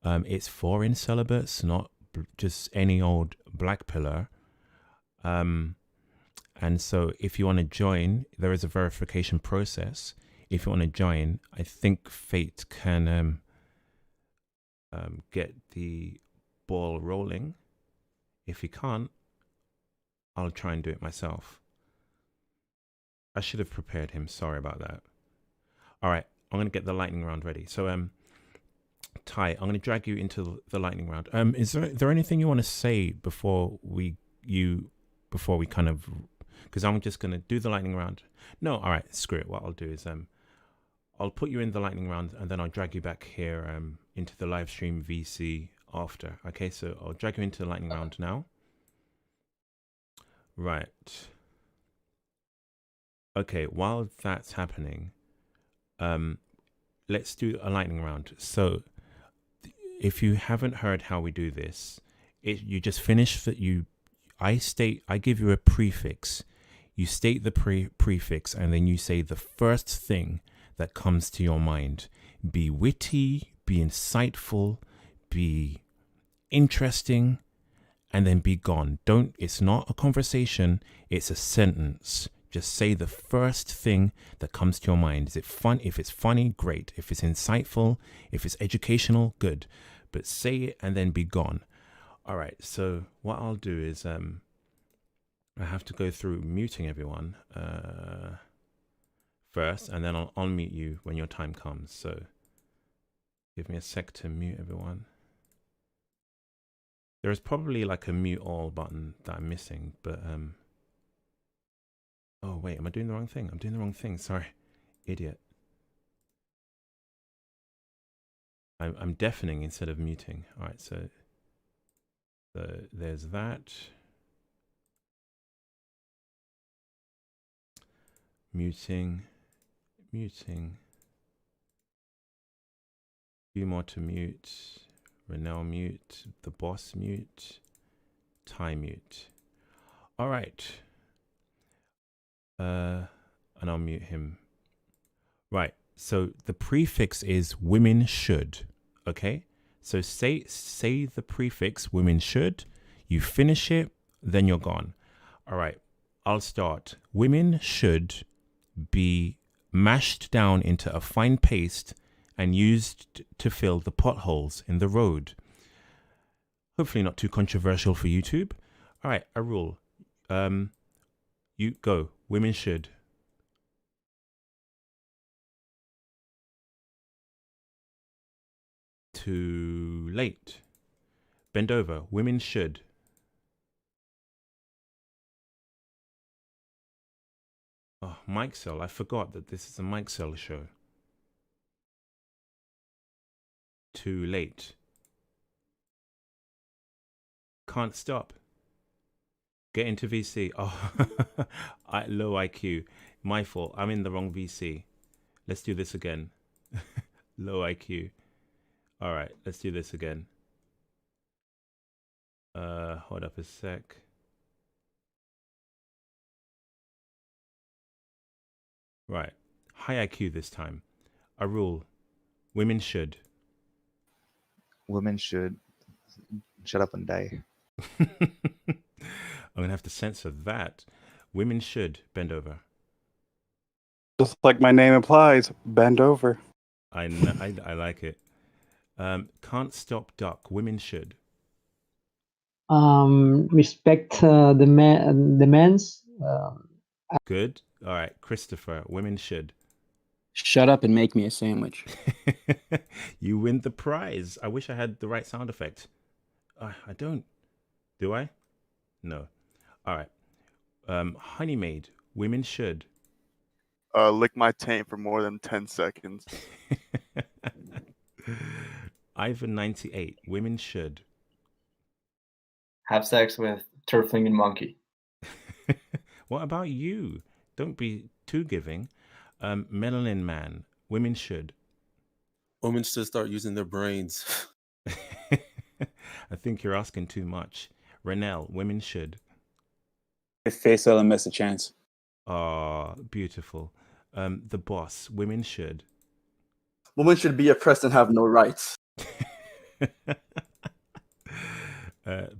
It's for Incelibates, not just any old black pillar. And so if you want to join, there is a verification process. If you want to join, I think Fate can get the ball rolling. If he can't, I'll try and do it myself. I should have prepared him. Sorry about that. All right, I'm going to get the lightning round ready. So, Ty, I'm going to drag you into the lightning round. Is there anything you want to say before we kind of, because I'm just going to do the lightning round. No, all right, screw it. What I'll do is I'll put you in the lightning round and then I'll drag you back here into the live stream VC after. Okay, so I'll drag you into the lightning round now. Right. Okay, while that's happening, let's do a lightning round. So if you haven't heard how we do this, you just finish that I give you a prefix. You state the prefix and then you say the first thing that comes to your mind. Be witty, be insightful, be interesting, and then be gone. It's not a conversation, it's a sentence. Just say the first thing that comes to your mind. Is it fun? If it's funny, great. If it's insightful, if it's educational, good. But say it and then be gone. All right, so what I'll do is I have to go through muting everyone first, and then I'll unmute you when your time comes. So give me a sec to mute everyone. There is probably like a mute all button that I'm missing, but oh wait, am I doing the wrong thing? I'm doing the wrong thing. Sorry, idiot. I'm deafening instead of muting. All right, so there's that. Muting. Few more to mute. Renell mute. The boss mute. Ty mute. All right. And I'll mute him. Right. So the prefix is women should. Okay. So say the prefix women should. You finish it, then you're gone. All right. I'll start. Women should be mashed down into a fine paste and used to fill the potholes in the road. Hopefully not too controversial for YouTube. All right, a rule. You go. Women should. Too late. Bend over. Women should. Oh, Mike Cell. I forgot that this is a Mike Cell show. Too late. Can't stop. Get into VC. Oh, low IQ. My fault. I'm in the wrong VC. Let's do this again. Low IQ. All right, let's do this again. Hold up a sec. Right. High IQ this time. A rule. Women should. Women should shut up and die. I'm going to have to censor that. Women should bend over. Just like my name implies, bend over. I like it. Can't stop duck. Women should. Respect the men's. Good. All right. Christopher. Women should. Shut up and make me a sandwich. You win the prize. I wish I had the right sound effect. I don't. Do I? No. All right. Honey maid. Women should. Lick my taint for more than 10 seconds. Ivan 98. Women should. Have sex with turfling and monkey. What about you? Don't be too giving. Melanin man. Women should. Women should start using their brains. I think you're asking too much. Renell. Women should. Give FACEandLMS a chance. Ah, beautiful. The boss. Women should. Women should be oppressed and have no rights.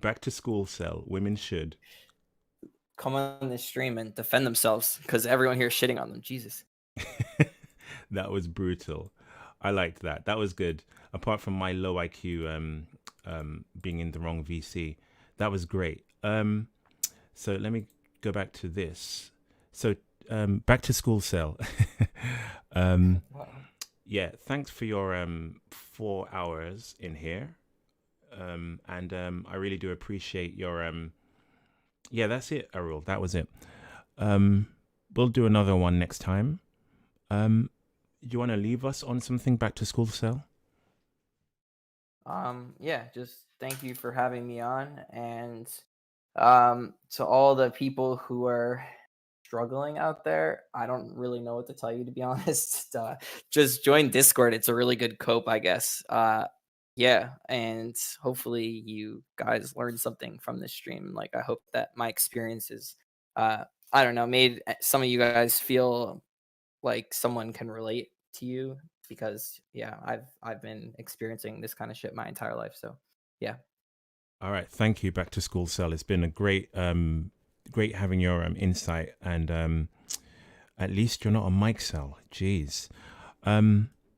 Back to school cell. Women should. Come on this stream and defend themselves because everyone here is shitting on them. Jesus. That was brutal. I liked that. That was good. Apart from my low IQ being in the wrong VC. That was great. So let me go back to this. So back to school cell. Yeah, thanks for your 4 hours in here. And I really do appreciate your yeah, that's it, Arul. That was it. We'll do another one next time. Do you want to leave us on something back to school cell? Yeah, just thank you for having me on, and to all the people who are struggling out there, I don't really know what to tell you, to be honest. Just join Discord. It's a really good cope, I guess. Yeah, and hopefully you guys learned something from this stream. Like, I hope that my experiences, I don't know, made some of you guys feel like someone can relate to you, because yeah, I've been experiencing this kind of shit my entire life. So yeah. All right, thank you, Back to School Cell. It's been a great great having your insight, and at least you're not a mic cell. Jeez.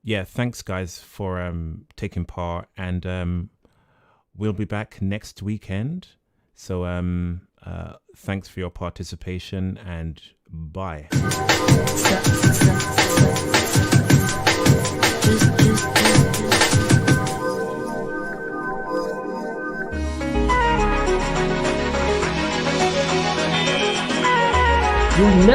Yeah, thanks guys for taking part, and we'll be back next weekend. So thanks for your participation, and bye.